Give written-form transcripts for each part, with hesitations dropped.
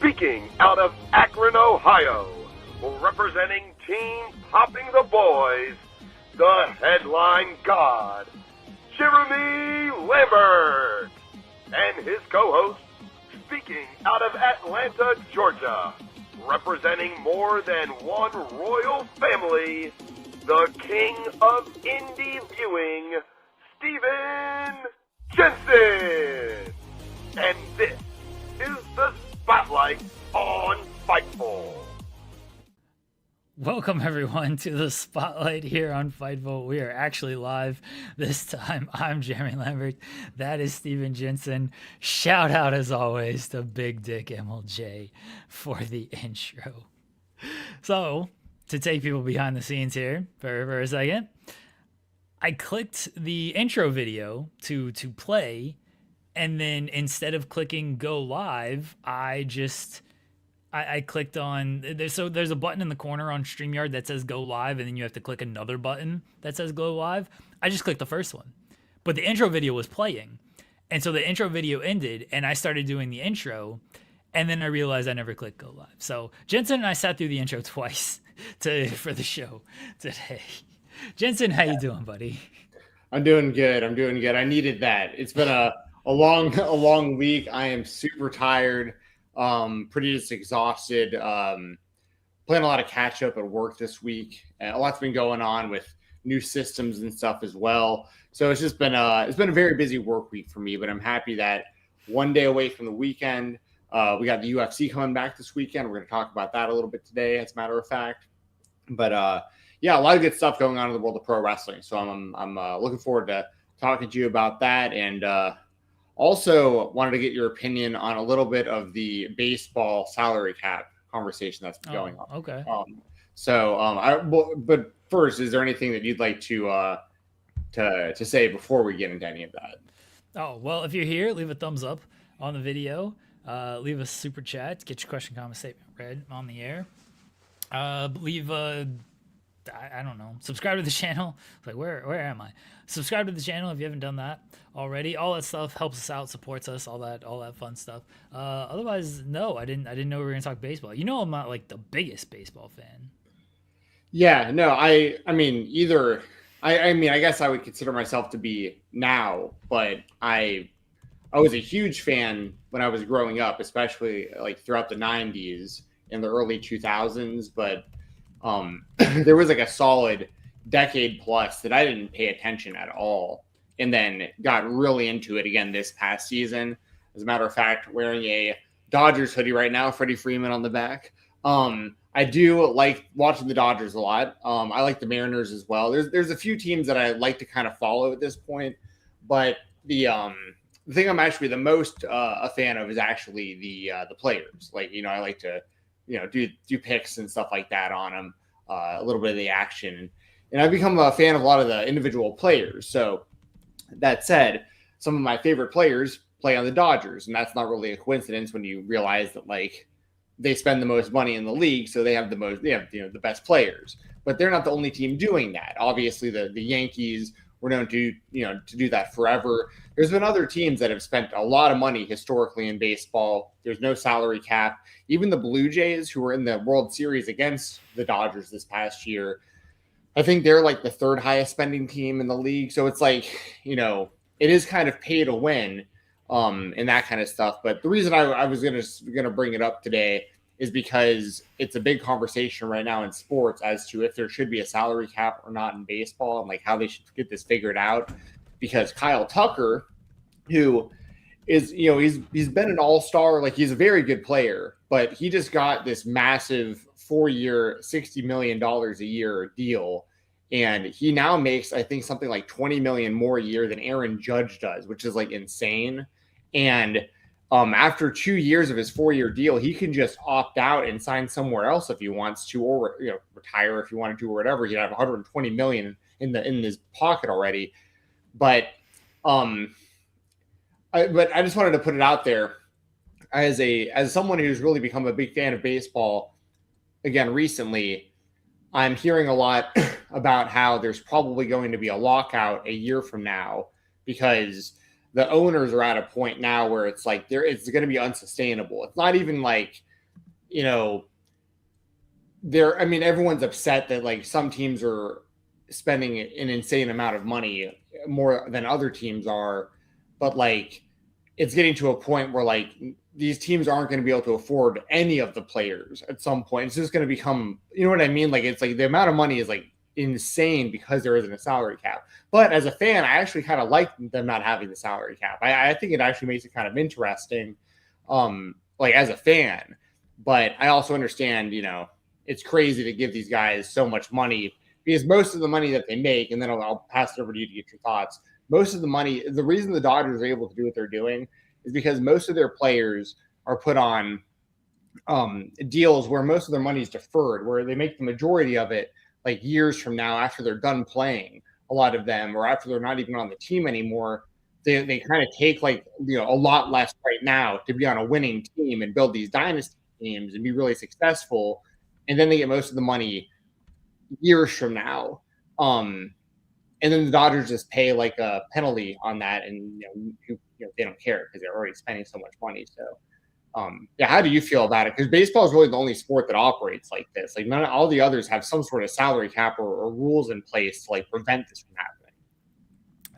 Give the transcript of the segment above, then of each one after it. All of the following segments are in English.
speaking out of Akron, Ohio, representing Team Popping the Boys, the headline god, Jeremy Lambert, and his co-host, speaking out of Atlanta, Georgia, representing more than one royal family, the king of indie viewing, Steven Jensen. And this is the Spotlight on Fightful. Welcome everyone to the Spotlight here on Fightful. We are actually live this time. I'm Jeremy Lambert. That is Steven Jensen. Shout out as always to Big Dick MLJ for the intro. So, to take people behind the scenes here for a second, I clicked the intro video to play, and then instead of clicking go live, I clicked on, there's a button in the corner on StreamYard that says go live, and then you have to click another button that says go live. I just clicked the first one, but the intro video was playing. And so the intro video ended and I started doing the intro, and then I realized I never clicked go live. So Jensen and I sat through the intro twice for the show today. Jensen, how you doing, buddy? I'm doing good. I needed that. It's been a long week. I am super tired. Pretty just exhausted. Playing a lot of catch up at work this week. A lot's been going on with new systems and stuff as well. So it's just been a very busy work week for me, but I'm happy that one day away from the weekend. We got the UFC coming back this weekend. We're going to talk about that a little bit today, as a matter of fact. But yeah, a lot of good stuff going on in the world of pro wrestling. So I'm looking forward to talking to you about that. And also wanted to get your opinion on a little bit of the baseball salary cap conversation that's been going on. Okay. But first, is there anything that you'd like to say before we get into any of that? Oh, well, if you're here, leave a thumbs up on the video. Leave a super chat. Get your question, comment, statement read on the air. Leave a, I don't know, subscribe to the channel. Like, where am I? Subscribe to the channel if you haven't done that already. All that stuff helps us out, supports us, all that fun stuff. Otherwise, no, I didn't know we were gonna talk baseball. You know, I'm not like the biggest baseball fan. Yeah, no, I mean, I guess I would consider myself to be now, but I was a huge fan when I was growing up, especially like throughout the 90s and the early 2000s. But there was like a solid decade plus that I didn't pay attention at all, and then got really into it again this past season. As a matter of fact, wearing a Dodgers hoodie right now, Freddie Freeman on the back. I do like watching the Dodgers a lot. I like the Mariners as well. There's a few teams that I like to kind of follow at this point, but the thing I'm actually the most a fan of is actually the players. Like, you know, I like to, you know, do picks and stuff like that on them, a little bit of the action. And I've become a fan of a lot of the individual players. So that said, some of my favorite players play on the Dodgers, and that's not really a coincidence when you realize that, like, they spend the most money in the league, so they have the best players. But they're not the only team doing that. Obviously, the Yankees were known to do that forever. There's been other teams that have spent a lot of money historically in baseball. There's no salary cap. Even the Blue Jays, who were in the World Series against the Dodgers this past year, I think they're like the third highest spending team in the league. So it's like, you know, it is kind of pay to win and that kind of stuff. But the reason I was gonna bring it up today is because it's a big conversation right now in sports as to if there should be a salary cap or not in baseball, and like how they should get this figured out. Because Kyle Tucker, who is, you know, he's been an all-star, like he's a very good player, but he just got this massive 4-year, $60 million a year deal. And he now makes, I think, something like $20 million more a year than Aaron Judge does, which is like insane. And after 2 years of his 4-year deal, he can just opt out and sign somewhere else if he wants to, or, you know, retire if he wanted to, or whatever. He'd have $120 million in his pocket already. But I just wanted to put it out there as someone who's really become a big fan of baseball again recently. I'm hearing a lot about how there's probably going to be a lockout a year from now because the owners are at a point now where it's like it's going to be unsustainable. It's not even like you know, I mean, everyone's upset that like some teams are spending an insane amount of money more than other teams are, but like it's getting to a point where like these teams aren't going to be able to afford any of the players at some point. It's just going to become, you know what I mean? Like it's like the amount of money is like insane because there isn't a salary cap. But as a fan, I actually kind of like them not having the salary cap. I think it actually makes it kind of interesting, like as a fan. But I also understand, you know, it's crazy to give these guys so much money because most of the money that they make, and then I'll pass it over to you to get your thoughts. Most of the money, the reason the Dodgers are able to do what they're doing is because most of their players are put on deals where most of their money is deferred, where they make the majority of it like years from now after they're done playing, a lot of them, or after they're not even on the team anymore. They kind of take like, you know, a lot less right now to be on a winning team and build these dynasty teams and be really successful. And then they get most of the money years from now. And then the Dodgers just pay like a penalty on that, and they don't care because they're already spending so much money. So, yeah, how do you feel about it? Because baseball is really the only sport that operates like this. Like all the others have some sort of salary cap or rules in place to like prevent this from happening.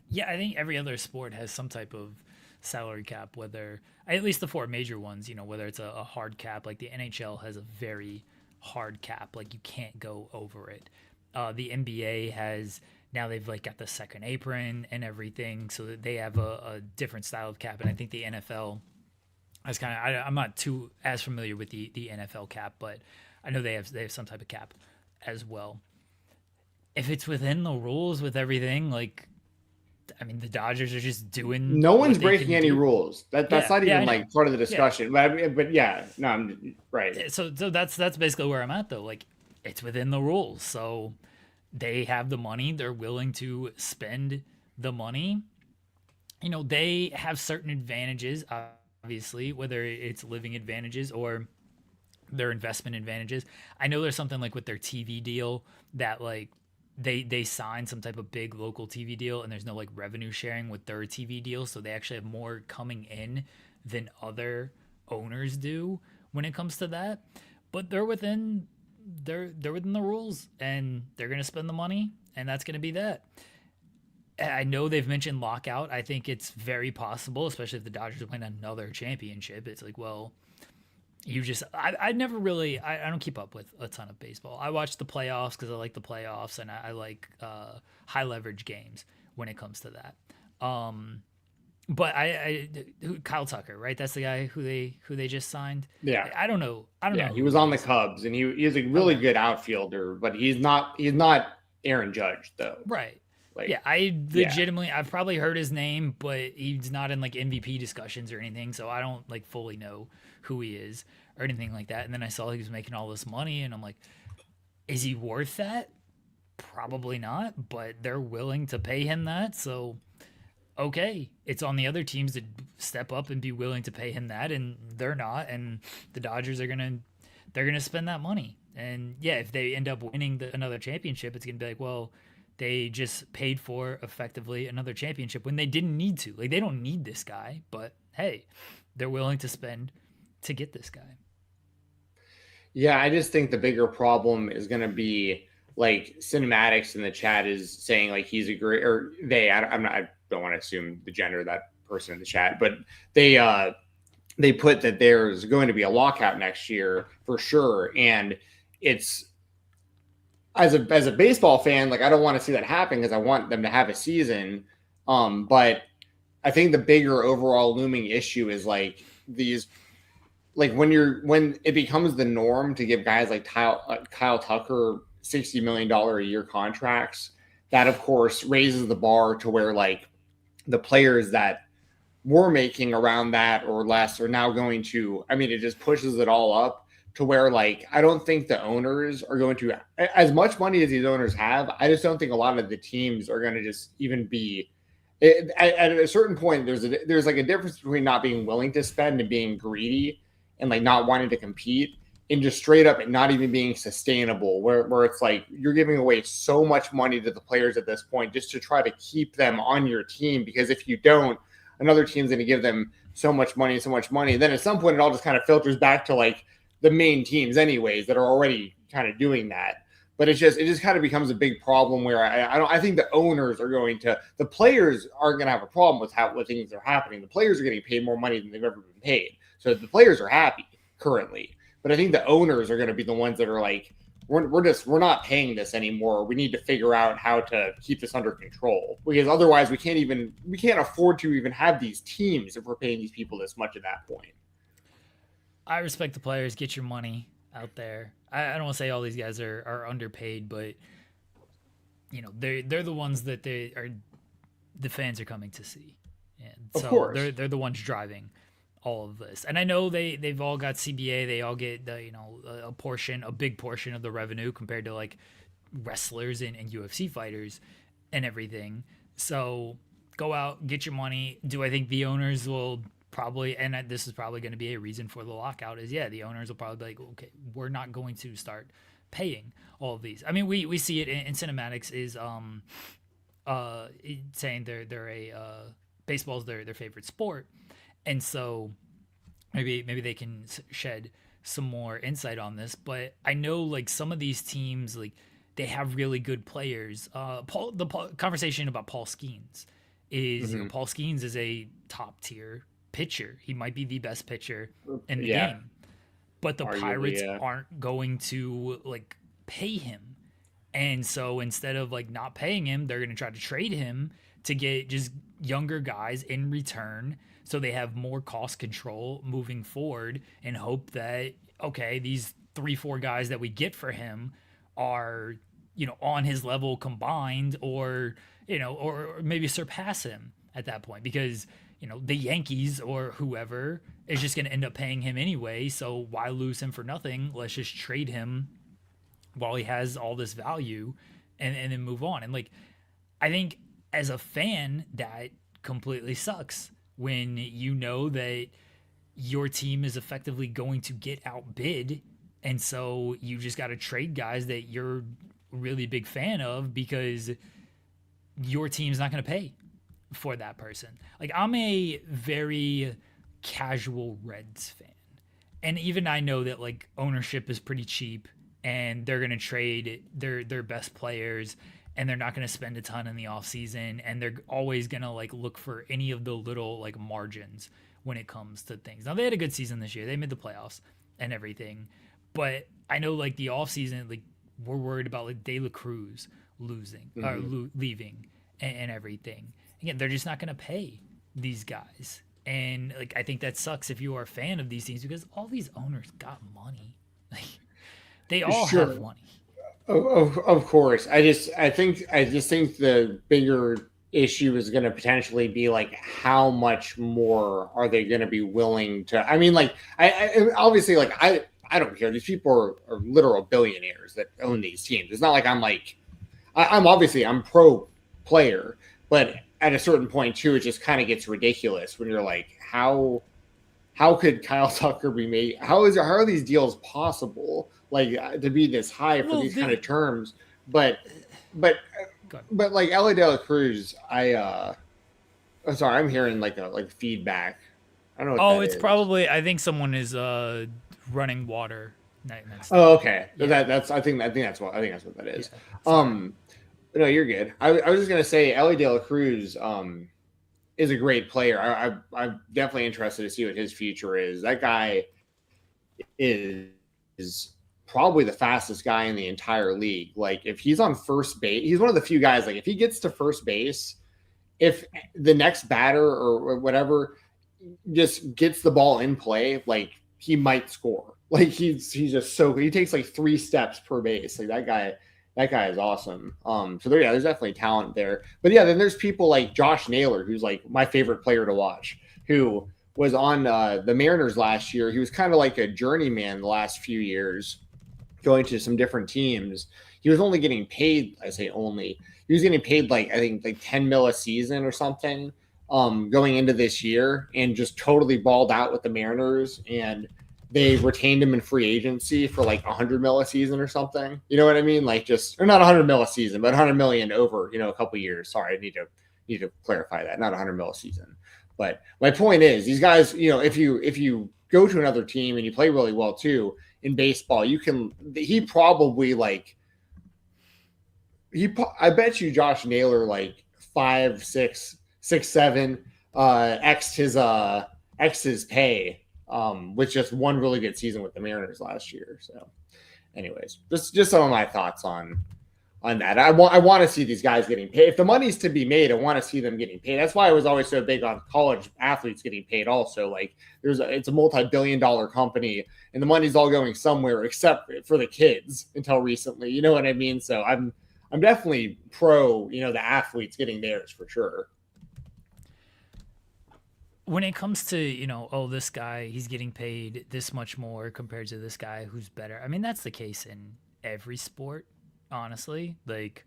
Yeah, I think every other sport has some type of salary cap, whether at least the four major ones, you know, whether it's a hard cap, like the NHL has a very hard cap, like you can't go over it. The NBA has now they've like got the second apron and everything, so that they have a different style of cap, and I think the NFL has kind of I'm not too as familiar with the NFL cap, but I know they have some type of cap as well. If it's within the rules with everything, like I mean, the Dodgers are just doing. No one's breaking any rules. That's not even like part of the discussion. Yeah. But yeah, no, I'm right. So that's basically where I'm at though. Like it's within the rules, so they have the money. They're willing to spend the money. You know, they have certain advantages, obviously, whether it's living advantages or their investment advantages. I know there's something like with their TV deal that like they sign some type of big local TV deal and there's no like revenue sharing with their TV deal, so they actually have more coming in than other owners do when it comes to that. But they're within the rules and they're going to spend the money and that's going to be that. I know they've mentioned lockout. I think it's very possible, especially if the Dodgers win another championship. It's like, well, I never really I don't keep up with a ton of baseball. I watch the playoffs because I like the playoffs and I like high leverage games when it comes to that. But Kyle Tucker, right? That's the guy who they just signed. Yeah, I don't know. Yeah, he was on the Cubs and he is a really good outfielder, but he's not Aaron Judge though. Right. Like, yeah, I legitimately I've probably heard his name, but he's not in like MVP discussions or anything, so I don't like fully know who he is or anything like that. And then I saw he was making all this money and I'm like, is he worth that? Probably not, but they're willing to pay him that. So okay, it's on the other teams to step up and be willing to pay him that, and they're not, and the Dodgers are they're gonna spend that money. And yeah, if they end up winning another championship, it's gonna be like, well, they just paid for effectively another championship when they didn't need to. Like they don't need this guy, but hey, they're willing to spend to get this guy. Yeah, I just think the bigger problem is going to be like Cinematics in the chat is saying like he's a great, or they. I don't want to assume the gender of that person in the chat, but they put that there's going to be a lockout next year for sure, and it's. As a baseball fan, like I don't want to see that happen because I want them to have a season. But I think the bigger overall looming issue is like these, like when it becomes the norm to give guys like Kyle Tucker $60 million a year contracts, that of course raises the bar to where like the players that were making around that or less are now going to. I mean, it just pushes it all up. To where, like, I don't think the owners are going to, as much money as these owners have, I just don't think a lot of the teams are going to just even be, at a certain point, there's like a difference between not being willing to spend and being greedy and like not wanting to compete and just straight up and not even being sustainable, where it's like you're giving away so much money to the players at this point just to try to keep them on your team, because if you don't, another team's going to give them so much money. Then at some point, it all just kind of filters back to like, the main teams anyways that are already kind of doing that. But it just kind of becomes a big problem where I think the owners are the players aren't going to have a problem with what things are happening. The players are getting paid more money than they've ever been paid. So the players are happy currently. But I think the owners are going to be the ones that are like, we're not paying this anymore. We need to figure out how to keep this under control, because otherwise we can't afford to even have these teams if we're paying these people this much at that point. I respect the players. Get your money out there. I don't want to say all these guys are underpaid, but they're the ones that the fans are coming to see, and of so course. they're the ones driving all of this. And I know they've all got CBA. They all get a big portion of the revenue compared to like wrestlers and UFC fighters and everything. So go out, get your money. Do I think the owners will probably, and this is probably going to be a reason for the lockout, is the owners will probably be like, okay, we're not going to start paying all of these. I mean, we see it in cinematics is saying they're baseball's their favorite sport. And so maybe they can shed some more insight on this. But I know like some of these teams, like they have really good players. The conversation about Paul Skeens is Paul Skeens is a top tier pitcher. He might be the best pitcher in the game. But the Pirates aren't going to like pay him. And so instead of like not paying him, they're going to try to trade him to get just younger guys in return, so they have more cost control moving forward, and hope that, okay, these 3-4 guys that we get for him are, on his level combined, or maybe surpass him at that point, because, the Yankees or whoever is just going to end up paying him anyway. So why lose him for nothing? Let's just trade him while he has all this value and then move on. And like, I think as a fan, that completely sucks when you know that your team is effectively going to get outbid, and so you just got to trade guys that you're a really big fan of because your team's not going to pay for that person. Like, I'm a very casual Reds fan, and even I know that like ownership is pretty cheap and they're going to trade their best players, and they're not going to spend a ton in the offseason, and they're always going to like look for any of the little like margins when it comes to things. Now, they had a good season this year. They made the playoffs and everything. But I know like the offseason, like we're worried about like De La Cruz losing or leaving and everything. Again, they're just not going to pay these guys. And like, I think that sucks if you are a fan of these teams, because all these owners got money. Like, they all have money. Of course. I just think the bigger issue is going to potentially be like, how much more are they going to be willing to? I mean, like, I obviously, like, I don't care. These people are literal billionaires that own these teams. It's not like I'm pro player, but at a certain point too, it just kind of gets ridiculous when you're like, how could Kyle Tucker be made? How are these deals possible? Like, to be this high for these kind of terms, but like Ellie De La Cruz, I'm sorry, I'm hearing like feedback. I don't know. What it's probably, I think someone is running water. Oh, okay. Yeah. I think that's what that is. Yeah, no, you're good. I was just gonna say Ellie De La Cruz is a great player. I'm definitely interested to see what his future is. That guy is probably the fastest guy in the entire league. Like, if he's on first base, he's one of the few guys, like, if he gets to first base, if the next batter or whatever just gets the ball in play, like, he might score. Like, he's just so good. He takes like 3 steps per base. Like, that guy is awesome. So there's definitely talent there. But yeah, then there's people like Josh Naylor, who's like my favorite player to watch, who was on the Mariners last year. He was kind of like a journeyman the last few years, going to some different teams. He was only getting paid, I say only, he was getting paid like, I think like 10 mil a season or something going into this year, and just totally balled out with the Mariners, and they retained him in free agency for like 100 mil a season or something. You know what I mean? Like, just, or not 100 mil a season, but 100 million over, a couple of years. Sorry, I need to clarify that. Not 100 mil a season. But my point is, these guys, if you go to another team and you play really well too in baseball, he probably like, I bet you Josh Naylor like 5, 6, 6, 7 X'd his pay with just one really good season with the Mariners last year. So anyways, just some of my thoughts on that. I want to see these guys getting paid. If the money's to be made, I want to see them getting paid. That's why I was always so big on college athletes getting paid also. Like it's a multi-billion-dollar company and the money's all going somewhere except for the kids until recently. You know what I mean? So I'm definitely pro, the athletes getting theirs for sure. When it comes to, this guy, he's getting paid this much more compared to this guy who's better. I mean, that's the case in every sport, honestly. Like,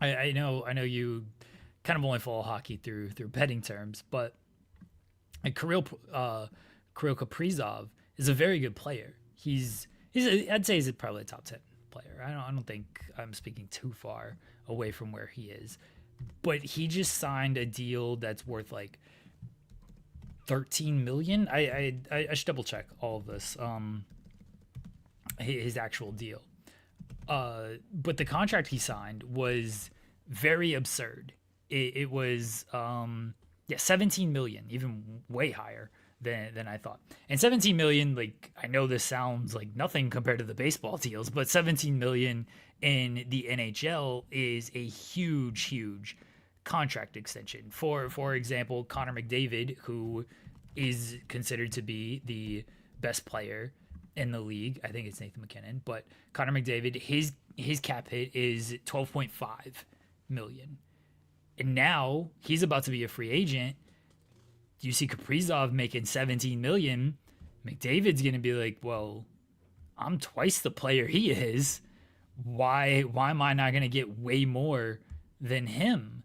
I know you kind of only follow hockey through betting terms, but like Kirill Kaprizov is a very good player. I'd say he's probably a top 10 player. I don't think I'm speaking too far away from where he is, but he just signed a deal that's worth like $13 million. I should double check all of this. His actual deal. But the contract he signed was very absurd. It was 17 million, even way higher than I thought. And 17 million, like, I know this sounds like nothing compared to the baseball deals, but 17 million in the NHL is a huge contract extension. For example, Connor McDavid, who is considered to be the best player in the league. I think it's Nathan McKinnon, but Connor McDavid, his cap hit is 12.5 million. And now he's about to be a free agent. You see Kaprizov making 17 million. McDavid's going to be like, well, I'm twice the player he is. Why am I not going to get way more than him?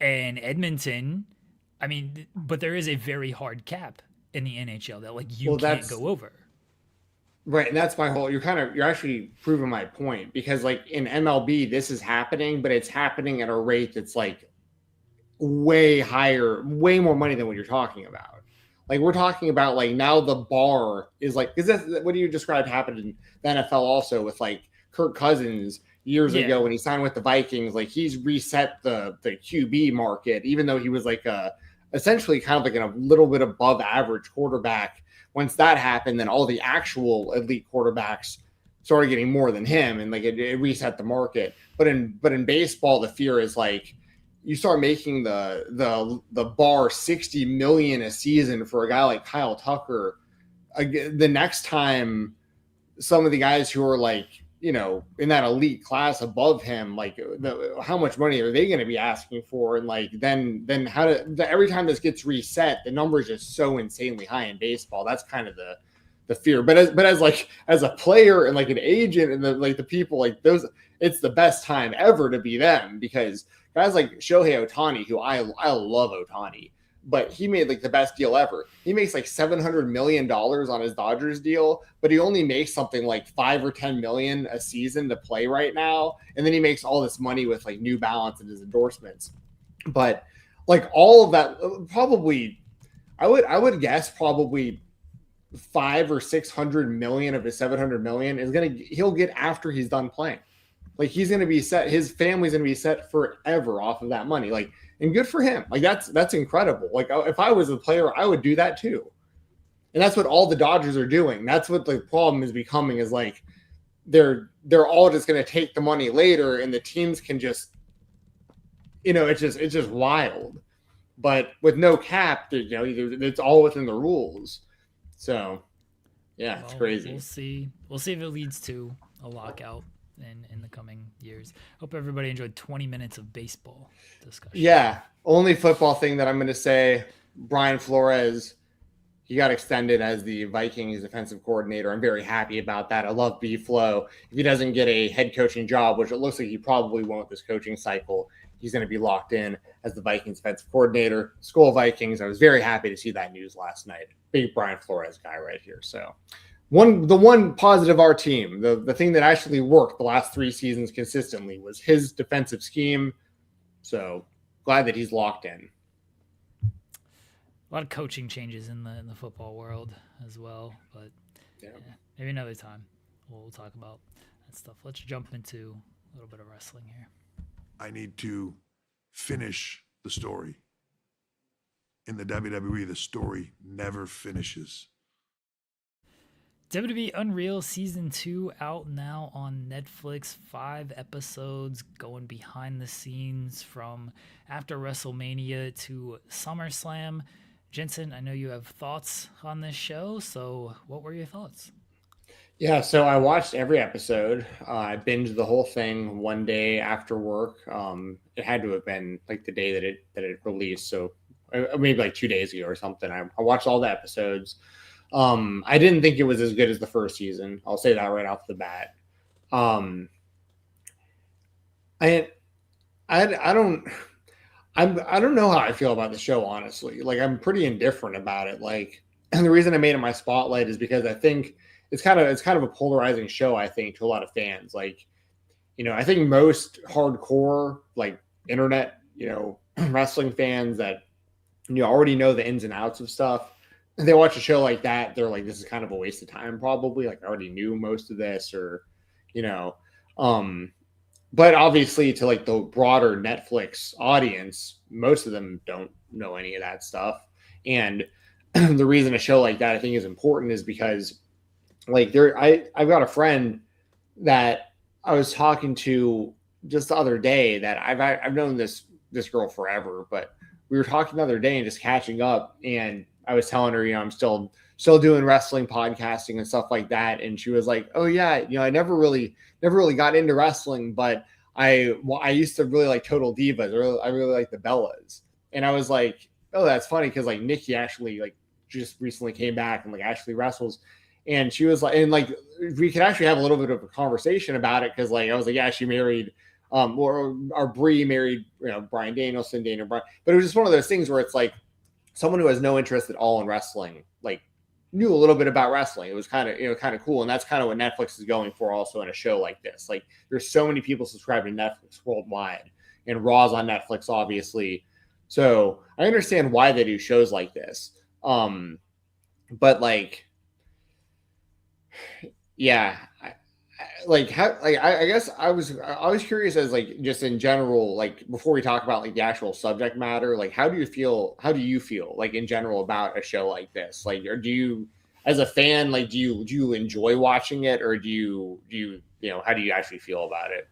And Edmonton, I mean, but there is a very hard cap in the NHL that like you can't go over. Right, and that's my whole. You're actually proving my point because like in MLB, this is happening, but it's happening at a rate that's like way higher, way more money than what you're talking about. Like we're talking about like now the bar is like, because that's what you described happened in the NFL also with like Kirk Cousins years ago when he signed with the Vikings. Like he's reset the QB market, even though he was like essentially kind of like a little bit above average quarterback. Once that happened, then all the actual elite quarterbacks started getting more than him, and like it reset the market. But in baseball, the fear is like you start making the bar 60 million a season for a guy like Kyle Tucker. The next time, some of the guys who are like in that elite class above him, like how much money are they going to be asking for? And like then every time this gets reset, the number is just so insanely high in baseball. That's kind of the fear. But as a player and like an agent and the people like those, it's the best time ever to be them because guys like Shohei Ohtani, who I love Ohtani, but he made like the best deal ever. He makes like $700 million on his Dodgers deal, but he only makes something like 5 or 10 million a season to play right now. And then he makes all this money with like New Balance and his endorsements. But like all of that, probably, I would guess probably 500 or 600 million of his 700 million he'll get after he's done playing. Like he's going to be set. His family's going to be set forever off of that money. Like, and good for him. Like that's incredible. Like if I was a player, I would do that too. And that's what all the Dodgers are doing. That's what the problem is becoming is like they're all just going to take the money later and the teams can just, it's just wild. But with no cap, it's all within the rules. So yeah, it's crazy. We'll see if it leads to a lockout in the coming years. Hope everybody enjoyed 20 minutes of baseball discussion. Yeah. Only football thing that I'm going to say, Brian Flores, he got extended as the Vikings defensive coordinator. I'm very happy about that. I love B-Flow. If he doesn't get a head coaching job, which it looks like he probably won't this coaching cycle, he's going to be locked in as the Vikings defensive coordinator. Skol Vikings. I was very happy to see that news last night. Big Brian Flores guy right here. So the one positive of our team, the thing that actually worked the last 3 seasons consistently was his defensive scheme. So glad that he's locked in. A lot of coaching changes in the football world as well, but yeah, maybe another time we'll talk about that stuff. Let's jump into a little bit of wrestling here. I need to finish the story. In the WWE, the story never finishes. WWE Unreal Season 2 out now on Netflix. 5 episodes going behind the scenes from after WrestleMania to SummerSlam. Jensen, I know you have thoughts on this show, so what were your thoughts? Yeah, so I watched every episode. I binged the whole thing one day after work. It had to have been like the day that it released, so maybe like 2 days ago or something. I watched all the episodes. I didn't think it was as good as the first season. I'll say that right off the bat. I don't know how I feel about the show, honestly. Like, I'm pretty indifferent about it. Like, and the reason I made it my spotlight is because I think it's kind of a polarizing show, I think, to a lot of fans. Like, I think most hardcore, like, internet, wrestling fans that already know the ins and outs of stuff, they watch a show like that, they're like, this is kind of a waste of time, probably. Like, I already knew most of this, or, but obviously to like the broader Netflix audience, most of them don't know any of that stuff. And the reason a show like that I think is important is because like I've got a friend that I was talking to just the other day that I've known this girl forever, but we were talking the other day and just catching up, and I was telling her, I'm still doing wrestling podcasting and stuff like that. And she was like, oh yeah, I never really got into wrestling, but I used to really like Total Divas. I really like the Bellas. And I was like, oh, that's funny. Cause like Nikki actually like just recently came back and like actually wrestles. And she was like, and like, we could actually have a little bit of a conversation about it. Cause like, I was like, yeah, she married, or Brie married, Bryan Danielson, Daniel Bryan. But it was just one of those things where it's like someone who has no interest at all in wrestling, like knew a little bit about wrestling. It was kind of cool. And that's kind of what Netflix is going for also in a show like this. Like there's so many people subscribing to Netflix worldwide, and Raw's on Netflix, obviously. So I understand why they do shows like this. But like, yeah, I guess I was curious as like just in general, like before we talk about like the actual subject matter, like how do you feel like in general about a show like this? Like, or do you, as a fan, like do you enjoy watching it, or do you how do you actually feel about it?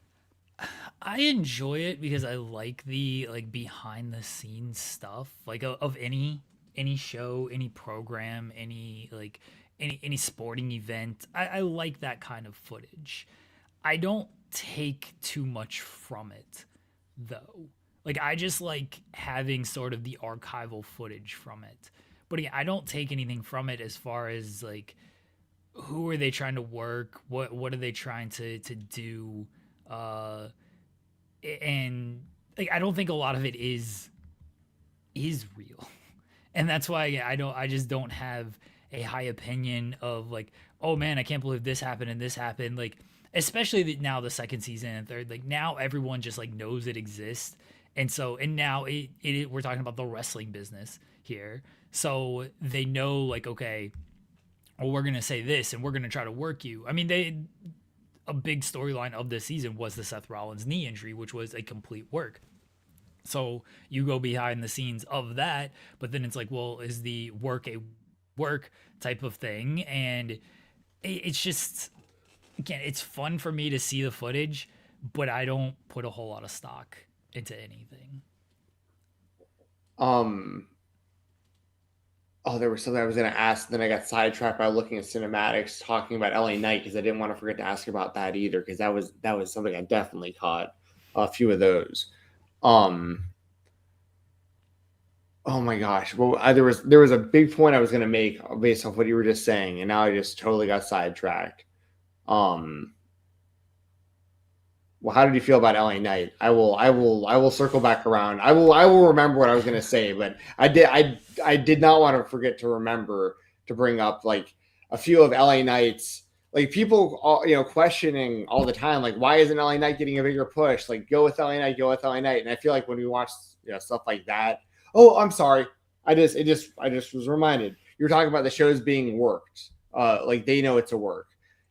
I enjoy it because I like the like behind the scenes stuff, like of any show, any program, any sporting event. I like that kind of footage. I don't take too much from it though. Like I just like having sort of the archival footage from it. But again, I don't take anything from it as far as like who are they trying to work? What are they trying to do? And like I don't think a lot of it is real. And that's why I just don't have a high opinion of like, oh man, I can't believe this happened and this happened. Like, especially now the second season and third, like now everyone just like knows it exists. And so, and now we're talking about the wrestling business here. So they know like, okay, well, we're going to say this and we're going to try to work you. I mean, a big storyline of this season was the Seth Rollins knee injury, which was a complete work. So you go behind the scenes of that, but then it's like, well, is the work a work type of thing? And it's just, again, it's fun for me to see the footage, but I don't put a whole lot of stock into anything. Oh, there was something I was going to ask, then I got sidetracked by looking at cinematics, talking about LA Knight, because I didn't want to forget to ask about that either, because that was something I definitely caught a few of those. Oh my gosh. Well, there was a big point I was going to make based off what you were just saying, and now I just totally got sidetracked. Well, how did you feel about LA Knight? I will circle back around. I will remember what I was going to say, but I did not want to forget to remember to bring up like a few of LA Knight's, like people, questioning all the time, like, why isn't LA Knight getting a bigger push? Like, go with LA Knight. And I feel like when we watch stuff like that, oh, I'm sorry. I just was reminded. You're talking about the shows being worked. Like they know it's a work.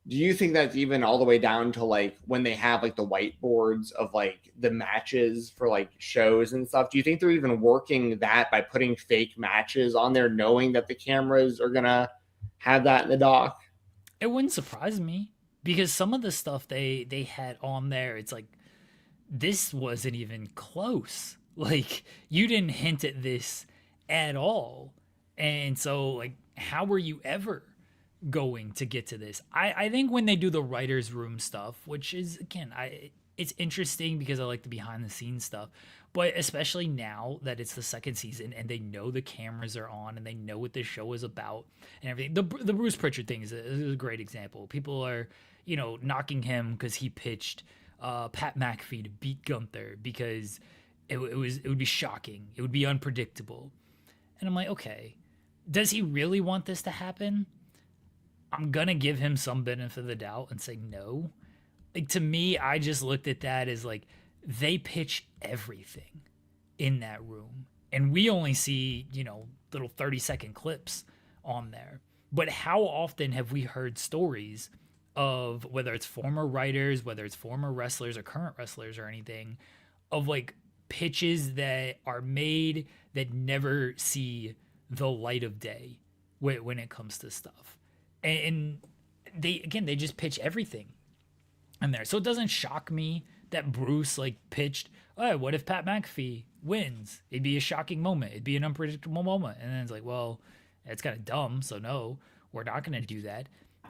Do you think that's even all the way down to like when they have like the whiteboards of like the matches for like shows and stuff? Do you think they're even working that by putting fake matches on there, knowing that the cameras are gonna have that in the dock? It wouldn't surprise me because some of the stuff they had on there, it's like this wasn't even close. Like you didn't hint at this at all. And so like how were you ever going to get to this? I think when they do the writers room stuff, which is again, it's interesting because I like the behind the scenes stuff, but especially now that it's the second season and they know the cameras are on and they know what this show is about and everything. The Bruce Pritchard thing is a great example. People are, knocking him because he pitched Pat McAfee to beat Gunther because it would be shocking. It would be unpredictable. And I'm like, okay, does he really want this to happen? I'm going to give him some benefit of the doubt and say no. Like, to me, I just looked at that as like, they pitch everything in that room. And we only see, little 30-second clips on there. But how often have we heard stories of whether it's former writers, whether it's former wrestlers or current wrestlers or anything, of like pitches that are made that never see the light of day when it comes to stuff. And they just pitch everything in there. So it doesn't shock me that Bruce like pitched, oh, what if Pat McAfee wins? It'd be a shocking moment. It'd be an unpredictable moment. And then it's like, well, it's kind of dumb. So no, we're not going to do that.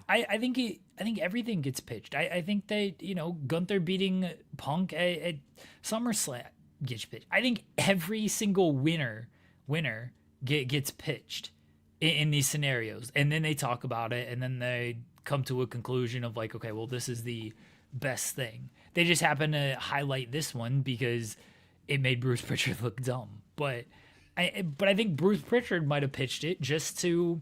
I think everything gets pitched. I think that, Gunther beating Punk at SummerSlam gets pitched. I think every single winner gets pitched in these scenarios, and then they talk about it, and then they come to a conclusion of like, okay, well, this is the best thing. They just happen to highlight this one because it made Bruce Pritchard look dumb. But I think Bruce Pritchard might have pitched it just to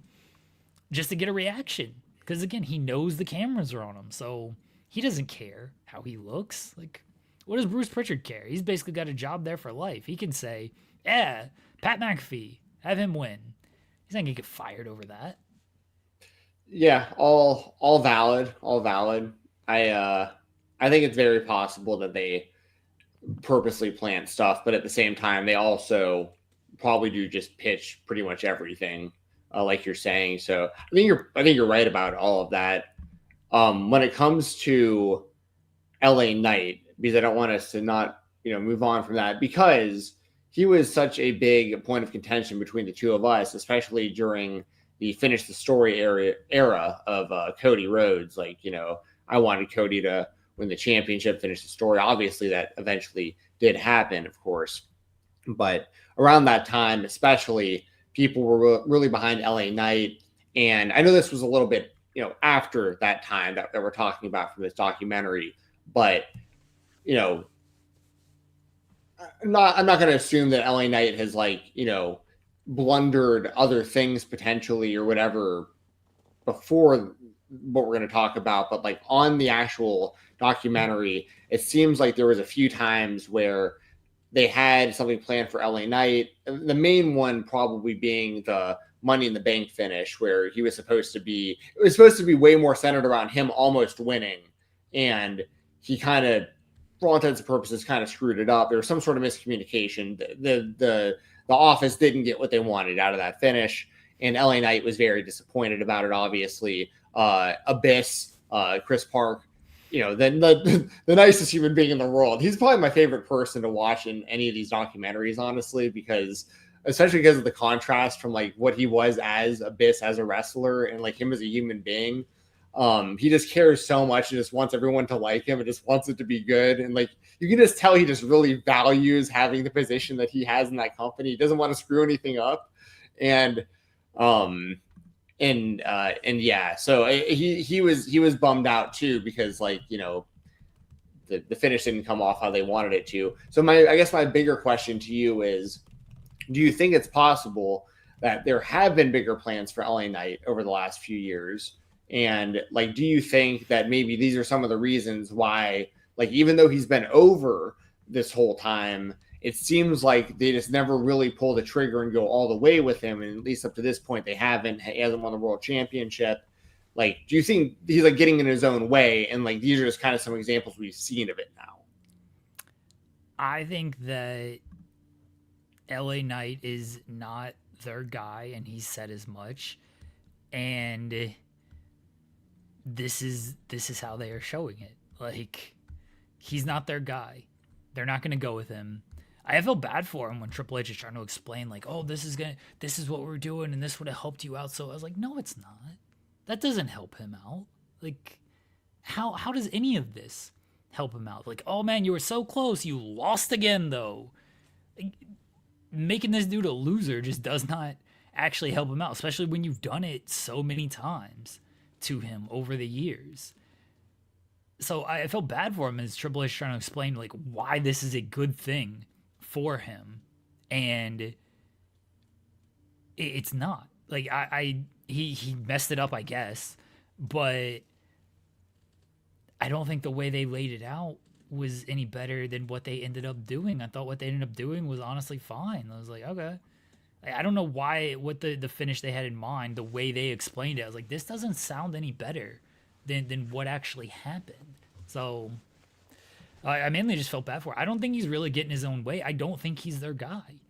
get a reaction, because again, he knows the cameras are on him, so he doesn't care how he looks. Like, what does Bruce Pritchard care? He's basically got a job there for life. He can say, yeah, Pat McAfee, have him win. He's not gonna get fired over that. Yeah, all valid. I think it's very possible that they purposely plant stuff, but at the same time, they also probably do just pitch pretty much everything, like you're saying. So I think you're right about all of that. When it comes to LA Knight, because I don't want us to not move on from that, because he was such a big point of contention between the two of us, especially during the finish the story era of Cody Rhodes. Like, I wanted Cody to win the championship, finish the story. Obviously, that eventually did happen, of course. But around that time, especially, people were really behind LA Knight. And I know this was a little bit, after that time that we're talking about from this documentary. But, I'm not going to assume that LA Knight has blundered other things potentially or whatever before what we're going to talk about. But like on the actual documentary, it seems like there was a few times where they had something planned for LA Knight. The main one probably being the Money in the Bank finish, where it was supposed to be way more centered around him almost winning. And he kind of, for all intents and purposes, kind of screwed it up. There was some sort of miscommunication. The office didn't get what they wanted out of that finish, and LA Knight was very disappointed about it. Obviously, Abyss, Chris Park, the nicest human being in the world. He's probably my favorite person to watch in any of these documentaries, honestly, especially because of the contrast from like what he was as Abyss as a wrestler and like him as a human being. He just cares so much and just wants everyone to like him and just wants it to be good. And like, you can just tell he just really values having the position that he has in that company. He doesn't want to screw anything up. And yeah, so he was bummed out too, because like, the finish didn't come off how they wanted it to. So I guess my bigger question to you is, do you think it's possible that there have been bigger plans for LA Knight over the last few years? And like, do you think that maybe these are some of the reasons why, like, even though he's been over this whole time it seems like they just never really pull the trigger and go all the way with him. And at least up to this point, they haven't. He hasn't won the world championship. Like, do you think he's like getting in his own way? And like, these are just kind of some examples we've seen of it now. I think that LA Knight is not their guy, and he said as much. And this is how they are showing it. Like, he's not their guy. They're not going to go with him. I feel bad for him when Triple H is trying to explain, like, oh, this is what we're doing, and this would have helped you out. So I was like, no, it's not. That doesn't help him out. Like, how does any of this help him out? Like, oh man, you were so close. You lost again, though. Like, making this dude a loser just does not actually help him out, especially when you've done it so many times to him over the years. So I felt bad for him as Triple H trying to explain like why this is a good thing for him, and it's not. Like he messed it up, I guess, but I don't think the way they laid it out was any better than what they ended up doing. I thought what they ended up doing was honestly fine. I was like, okay. I don't know what the finish they had in mind, the way they explained it. I was like, this doesn't sound any better than what actually happened. So I mainly just felt bad for it. I don't think he's really getting his own way. I don't think he's their guy.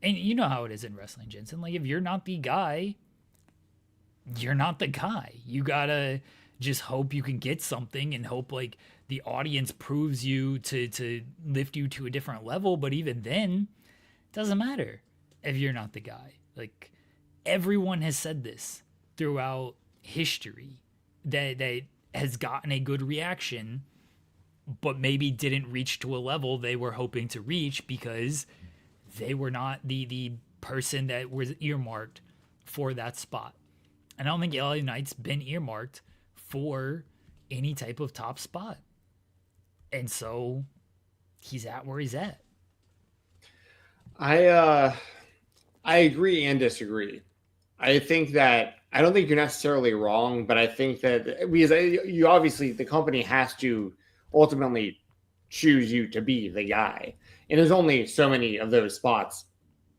And you know how it is in wrestling, Jensen. Like, if you're not the guy, you're not the guy. You gotta just hope you can get something and hope like the audience proves you to lift you to a different level. But even then, it doesn't matter if you're not the guy. Like, everyone has said this throughout history that has gotten a good reaction, but maybe didn't reach to a level they were hoping to reach because they were not the person that was earmarked for that spot. And I don't think LA Knight's been earmarked for any type of top spot. And so he's at where he's at. I agree and disagree. I think that I don't think you're necessarily wrong, but I think that because you obviously the company has to ultimately choose you to be the guy, and there's only so many of those spots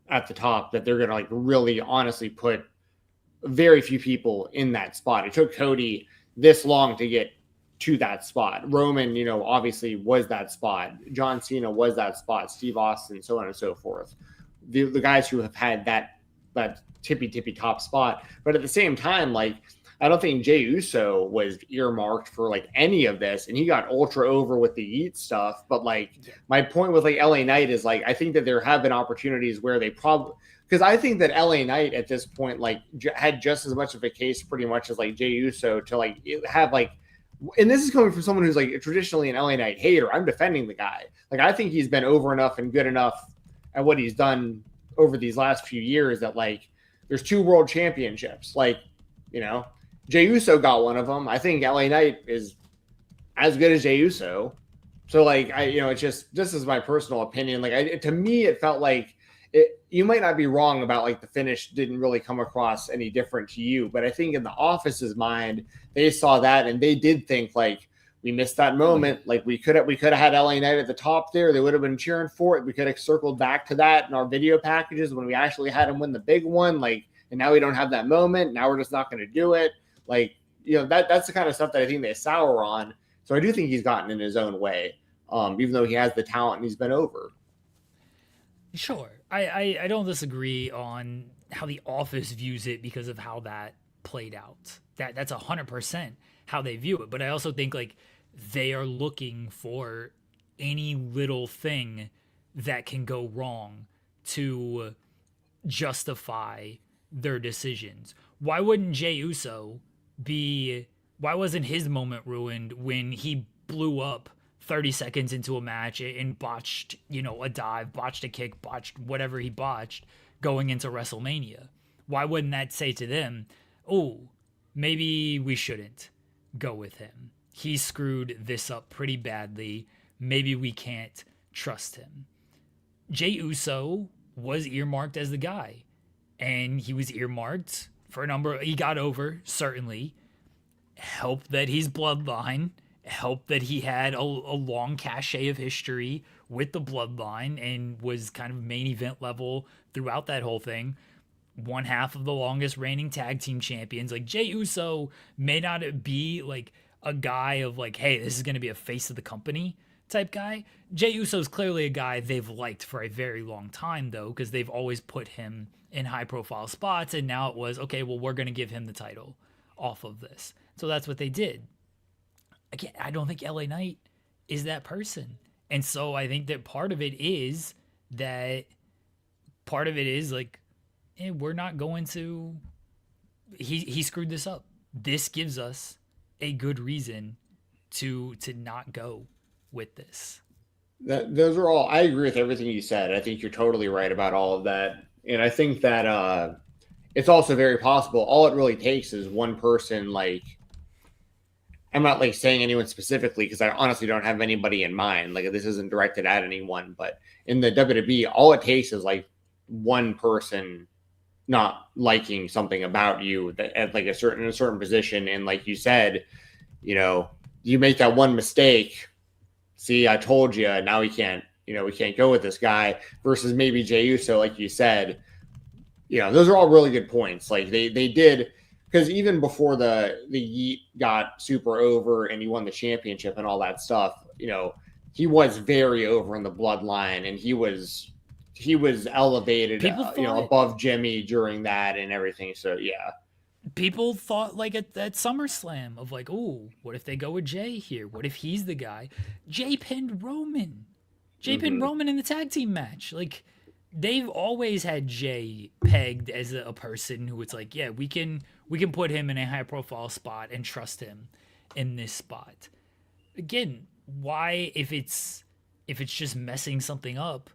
at the top that they're gonna like really honestly put very few people in that spot. It took Cody this long to get to that spot. Roman, obviously was that spot. John Cena was that spot. Steve Austin, so on and so forth. The guys who have had that tippy top spot. But at the same time, like, I don't think Jey Uso was earmarked for like any of this, and he got ultra over with the Yeet stuff. But like, my point with like LA Knight is like, I think that there have been opportunities where they probably, because I think that LA Knight at this point like had just as much of a case pretty much as like Jey Uso to like have like, and this is coming from someone who's like traditionally an LA Knight hater. I'm defending the guy. Like, I think he's been over enough and good enough at what he's done over these last few years that like there's 2 world championships. Like, Jey Uso got one of them. I think LA Knight is as good as Jey Uso. So like, it's just, this is my personal opinion. Like, to me, it felt like you might not be wrong about like the finish didn't really come across any different to you, but I think in the office's mind, they saw that and they did think like, we missed that moment. Like, we could have had LA Knight at the top there. They would have been cheering for it. We could have circled back to that in our video packages when we actually had him win the big one. Like, and now we don't have that moment. Now we're just not going to do it. Like, that's the kind of stuff that I think they sour on. So I do think he's gotten in his own way, even though he has the talent and he's been over. Sure. I don't disagree on how the office views it because of how that played out. That's 100% how they view it. But I also think like they are looking for any little thing that can go wrong to justify their decisions. Why wouldn't Jey Uso why wasn't his moment ruined when he blew up 30 seconds into a match and botched, a dive, botched a kick, botched whatever he botched going into WrestleMania? Why wouldn't that say to them, oh, maybe we shouldn't go with him? He screwed this up pretty badly. Maybe we can't trust him. Jey Uso was earmarked as the guy, and he was earmarked for a number. He got over, certainly. Helped that he's bloodline. helped that he had a long cachet of history with the bloodline and was kind of main event level throughout that whole thing. One half of the longest reigning tag team champions. Like, Jey Uso may not be like a guy of like, hey, this is going to be a face of the company type guy. Jey Uso is clearly a guy they've liked for a very long time, though, because they've always put him in high profile spots. And now it was, okay, well, we're going to give him the title off of this. So that's what they did. Again, I don't think LA Knight is that person. And so I think that part of it is like, we're not going to, he screwed this up. This gives us a good reason to not go with this. Those are all, I agree with everything you said. I think you're totally right about all of that. And I think that it's also very possible. All it really takes is one person, like, I'm not like saying anyone specifically because I honestly don't have anybody in mind. Like, this isn't directed at anyone, but in the WWE, all it takes is like one person not liking something about you that at like a certain position. And like you said, you know, you make that one mistake. See, I told you, now we can't go with this guy versus maybe Jey Uso, like you said. You know, those are all really good points. Like they did, because even before the Yeet got super over and he won the championship and all that stuff, you know, he was very over in the bloodline and he was elevated, above Jimmy during that and everything. So yeah, people thought like at SummerSlam of like, oh, what if they go with Jey here? What if he's the guy? Jey pinned Roman. Pinned Roman in the tag team match. Like, they've always had Jey pegged as a person who it's like, yeah, we can put him in a high profile spot and trust him in this spot. Again, why, if it's just messing something up,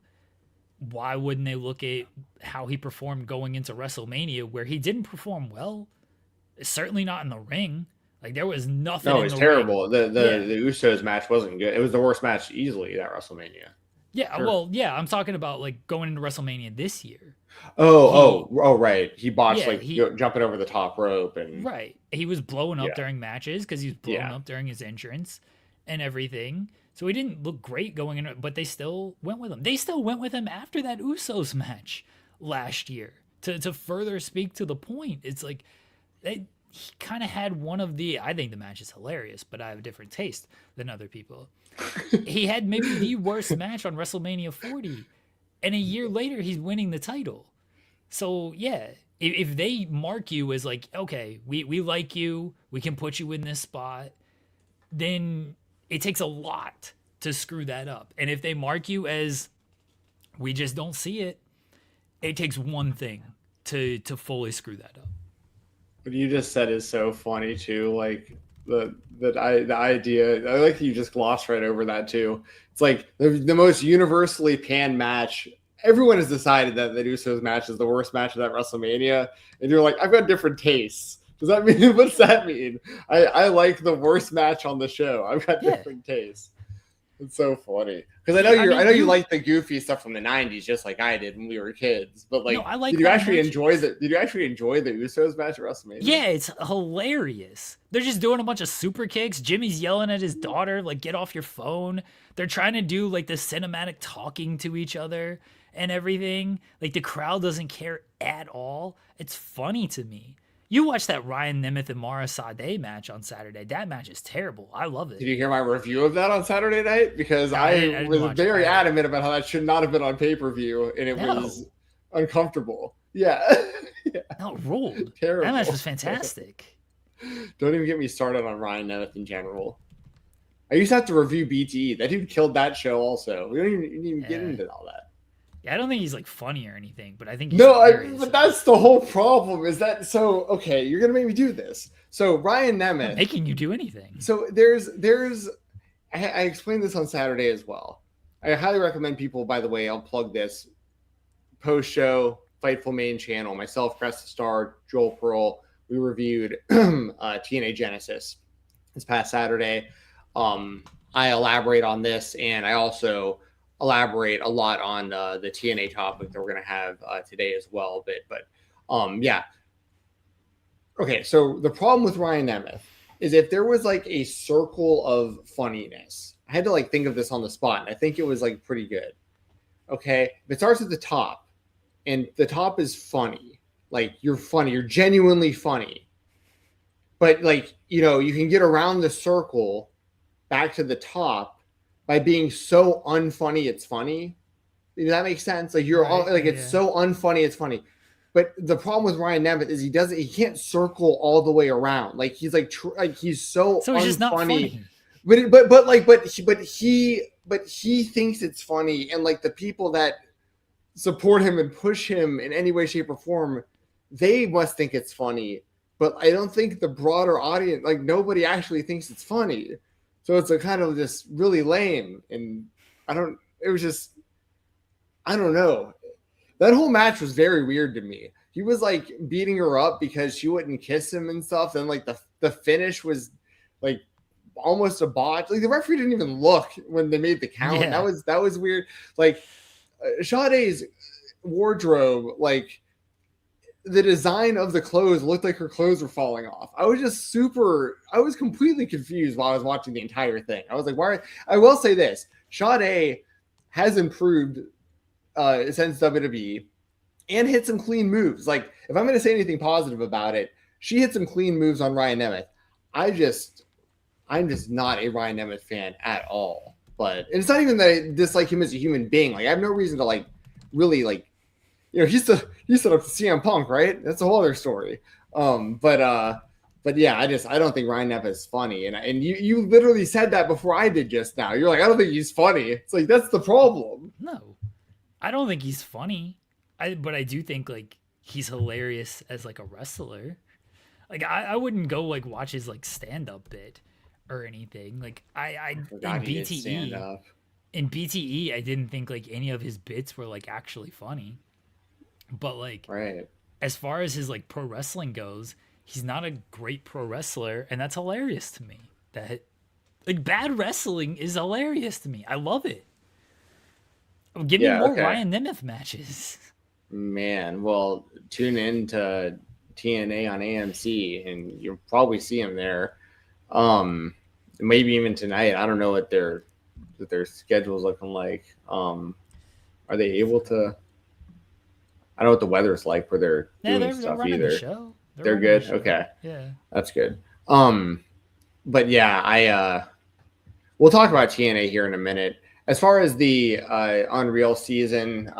why wouldn't they look at how he performed going into WrestleMania, where he didn't perform well? Certainly not in the ring. Like, there was nothing. No, it was terrible. The Usos match wasn't good. It was the worst match easily at WrestleMania. Yeah, sure. Well, yeah, I'm talking about like going into WrestleMania this year. Right. He botched jumping over the top rope and right. He was blowing up during matches because he was blowing up during his entrance and everything. So he didn't look great going in, but they still went with him. They still went with him after that Usos match last year to further speak to the point. It's like he kind of had one of the, I think the match is hilarious, but I have a different taste than other people. He had maybe the worst match on WrestleMania 40, and a year later he's winning the title. So yeah, if they mark you as like, okay, we like you, we can put you in this spot, then it takes a lot to screw that up. And if they mark you as we just don't see it, it takes one thing to fully screw that up. What you just said is so funny too. Like the idea, I like that you just glossed right over that too. It's like the most universally panned match. Everyone has decided that the Usos match is the worst match of that WrestleMania, and you're like, I've got different tastes. Does that mean, what's that mean? I like the worst match on the show. I've got different tastes. It's so funny because I know you like the goofy stuff from the '90s, just like I did when we were kids. But like, no, did you actually enjoy the Usos match at WrestleMania? Yeah, it's hilarious. They're just doing a bunch of super kicks. Jimmy's yelling at his daughter, like, "Get off your phone." They're trying to do like the cinematic talking to each other and everything. Like, the crowd doesn't care at all. It's funny to me. You watched that Ryan Nemeth and Mara Sade match on Saturday. That match is terrible. I love it. Did you hear my review of that on Saturday night? Because I was very adamant about how that should not have been on pay-per-view, and it was uncomfortable. Yeah. No, it ruled. Terrible. That match was fantastic. Don't even get me started on Ryan Nemeth in general. I used to have to review BTE. That dude killed that show also. We don't even get into all that. Yeah, I don't think he's like funny or anything, but I think he's hilarious. But that's the whole problem. Is that so? Okay, you're gonna make me do this. So Ryan Nemeth, I'm making you do anything. So I explained this on Saturday as well. I highly recommend people. By the way, I'll plug this post show Fightful main channel. Myself, Crest Star, Joel Pearl. We reviewed TNA Genesis this past Saturday. I elaborate on this, and I also elaborate a lot on the TNA topic that we're going to have today as well. But yeah. Okay, so the problem with Ryan Nemeth is if there was like a circle of funniness. I had to like think of this on the spot, and I think it was like pretty good. Okay, if it starts at the top, and the top is funny, like you're funny, you're genuinely funny, but like you can get around the circle back to the top by being so unfunny it's funny. Does that make sense? Like you're all like it's so unfunny it's funny. But the problem with Ryan Nemeth is he can't circle all the way around. Like he's like he's so he's just not funny. But he thinks it's funny, and like the people that support him and push him in any way, shape, or form, they must think it's funny. But I don't think the broader audience, like nobody actually thinks it's funny. So it's a kind of just really lame. And I don't know. That whole match was very weird to me. He was like beating her up because she wouldn't kiss him and stuff. And like the finish was like almost a botch. Like the referee didn't even look when they made the count. Yeah. That was weird. Like Sade's wardrobe, like the design of the clothes looked like her clothes were falling off. I was completely confused while I was watching the entire thing. I was like, why? I will say this: Sade has improved since WWE and hit some clean moves. Like, if I'm going to say anything positive about it, she hit some clean moves on Ryan Nemeth. I'm just not a Ryan Nemeth fan at all. But it's not even that I dislike him as a human being. Like, I have no reason to like really like, he set up CM Punk, right? That's a whole other story. But yeah, I don't think Ryan Nemeth is funny. And you literally said that before I did just now. You're like, I don't think he's funny. It's like, that's the problem. No, I don't think he's funny. But I do think like he's hilarious as like a wrestler. Like I wouldn't go like watch his like stand-up bit or anything. Like in BTE, I didn't think like any of his bits were like actually funny. But like as far as his like pro wrestling goes, he's not a great pro wrestler, and that's hilarious to me. That like bad wrestling is hilarious to me. I love it. Give me more Ryan Nemeth matches. Man, well, tune in to TNA on AMC, and you'll probably see him there. Maybe even tonight. I don't know what their schedule's looking like. Are they able to? I don't know what the weather's like where they're doing stuff either. The show. They're good. Okay. Yeah, that's good. But yeah, we'll talk about TNA here in a minute. As far as the Unreal season,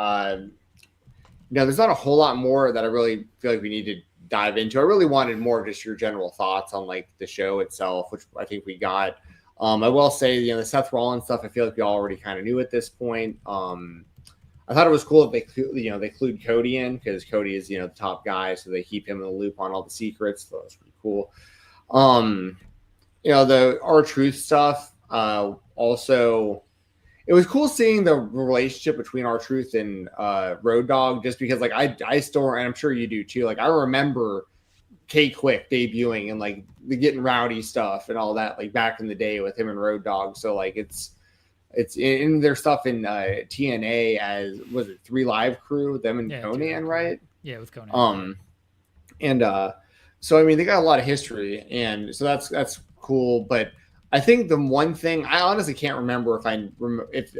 there's not a whole lot more that I really feel like we need to dive into. I really wanted more of just your general thoughts on like the show itself, which I think we got. I will say, the Seth Rollins stuff, I feel like we already kind of knew at this point. I thought it was cool that they clued Cody in, because Cody is, the top guy, so they keep him in the loop on all the secrets. So that was pretty cool. The R-Truth stuff, also, it was cool seeing the relationship between R-Truth and Road Dogg, just because like I still, and I'm sure you do too, like I remember K-Quick debuting and like the getting rowdy stuff and all that, like back in the day with him and Road Dogg. So like it's in their stuff in TNA as, was it 3 Live Crew, them and Conan, right? Yeah, with Conan. So I mean, they got a lot of history, and so that's cool. But I think the one thing I honestly can't remember if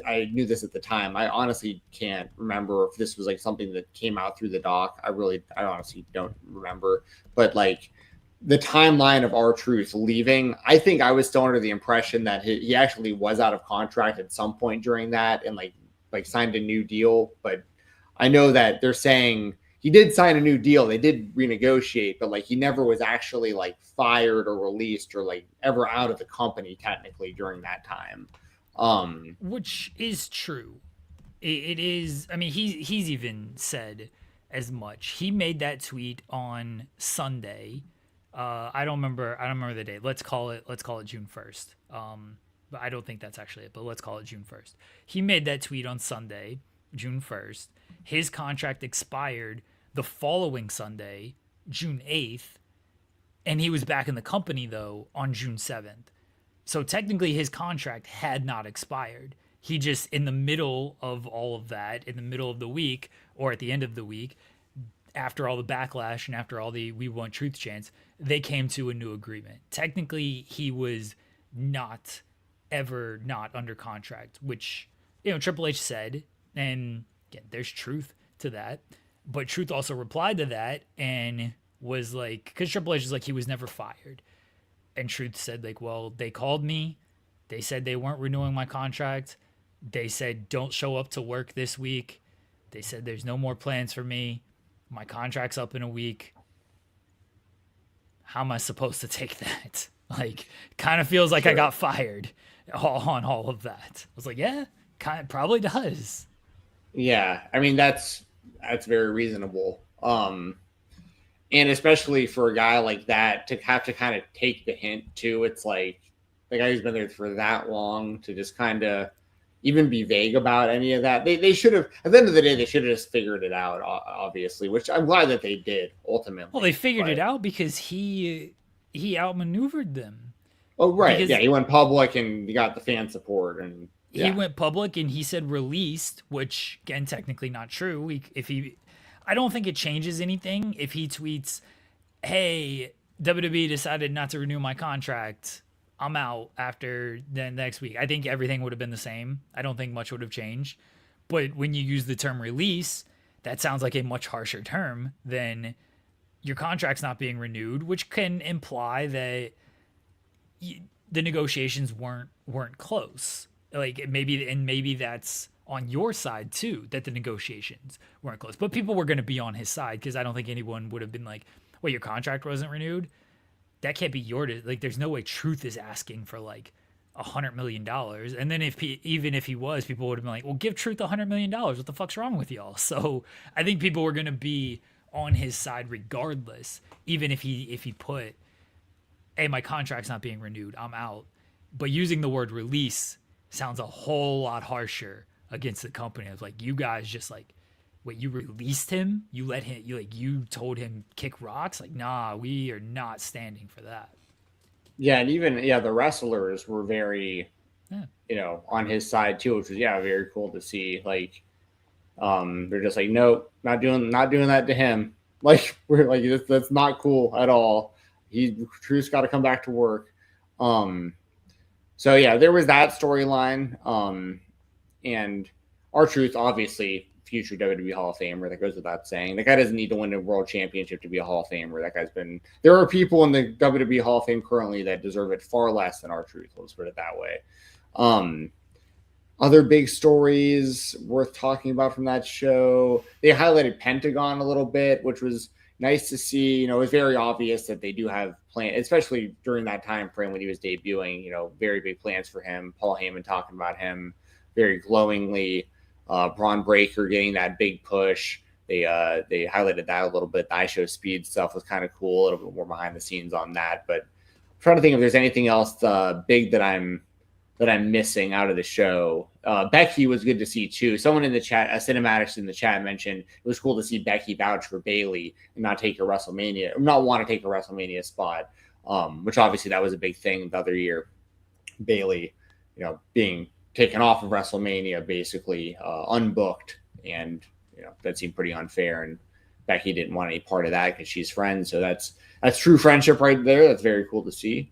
I knew this at the time. I honestly can't remember if this was like something that came out through the doc. I honestly don't remember. But like the timeline of R-Truth leaving, I think I was still under the impression that he actually was out of contract at some point during that and like signed a new deal. But I know that they're saying he did sign a new deal. They did renegotiate, but like he never was actually like fired or released or like ever out of the company technically during that time. Which is true. It is. I mean, he's even said as much. He made that tweet on Sunday. I don't remember the date. Let's call it June 1st. But I don't think that's actually it, but let's call it June 1st. He made that tweet on Sunday, June 1st. His contract expired the following Sunday, June 8th, and he was back in the company though on June 7th. So technically his contract had not expired. He just, in the middle of all of that, in the middle of the week or at the end of the week, after all the backlash and after all the "We Want Truth" chants, they came to a new agreement. Technically, he was not ever not under contract, which Triple H said, and again, there's truth to that. But Truth also replied to that and was like, because Triple H is like, he was never fired, and Truth said like, well, they called me, they said they weren't renewing my contract, they said don't show up to work this week, they said there's no more plans for me, my contract's up in a week. How am I supposed to take that? Like, kind of feels like I got fired on all of that. I was like, yeah, probably does. Yeah, I mean that's very reasonable. And especially for a guy like that to have to kind of take the hint too. It's like the guy who's been there for that long to just kind of even be vague about any of that. They should have, at the end of the day, they should have just figured it out, obviously, which I'm glad that they did ultimately. Well, they figured it out because he outmaneuvered them. Oh, right. Because, yeah, he went public and he got the fan support. And he went public and he said released, which, again, technically not true. I don't think it changes anything if he tweets, hey, WWE decided not to renew my contract, I'm out after the next week. I think everything would have been the same. I don't think much would have changed. But when you use the term release, that sounds like a much harsher term than your contract's not being renewed, which can imply that the negotiations weren't close. Like maybe that's on your side too, that the negotiations weren't close. But people were going to be on his side because I don't think anyone would have been like, well, your contract wasn't renewed. That can't be your, like, there's no way Truth is asking for like $100 million. And then even if he was, people would have been like, well, give Truth $100 million. What the fuck's wrong with y'all? So I think people were going to be on his side regardless, even if he put, hey, my contract's not being renewed, I'm out. But using the word release sounds a whole lot harsher against the company. It's like, you guys just like, wait, you released him? You let him, you told him kick rocks? Like, nah, we are not standing for that. Yeah, and even the wrestlers were very, on his side too, which was very cool to see. Like, they're just like, nope, not doing that to him. Like, we're like, that's not cool at all. Truth's got to come back to work. So yeah, there was that storyline. And R-Truth, obviously, future WWE Hall of Famer. That goes without saying. The guy doesn't need to win a world championship to be a Hall of Famer. That guy's been. There are people in the WWE Hall of Fame currently that deserve it far less than R-Truth. Let's put it that way. Other big stories worth talking about from that show. They highlighted Pentagon a little bit, which was nice to see. It was very obvious that they do have plans, especially during that time frame when he was debuting. Very big plans for him. Paul Heyman talking about him very glowingly. Braun Breaker getting that big push. They highlighted that a little bit. The iShow Speed stuff was kind of cool. A little bit more behind the scenes on that. But I'm trying to think if there's anything else big that I'm missing out of the show. Becky was good to see too. Someone in the chat, Cinematics in the chat, mentioned it was cool to see Becky vouch for Bayley and not want to take a WrestleMania spot. Which obviously that was a big thing the other year. Bayley, being taken off of WrestleMania, basically unbooked, and that seemed pretty unfair. And Becky didn't want any part of that because she's friends. So that's true friendship right there. That's very cool to see.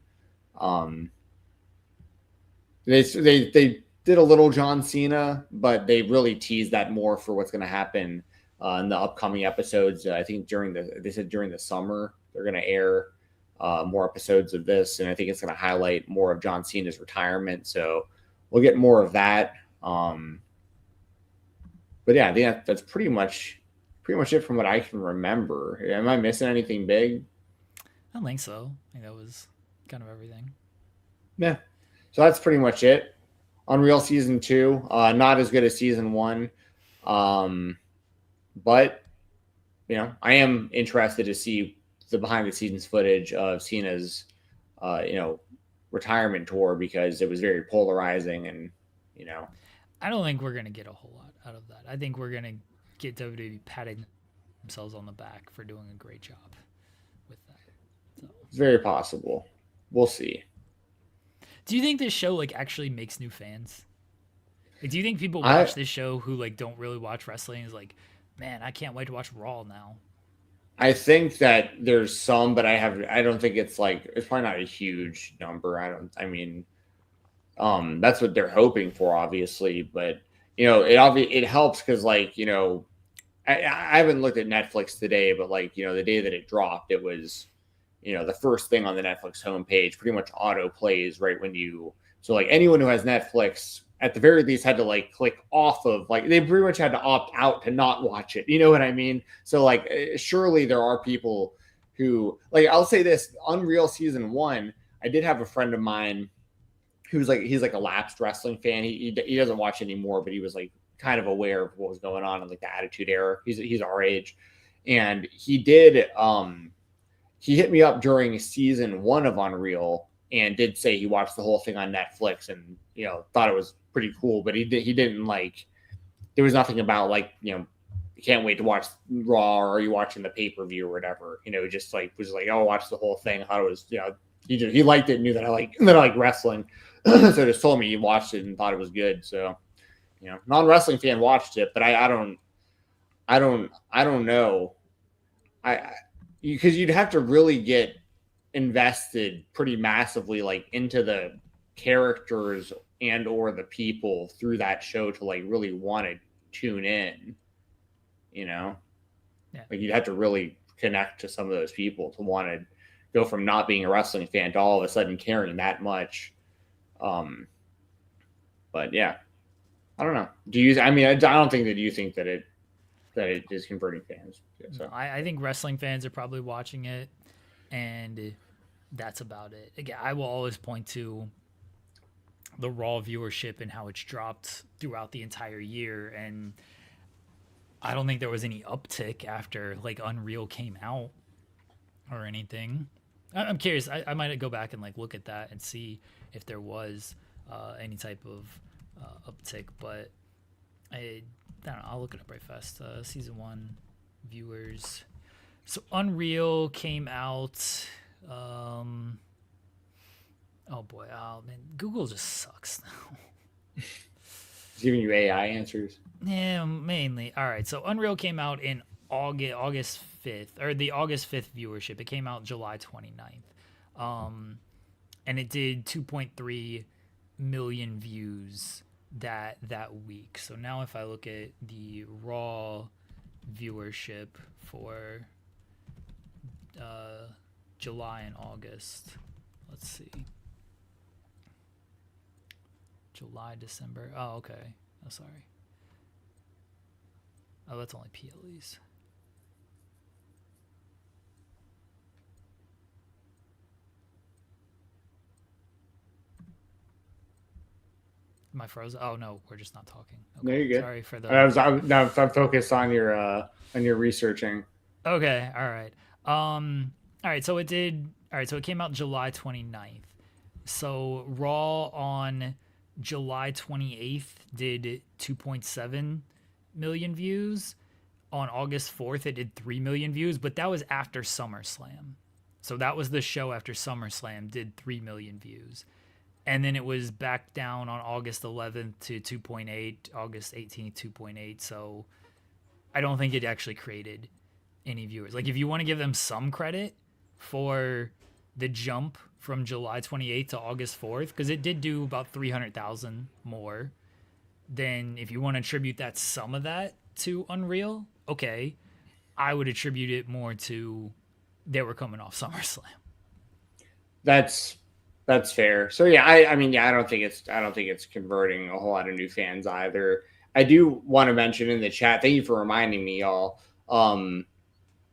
They did a little John Cena, but they really teased that more for what's going to happen in the upcoming episodes. I think during the summer they're going to air more episodes of this, and I think it's going to highlight more of John Cena's retirement. So we'll get more of that. But yeah, I think that's pretty much it from what I can remember. Am I missing anything big? I don't think so. I think that was kind of everything. Yeah. So that's pretty much it. Unreal Season 2, not as good as Season 1. But, I am interested to see the behind-the-scenes footage of Cena's, retirement tour, because it was very polarizing and, I don't think we're going to get a whole lot out of that. I think we're going to get WWE patting themselves on the back for doing a great job with that. So. It's very possible. We'll see. Do you think this show actually makes new fans? Do you think people watch this show who don't really watch wrestling is like, man, I can't wait to watch Raw now? I think that there's some, but I don't think it's probably not a huge number. That's what they're hoping for, obviously, but it helps because I haven't looked at Netflix today, but the day that it dropped, it was, the first thing on the Netflix homepage pretty much auto plays right when so anyone who has Netflix at the very least had to click off of they pretty much had to opt out to not watch it. You know what I mean? So surely there are people who I'll say this, Unreal season 1, I did have a friend of mine who's he's a lapsed wrestling fan. He doesn't watch anymore, but he was kind of aware of what was going on in the Attitude Era. He's our age. And he did he hit me up during season 1 of Unreal and did say he watched the whole thing on Netflix and thought it was pretty cool, but he didn't there was nothing about you can't wait to watch Raw, or are you watching the pay-per-view or whatever, just was oh, watch the whole thing. I thought it was he liked it and knew that I like wrestling. So just told me he watched it and thought it was good. So non-wrestling fan watched it, but I don't know. Because you'd have to really get invested pretty massively into the characters and or the people through that show to really want to tune in. Yeah. You'd have to really connect to some of those people to want to go from not being a wrestling fan to all of a sudden caring that much. But yeah, I don't know. I don't think that you think that it is converting fans. So I think wrestling fans are probably watching it, and that's about it. Again, I will always point to the Raw viewership and how it's dropped throughout the entire year, and I don't think there was any uptick after Unreal came out or anything. I'm curious. I might go back and look at that and see if there was any type of uptick, but I don't know. I'll look it up right fast. Season 1 viewers. So Unreal came out. Oh boy. Oh man, Google just sucks now. It's giving you AI answers. Yeah, mainly. All right. So Unreal came out in August 5th, or the August 5th viewership. It came out July 29th. And it did 2.3 million views that week. So now if I look at the Raw viewership for July and August, let's see. July, December. Oh, okay. Oh, sorry. Oh, that's only PLEs. Am I frozen? Oh no, we're just not talking. Okay. No, you're good. Sorry for the. I'm focused on your researching. Okay. All right. All right. So it did. All right. So it came out July 29th. So Raw on July 28th did 2.7 million views. On August 4th, it did 3 million views, but that was after SummerSlam. So that was the show after SummerSlam did 3 million views. And then it was back down on August 11th to 2.8, August 18th, 2.8. So I don't think it actually created any viewers. If you want to give them some credit for the jump from July 28th to August 4th, because it did do about 300,000 more, then if you want to attribute some of that to Unreal, okay, I would attribute it more to they were coming off SummerSlam. That's fair. So yeah, I don't think it's converting a whole lot of new fans either. I do want to mention in the chat, thank you for reminding me, y'all.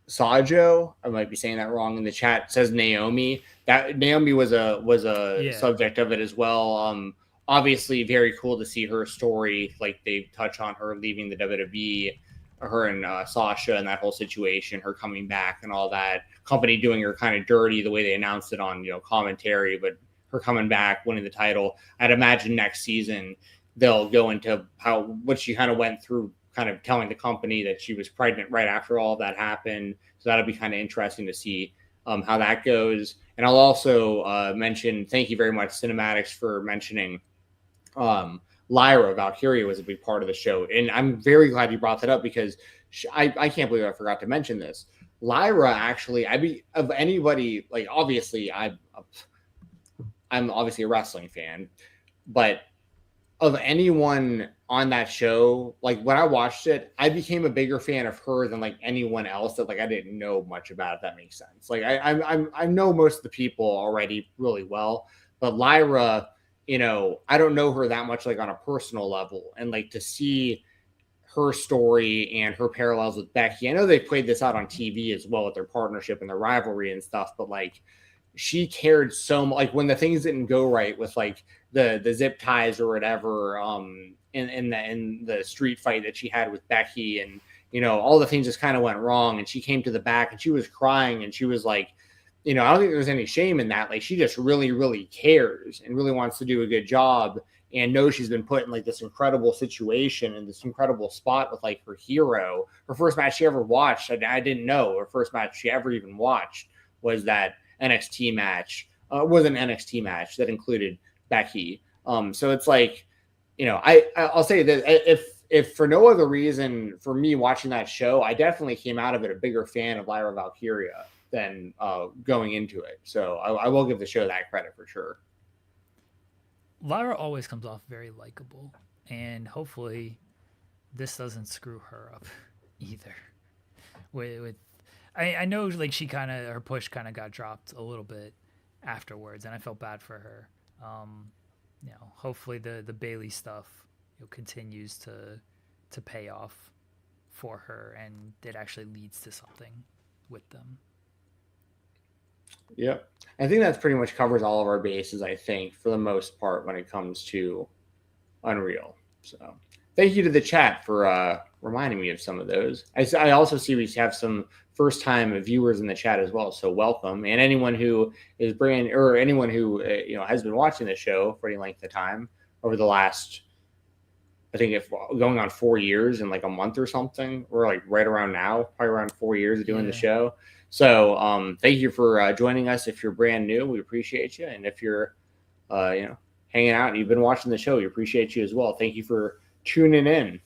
Sajo, I might be saying that wrong in the chat, says Naomi. That Naomi was a subject of it as well. Obviously very cool to see her story. They touch on her leaving the WWE, her and Sasha and that whole situation, her coming back and all that. Company doing her kind of dirty the way they announced it on commentary, but her coming back, winning the title. I'd imagine next season they'll go into what she kind of went through, kind of telling the company that she was pregnant right after all of that happened. So that'll be kind of interesting to see how that goes. And I'll also mention, thank you very much, Cinematics, for mentioning Lyra Valkyria was a big part of the show. And I'm very glad you brought that up because I can't believe I forgot to mention this. Lyra actually, of anybody, like obviously I'm obviously a wrestling fan, but of anyone on that show, like when I watched it, I became a bigger fan of her than like anyone else that like I didn't know much about, if that makes sense. Like I know most of the people already really well, but Lyra, I don't know her that much like on a personal level, and like to see her story and her parallels with Becky. I know they played this out on TV as well with their partnership and their rivalry and stuff, but like she cared so much. Like when the things didn't go right with like the zip ties or whatever, in the street fight that she had with Becky, and all the things just kind of went wrong, and she came to the back and she was crying, and she was like, I don't think there's any shame in that. Like she just really, really cares and really wants to do a good job, and knows she's been put in like this incredible situation and this incredible spot with like her hero. Her first match she ever watched, I didn't know her first match she ever even watched was that NXT match. Was an NXT match that included Becky. So it's like, I'll say that if for no other reason for me watching that show, I definitely came out of it a bigger fan of Lyra Valkyria than going into it. So I will give the show that credit for sure. Lyra always comes off very likable, and hopefully this doesn't screw her up either. I know like her push kind of got dropped a little bit afterwards, and I felt bad for her. Hopefully the Bailey stuff continues to pay off for her, and it actually leads to something with them. Yep. I think that's pretty much covers all of our bases, I think, for the most part when it comes to Unreal. So thank you to the chat for reminding me of some of those. I also see we have some first-time viewers in the chat as well, so welcome. And anyone who is anyone who has been watching the show for any length of time over the last, I think if going on 4 years in like a month or something, we're like right around now, probably around 4 years of doing the show. So thank you for joining us. If you're brand new, we appreciate you. And if you're, hanging out and you've been watching the show, we appreciate you as well. Thank you for tuning in.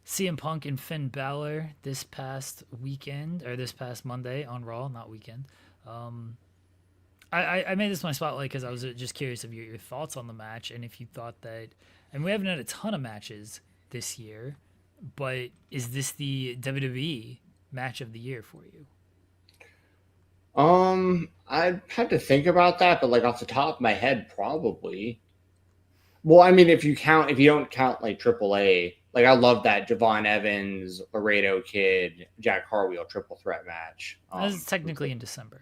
CM Punk and Finn Balor this past Monday on Raw, not weekend. I made this my spotlight because I was just curious of your thoughts on the match, and if you thought that, and we haven't had a ton of matches this year, but is this the WWE match of the year for you? I'd have to think about that, but like off the top of my head, probably. Well, I mean, if you don't count like AAA, like I love that Javon Evans, Laredo Kid, Jack Harwheel triple threat match. That is technically in December.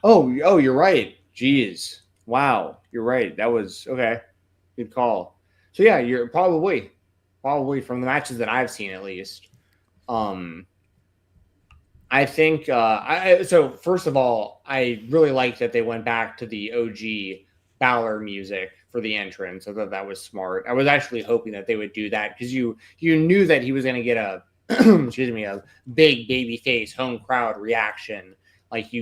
Oh, you're right. Jeez. Wow. You're right. That was okay. Good call. So yeah, you're probably from the matches that I've seen at least. I think so first of all, I really like that they went back to the OG Balor music for the entrance. I thought that was smart. I was actually hoping that they would do that because you knew that he was going to get a a big baby face home crowd reaction. Like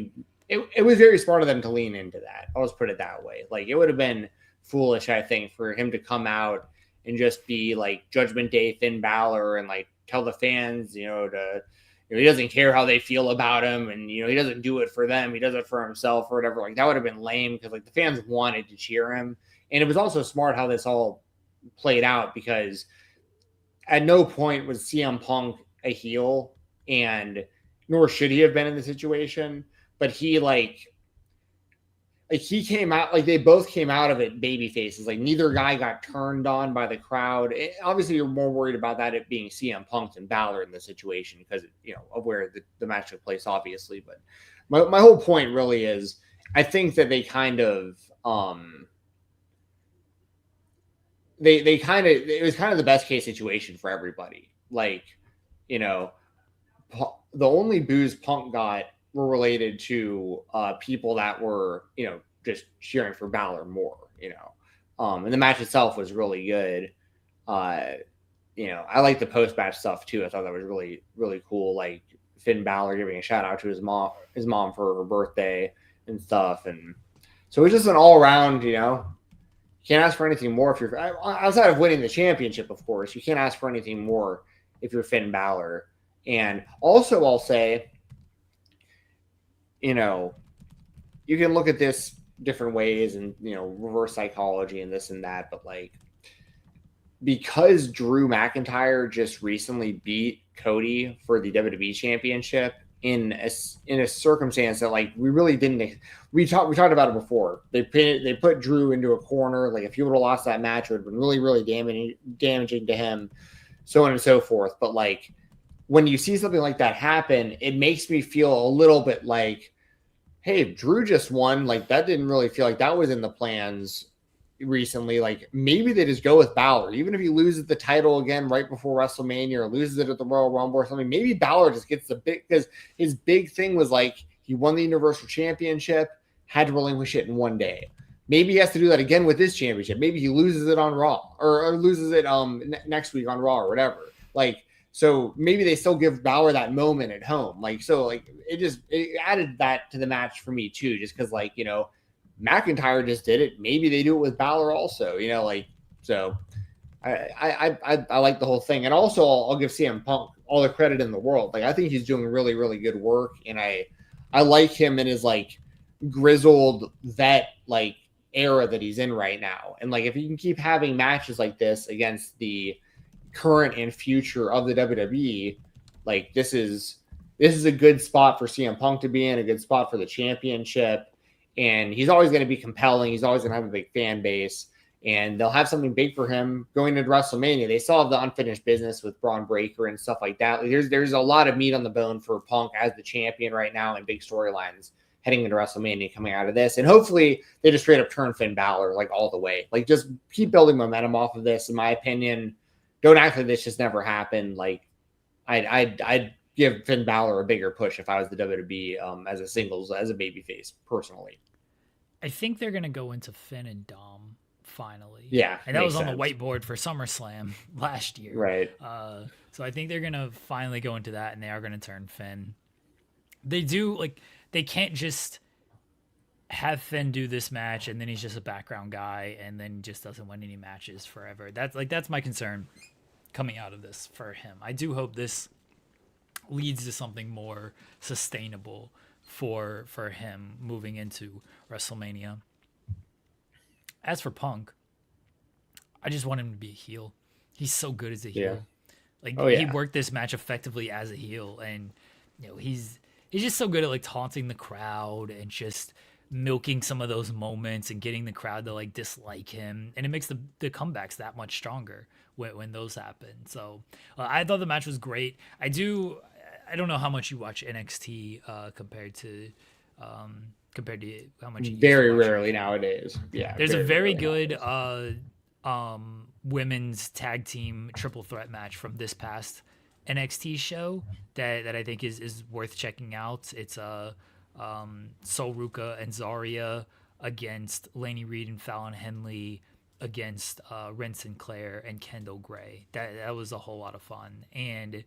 it was very smart of them to lean into that. I'll just put it that way. Like it would have been foolish, I think, for him to come out and just be like Judgment Day Finn Balor and like tell the fans, he doesn't care how they feel about him, and he doesn't do it for them, he does it for himself or whatever. Like that would have been lame because like the fans wanted to cheer him, and it was also smart how this all played out because at no point was CM Punk a heel, and nor should he have been in the situation. But he he came out, like they both came out of it baby faces. Like neither guy got turned on by the crowd. Obviously, you're more worried about that it being CM Punk and Balor in the situation because of where the match took place, obviously. But my whole point really is, I think that they kind of it was kind of the best case situation for everybody. Like the only boos Punk got were related to people that were, just cheering for Balor more, and the match itself was really good. I like the post-match stuff too. I thought that was really, really cool. Like Finn Balor giving a shout out to his mom for her birthday and stuff. And so it was just an all around, you can't ask for anything more if you're outside of winning the championship, of course. You can't ask for anything more if you're Finn Balor. And also, I'll say, you know, you can look at this different ways and, reverse psychology and this and that, but like, because Drew McIntyre just recently beat Cody for the WWE Championship in a circumstance that like we really didn't. We talked about it before. They put Drew into a corner. Like if he would have lost that match, it would have been really damaging to him, so on and so forth. But like when you see something like that happen, it makes me feel a little bit like, hey, Drew just won. Like that didn't really feel like that was in the plans recently. Like maybe they just go with Balor, even if he loses the title again right before WrestleMania or loses it at the Royal Rumble or something. Maybe Balor just gets the big, because his big thing was like he won the Universal Championship, had to relinquish it in one day. Maybe he has to do that again with this championship. Maybe he loses it on Raw or loses it next week on Raw or whatever. Like, so maybe they still give Balor that moment at home. Like, so like it added that to the match for me too, just because like, McIntyre just did it. Maybe they do it with Balor also, like, so I like the whole thing. And also I'll give CM Punk all the credit in the world. Like, I think he's doing really, really good work. And I like him in his like grizzled vet, like era that he's in right now. And like, if he can keep having matches like this against the current and future of the WWE, like this is a good spot for CM Punk to be in, a good spot for the championship. And he's always going to be compelling. He's always going to have a big fan base, and they'll have something big for him going into WrestleMania. They still have the unfinished business with Braun Breaker and stuff like that. There's a lot of meat on the bone for Punk as the champion right now, and big storylines heading into WrestleMania coming out of this. And hopefully they just straight up turn Finn Balor like all the way. Like, just keep building momentum off of this. In my opinion, don't act like this just never happened. Like, I'd give Finn Balor a bigger push if I was the WWE as a singles, as a babyface, personally. I think they're going to go into Finn and Dom finally. Yeah. And that was on the whiteboard for SummerSlam last year. Right. So I think they're going to finally go into that, and they are going to turn Finn. They do, like, they can't just have Finn do this match and then he's just a background guy and then just doesn't win any matches forever. That's my concern coming out of this for him. I do hope this leads to something more sustainable for him moving into WrestleMania. As for Punk, I just want him to be a heel. He's so good as a heel. He worked this match effectively as a heel, and he's just so good at like taunting the crowd and just milking some of those moments and getting the crowd to like dislike him, and it makes the comebacks that much stronger when those happen. So I thought the match was great. I don't know how much you watch NXT compared to how much you very rarely nowadays. Yeah, there's a very good women's tag team triple threat match from this past NXT show that I think is worth checking out. It's Sol Ruka and Zarya against Laney Reed and Fallon Henley against Ren Sinclair and Kendall Gray. That was a whole lot of fun. And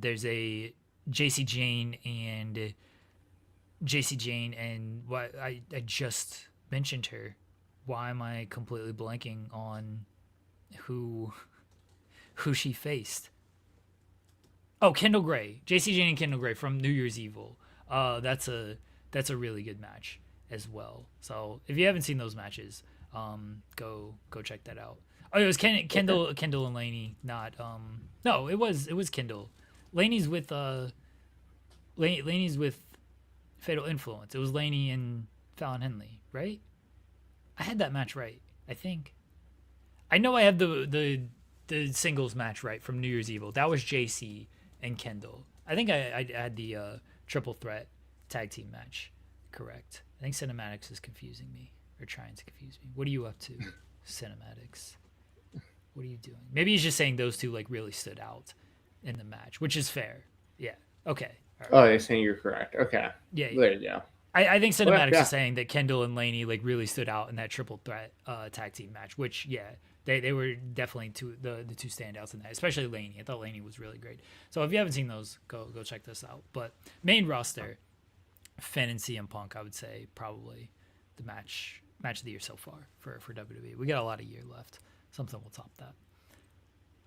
there's a JC Jane and what I just mentioned her. Why am I completely blanking on who she faced? Oh, Kendall Gray. JC Jane and Kendall Gray from New Year's Evil. That's a really good match as well. So if you haven't seen those matches, go check that out. Oh, it was Kendall and Laney, not no, it was Kendall. Laney's with Laney's with Fatal Influence. It was Laney and Fallon Henley, right? I had that match right, I think. I know I have the singles match right from New Year's Evil. That was JC and Kendall. I think I had the triple threat tag team match correct. I think Cinematics is confusing me, or trying to confuse me. What are you up to, Cinematics? What are you doing? Maybe he's just saying those two like really stood out in the match, which is fair. Yeah. Okay. Right. Oh, they're saying you're correct. Okay. Yeah. There you go. I think Cinematics is saying that Kendall and Laney like really stood out in that triple threat tag team match, which they were definitely the two standouts in that, especially Laney. I thought Laney was really great. So if you haven't seen those, go check this out. But main roster, Finn and CM Punk, I would say probably the match of the year so far for WWE. We got a lot of year left. Something will top that.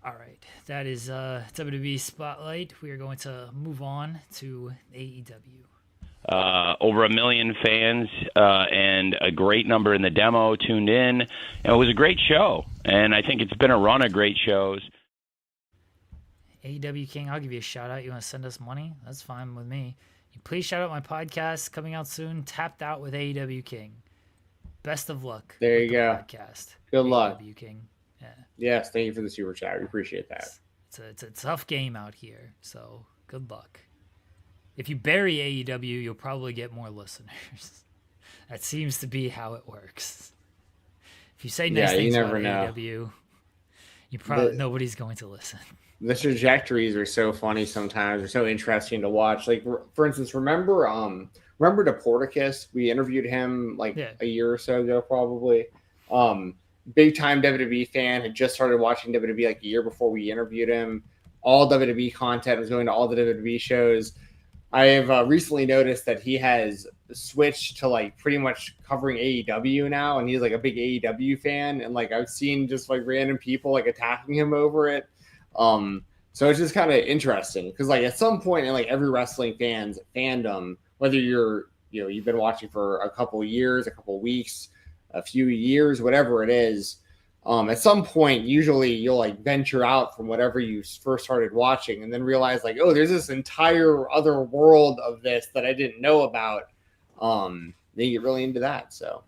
All right, that is WWE Spotlight. We are going to move on to AEW. Over 1 million fans and a great number in the demo tuned in. And it was a great show, and I think it's been a run of great shows. AEW King, I'll give you a shout out. You want to send us money? That's fine with me. Please shout out my podcast coming out soon, Tapped Out with AEW King. Best of luck. There you go. Podcast. Good luck. AEW King. Yeah. Yes, thank you for the super chat. We appreciate that. It's a tough game out here, so good luck. If you bury AEW, you'll probably get more listeners. That seems to be how it works. If you say nice things about AEW, you probably nobody's going to listen. The trajectories are so funny sometimes. They're so interesting to watch. Like, for instance, remember Deporticus? We interviewed him a year or so ago, probably. Big time WWE fan, had just started watching WWE like a year before we interviewed him. All WWE content, was going to all the WWE shows. I have recently noticed that he has switched to like pretty much covering AEW now, and he's like a big AEW fan. And like I've seen just like random people like attacking him over it. So it's just kind of interesting because like at some point in like every wrestling fandom, whether you've been watching for a couple of years, a couple of weeks, a few years, whatever it is, at some point, usually you'll like venture out from whatever you first started watching and then realize like, oh, there's this entire other world of this that I didn't know about. Then you get really into that. So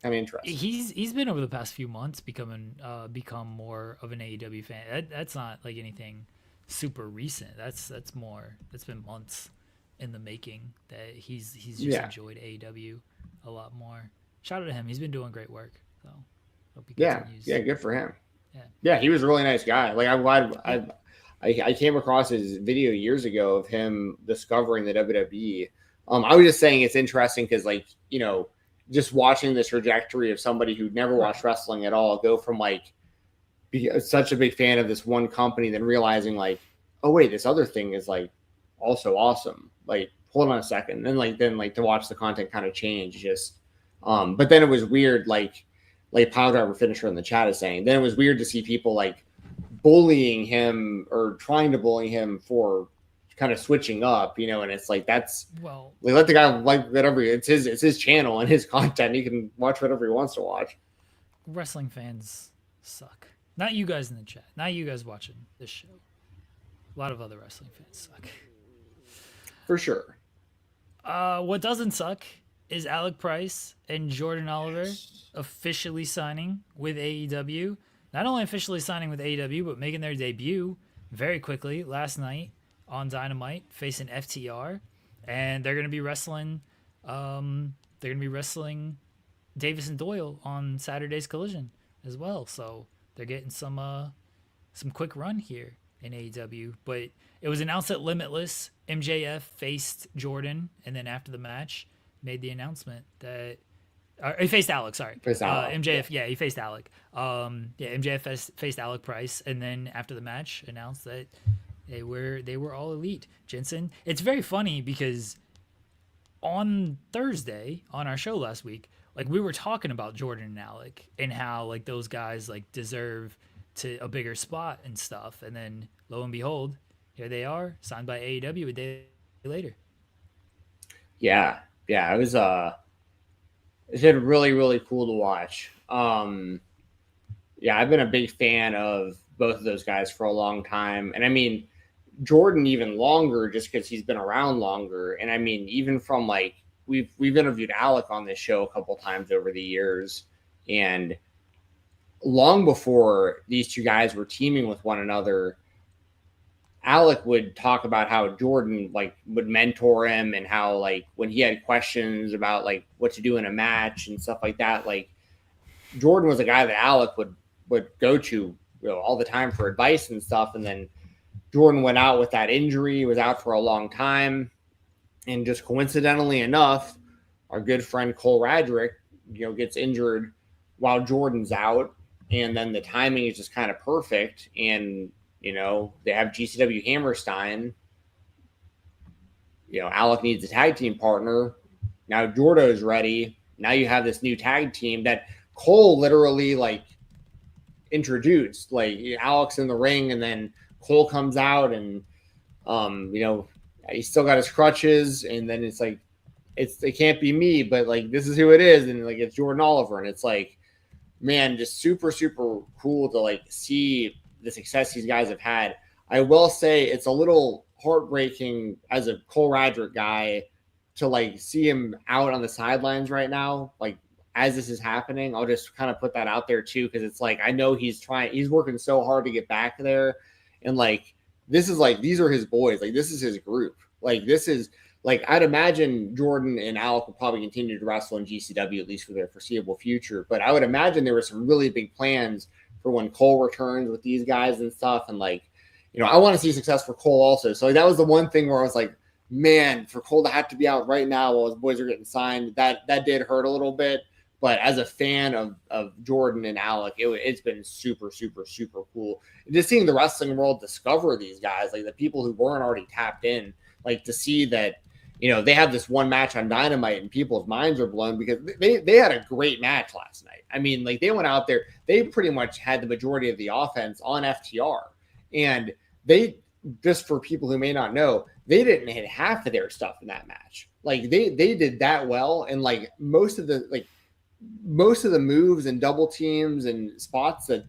kind of interesting. He's been over the past few months become more of an AEW fan. That's not like anything super recent. That's been months in the making that he's just enjoyed AEW a lot more. Shout out to him. He's been doing great work. So hope he continues. Yeah, good for him. Yeah, he was a really nice guy. Like I came across his video years ago of him discovering the WWE. I was just saying it's interesting because like, just watching the trajectory of somebody who'd never watched wrestling at all go from like be such a big fan of this one company, then realizing like, oh wait, this other thing is like also awesome. Like, hold on a second. And then to watch the content kind of change just, but then it was weird, like Pile Driver Finisher in the chat is saying, then it was weird to see people like bullying him or trying to bully him for kind of switching up, and it's like, let the guy like whatever. It's his channel and his content. He can watch whatever he wants to watch. Wrestling fans suck. Not you guys in the chat. Not you guys watching this show. A lot of other wrestling fans suck. For sure. What doesn't suck is Alec Price and Jordan Oliver officially signing with AEW. Not only officially signing with AEW, but making their debut very quickly last night on Dynamite, facing FTR, and they're going to be wrestling. Davis and Doyle on Saturday's Collision as well. So they're getting some quick run here in AEW. But it was announced that Limitless MJF faced Jordan, and then after the match, made the announcement that he faced Alec. Sorry, MJF. Yeah, he faced Alec. MJF faced Alec Price, and then after the match, announced that they were all elite. Jensen. It's very funny because on Thursday on our show last week, like we were talking about Jordan and Alec and how like those guys like deserve a bigger spot and stuff, and then lo and behold, here they are signed by AEW a day later. Yeah, it was it's been really, really cool to watch. I've been a big fan of both of those guys for a long time. And I mean, Jordan even longer just because he's been around longer. And I mean, even from like, we've interviewed Alec on this show a couple times over the years. And long before these two guys were teaming with one another, Alec would talk about how Jordan like would mentor him and how like when he had questions about like what to do in a match and stuff like that, like Jordan was a guy that Alec would go to all the time for advice and stuff. And then Jordan went out with that injury, was out for a long time, and just coincidentally enough, our good friend Cole Radrick, gets injured while Jordan's out, and then the timing is just kind of perfect. And they have GCW Hammerstein. Alec needs a tag team partner. Now Jordo is ready. Now you have this new tag team that Cole literally, like, introduced. Like Alex in the ring, and then Cole comes out, and he's still got his crutches, and then it's like it can't be me, but like this is who it is, and like it's Jordan Oliver, and it's like, man, just super super cool to like see the success these guys have had. I will say it's a little heartbreaking as a Cole Radrick guy to like see him out on the sidelines right now, like as this is happening. I'll just kind of put that out there too, because it's like I know he's working so hard to get back there, and like this is like these are his boys, like this is his group, like this is like I'd imagine Jordan and Alec will probably continue to wrestle in GCW at least for their foreseeable future, but I would imagine there were some really big plans for when Cole returns with these guys and stuff, and like I want to see success for Cole also. So like, that was the one thing where I was like, man, for Cole to have to be out right now while his boys are getting signed, that did hurt a little bit. But as a fan of Jordan and Alec, it's been super, super, super cool. And just seeing the wrestling world discover these guys, like the people who weren't already tapped in, like to see that, they have this one match on Dynamite and people's minds are blown because they had a great match last night. I mean, like they went out there, they pretty much had the majority of the offense on FTR. And they, just for people who may not know, they didn't hit half of their stuff in that match. Like they did that well, and like most of the moves and double teams and spots that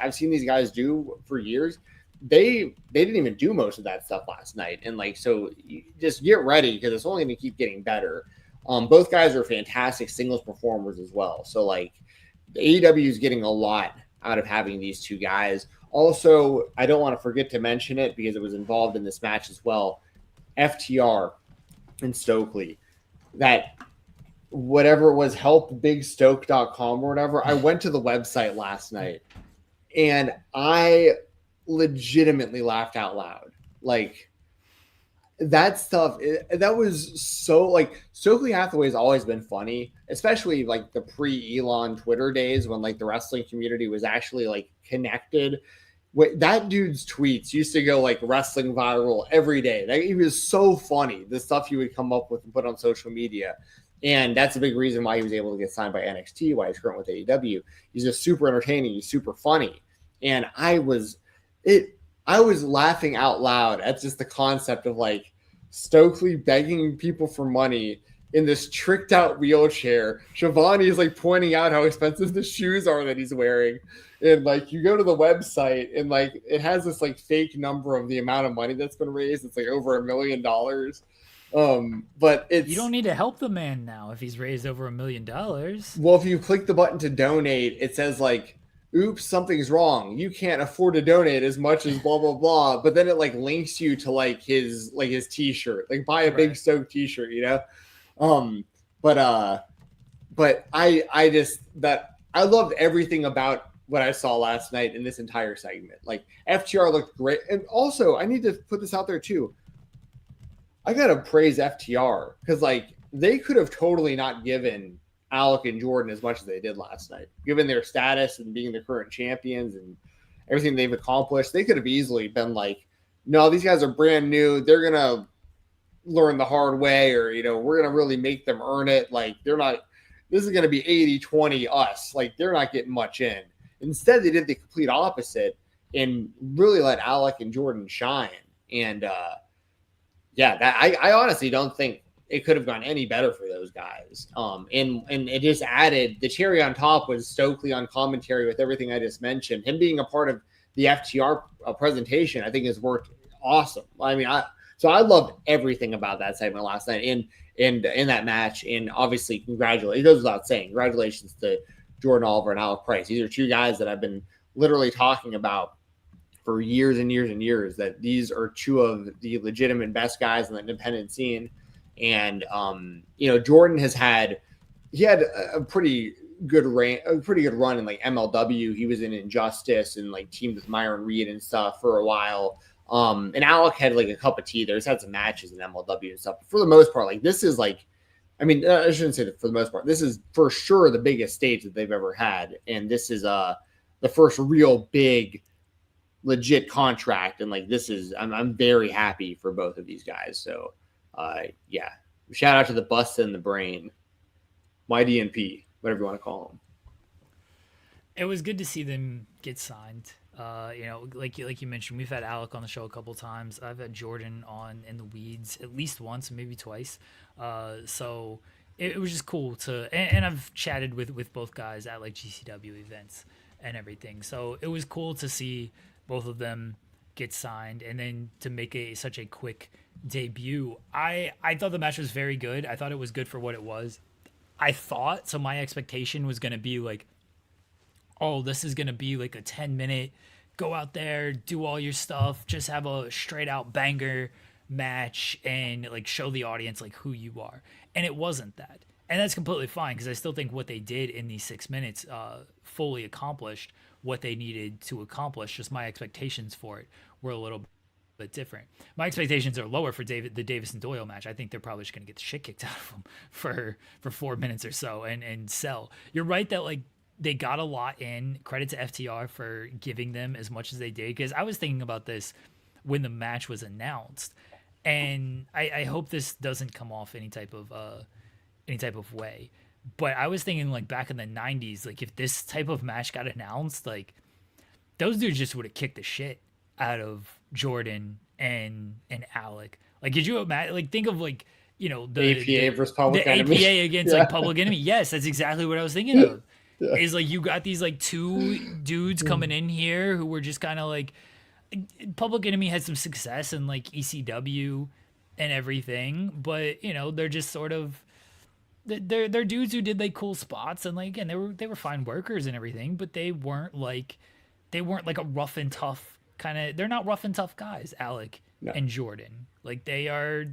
I've seen these guys do for years, they didn't even do most of that stuff last night. And like, so you just get ready because it's only going to keep getting better. Both guys are fantastic singles performers as well. So like the AEW is getting a lot out of having these two guys. Also, I don't want to forget to mention it because it was involved in this match as well. FTR and Stokely, that whatever it was, helpbigstoke.com or whatever. I went to the website last night and I legitimately laughed out loud. Like that stuff, that was so like Stokely Hathaway has always been funny, especially like the pre-Elon Twitter days when like the wrestling community was actually like connected. That dude's tweets used to go like wrestling viral every day. Like, he was so funny, the stuff he would come up with and put on social media. And that's a big reason why he was able to get signed by NXT, why he's current with AEW. He's just super entertaining. He's super funny. And I was laughing out loud at just the concept of like Stokely begging people for money in this tricked out wheelchair. Shivani is like pointing out how expensive the shoes are that he's wearing. And like you go to the website and like it has this like fake number of the amount of money that's been raised. It's like over $1 million. But you don't need to help the man now if he's raised over $1 million. Well, if you click the button to donate, it says like, oops, something's wrong. You can't afford to donate as much as blah, blah, blah. But then it like links you to like his t-shirt, like buy a Big Stoke t-shirt, But I loved everything about what I saw last night in this entire segment. Like FTR looked great. And also I need to put this out there too. I got to praise FTR because like they could have totally not given Alec and Jordan as much as they did last night, given their status and being the current champions and everything they've accomplished. They could have easily been like, no, these guys are brand new. They're going to learn the hard way, or, we're going to really make them earn it. Like this is going to be 80-20 us. Like they're not getting much in. Instead, they did the complete opposite and really let Alec and Jordan shine. And I honestly don't think it could have gone any better for those guys. And it just added the cherry on top was Stokely on commentary with everything I just mentioned. Him being a part of the FTR presentation, I think has worked awesome. I mean, I loved everything about that segment last night and in that match. And obviously, it goes without saying, congratulations to Jordan Oliver and Alec Price. These are two guys that I've been literally talking about for years and years and years, that these are two of the legitimate best guys in the independent scene. And, Jordan had a pretty good run in like MLW. He was in Injustice and like teamed with Myron Reed and stuff for a while. And Alec had like a cup of tea. There's had some matches in MLW and stuff. But for the most part, like this is like, I mean, I shouldn't say that for the most part. This is for sure the biggest stage that they've ever had. And this is the first real big legit contract. And like, I'm very happy for both of these guys. So shout out to the bust and the brain, YDNP, whatever you want to call them. It was good to see them get signed. Like you mentioned, we've had Alec on the show a couple times. I've had Jordan on in the weeds at least once, maybe twice. So it was just cool to, and I've chatted with both guys at like GCW events and everything. So it was cool to see both of them get signed and then to make such a quick debut. I thought the match was very good. I thought it was good for what it was. My expectation was going to be like, oh, this is going to be like a 10-minute, go out there, do all your stuff, just have a straight out banger match and like show the audience like who you are. And it wasn't that. And that's completely fine because I still think what they did in these 6 minutes fully accomplished what they needed to accomplish. Just my expectations for it were a little bit different. My expectations are lower for the Davis and Doyle match. I think they're probably just going to get the shit kicked out of them for 4 minutes or so and sell. You're right that like they got a lot in. Credit to FTR for giving them as much as they did, because I was thinking about this when the match was announced, and I hope this doesn't come off any type of way. But I was thinking like back in the 90s, like if this type of match got announced, like those dudes just would have kicked the shit out of Jordan and Alec. Like, could you imagine? Like, think of like, you know, the APA versus Public Enemy. APA against like Public Enemy. Yes, that's exactly what I was thinking of. Yeah. Is like you got these like two dudes coming in here who were just kind of like, Public Enemy had some success in like ECW and everything, but you know they're just sort of they're dudes who did like cool spots, and like again they were fine workers and everything, but they weren't like a rough and tough kind of. They're not rough and tough guys, Alec and Jordan. Like they're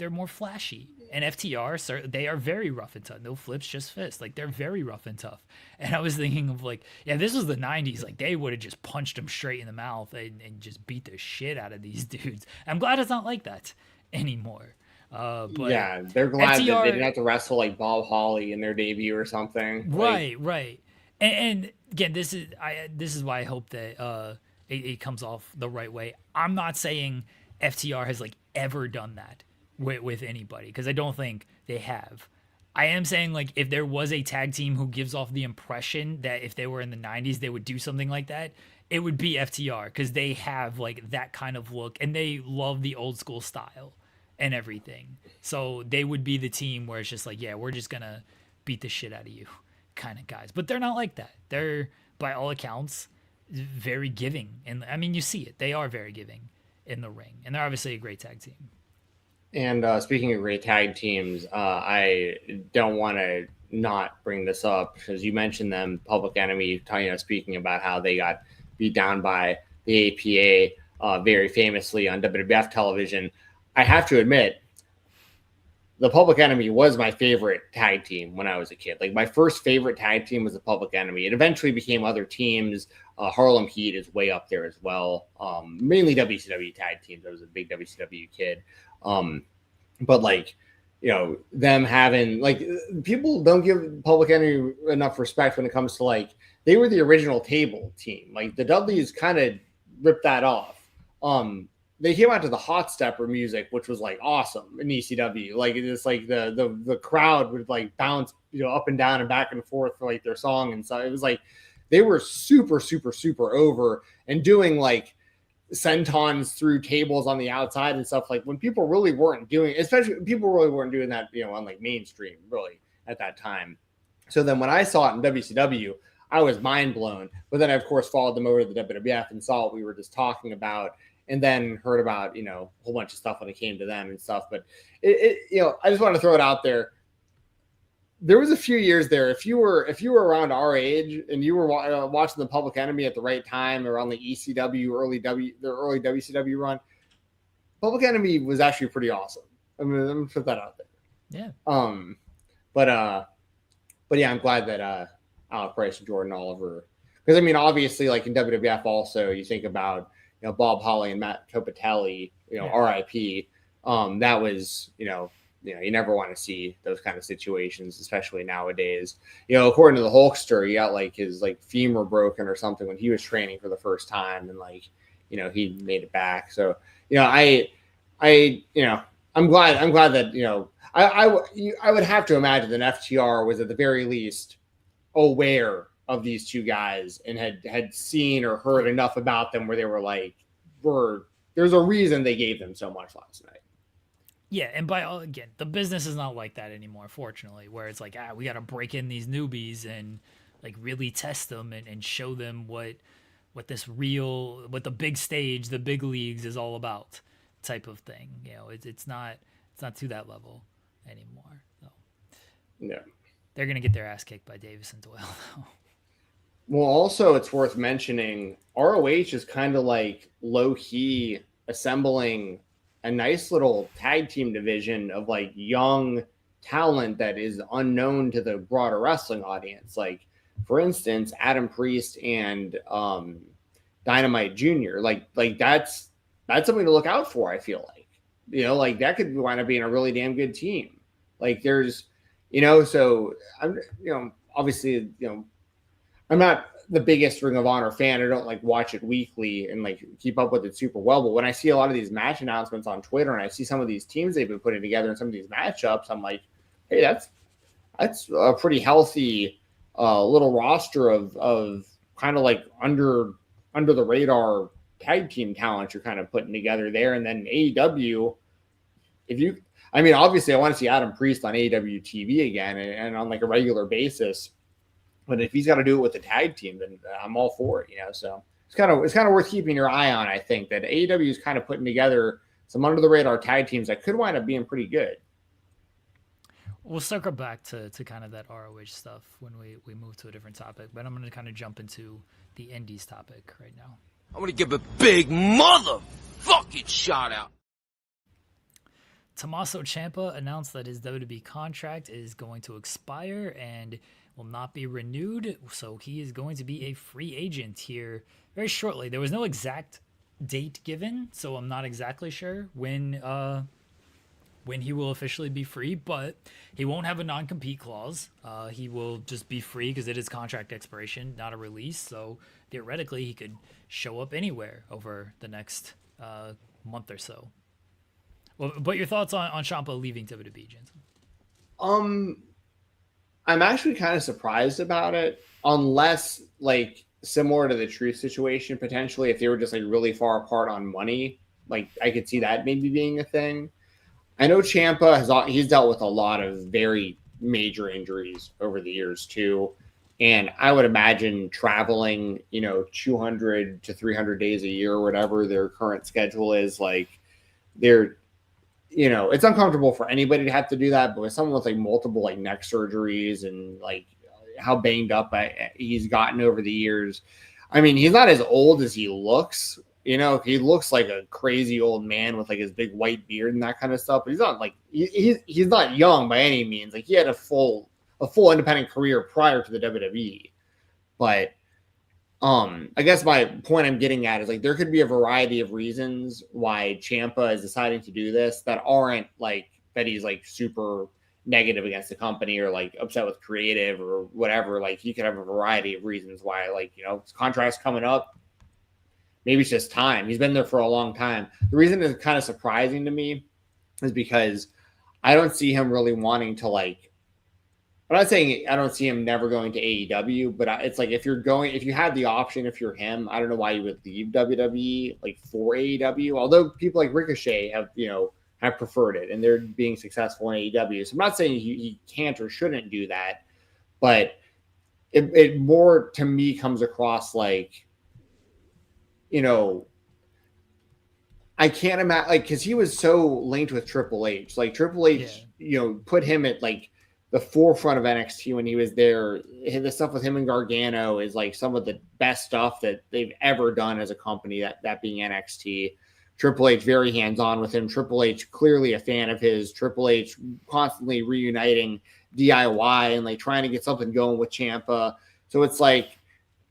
more flashy. And FTR, they are very rough and tough. No flips, just fists. Like they're very rough and tough. And I was thinking of like, yeah, this was the 90s. Like they would have just punched them straight in the mouth and just beat the shit out of these dudes. I'm glad it's not like that anymore. But yeah, they're glad FTR, that they didn't have to wrestle like Bob Holly in their debut or something. Right. And again, this is why I hope that it comes off the right way. I'm not saying FTR has like ever done that with anybody, because I don't think they have. I am saying like if there was a tag team who gives off the impression that if they were in the 90s they would do something like that, it would be FTR, because they have like that kind of look and they love the old school style and everything. So they would be the team where it's just like, yeah, we're just gonna beat the shit out of you kind of guys. But they're not like that. They're, by all accounts, very giving. And I mean, you see it. They are very giving in the ring, and they're obviously a great tag team. And speaking of great tag teams, I don't want to not bring this up because you mentioned them, Public Enemy, speaking about how they got beat down by the APA very famously on WWF television. I have to admit, the Public Enemy was my favorite tag team when I was a kid. Like my first favorite tag team was the Public Enemy. It eventually became other teams. Harlem Heat is way up there as well. Mainly WCW tag teams. I was a big WCW kid. But like, you know, them having like, people don't give Public Enemy enough respect when it comes to like, they were the original table team. Like the Dudleys kind of ripped that off. They came out to the Hot Stepper music, which was like awesome in ECW. Like it's like the crowd would like bounce, up and down and back and forth for like their song. And so it was like, they were super, super, super over and doing like sentons through tables on the outside and stuff, like when people really weren't doing, especially people really weren't doing that, on like mainstream really at that time. So then when I saw it in WCW, I was mind blown. But then I of course followed them over to the WWF and saw what we were just talking about, and then heard about, a whole bunch of stuff when it came to them and stuff. But I just want to throw it out there. There was a few years there. If you were around our age and you were watching the Public Enemy at the right time around the ECW, the early WCW run, Public Enemy was actually pretty awesome. I'm gonna put that out there. Yeah. But yeah, I'm glad that Alec Price and Jordan Oliver, because I mean, obviously, like in WWF, also you think about Bob Holly and Matt Topatelli, RIP. That was you never want to see those kind of situations, especially nowadays. According to the Hulkster, he got like his like femur broken or something when he was training for the first time, and like he made it back. So I'm glad that I would have to imagine that FTR was at the very least aware of these two guys and had seen or heard enough about them where they were like, there's a reason they gave them so much last night. Yeah, and again, the business is not like that anymore, fortunately, where it's like, we got to break in these newbies and like really test them and show them what the big stage, the big leagues is all about, type of thing. You know, it's not to that level anymore. So yeah, they're gonna get their ass kicked by Davis and Doyle though. Well, also it's worth mentioning ROH is kind of like low key assembling a nice little tag team division of like young talent that is unknown to the broader wrestling audience. Like, for instance, Adam Priest and Dynamite Jr. Like that's something to look out for. I feel like, you know, like that could wind up being a really damn good team. Like there's, you know, so I'm, you know, obviously, you know, I'm not the biggest Ring of Honor fan. I don't like watch it weekly and like keep up with it super well. But when I see a lot of these match announcements on Twitter and I see some of these teams they've been putting together and some of these matchups, I'm like, hey, that's a pretty healthy little roster of kind of like under the radar tag team talent you're kind of putting together there. And then AEW, obviously I want to see Adam Priest on AEW TV again and on like a regular basis. But if he's got to do it with the tag team, then I'm all for it, you know. So it's kind of worth keeping your eye on. I think that AEW is kind of putting together some under the radar tag teams that could wind up being pretty good. We'll circle back to kind of that ROH stuff when we move to a different topic, but I'm going to kind of jump into the Indies topic right now. I'm going to give a big motherfucking shout out. Tommaso Ciampa announced that his WWE contract is going to expire and will not be renewed, so he is going to be a free agent here very shortly. There was no exact date given, so I'm not exactly sure when he will officially be free, but he won't have a non-compete clause. He will just be free because it is contract expiration, not a release, so theoretically he could show up anywhere over the next month or so. Well, but your thoughts on Ciampa leaving WWE, Jensen? I'm actually kind of surprised about it, unless like similar to the Truth situation, potentially if they were just like really far apart on money, like I could see that maybe being a thing. I know Ciampa he's dealt with a lot of very major injuries over the years too. And I would imagine traveling, 200 to 300 days a year, or whatever their current schedule is, like it's uncomfortable for anybody to have to do that, but with someone with like multiple like neck surgeries and like how banged up he's gotten over the years. I mean, he's not as old as he looks, he looks like a crazy old man with like his big white beard and that kind of stuff, but he's not like, he's not young by any means. Like he had a full independent career prior to the WWE, but I guess my point I'm getting at is like there could be a variety of reasons why Ciampa is deciding to do this that aren't like that he's like super negative against the company or like upset with creative or whatever. Like he could have a variety of reasons why, like, his contract's coming up. Maybe it's just time. He's been there for a long time. The reason it's kind of surprising to me is because I don't see him really wanting to like, I'm not saying I don't see him never going to AEW, but it's like if you had the option, if you're him, I don't know why you would leave WWE like for AEW. Although people like Ricochet have preferred it and they're being successful in AEW. So I'm not saying he can't or shouldn't do that, but it more to me comes across like, I can't imagine like because he was so linked with Triple H. Like Triple H, put him at like the forefront of NXT when he was there. The stuff with him and Gargano is like some of the best stuff that they've ever done as a company, that being NXT. Triple H very hands-on with him. Triple H clearly a fan of his. Triple H constantly reuniting DIY and like trying to get something going with Ciampa. So it's like,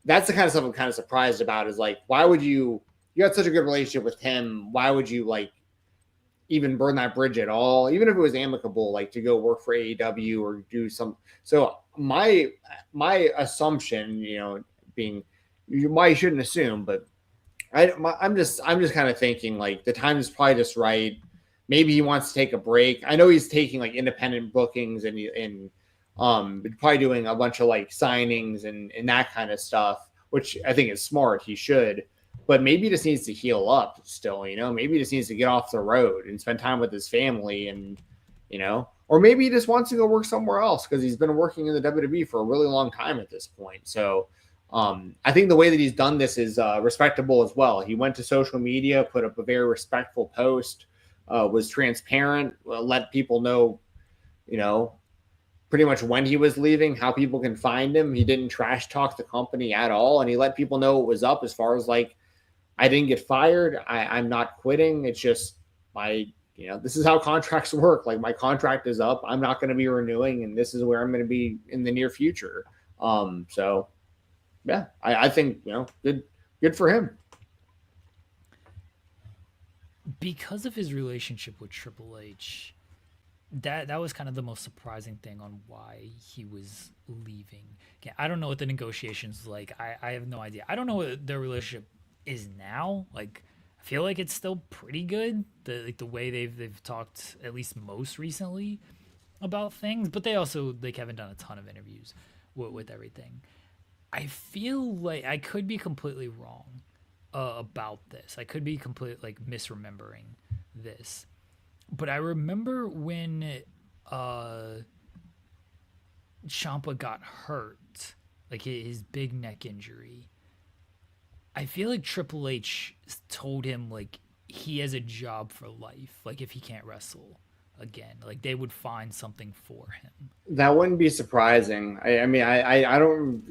that's the kind of stuff I'm kind of surprised about is like, why would you had such a good relationship with him. Why would you like even burn that bridge at all, even if it was amicable, like to go work for AEW or do some. So my assumption, being you shouldn't assume, but I'm just kind of thinking like the time is probably just right. Maybe he wants to take a break. I know he's taking like independent bookings and Probably doing a bunch of like signings and that kind of stuff, which I think is smart. He should, but maybe he just needs to heal up still, maybe he just needs to get off the road and spend time with his family and, or maybe he just wants to go work somewhere else because he's been working in the WWE for a really long time at this point. So I think the way that he's done this is respectable as well. He went to social media, put up a very respectful post, was transparent, let people know, pretty much when he was leaving, how people can find him. He didn't trash talk the company at all. And he let people know what was up as far as like, I didn't get fired. I'm not quitting. It's just this is how contracts work. Like my contract is up. I'm not going to be renewing, and this is where I'm going to be in the near future. So yeah, I think, good for him. Because of his relationship with Triple H, that was kind of the most surprising thing on why he was leaving. Okay, I don't know what the negotiations like. I have no idea. I don't know what their relationship is now. Like, I feel like it's still pretty good. The way they've talked, at least most recently, about things. But they haven't done a ton of interviews with everything. I feel like I could be completely wrong about this. I could be completely misremembering this. But I remember when Ciampa got hurt, like his big neck injury. I feel like Triple H told him like he has a job for life. Like if he can't wrestle again, like they would find something for him. That wouldn't be surprising. I mean, I don't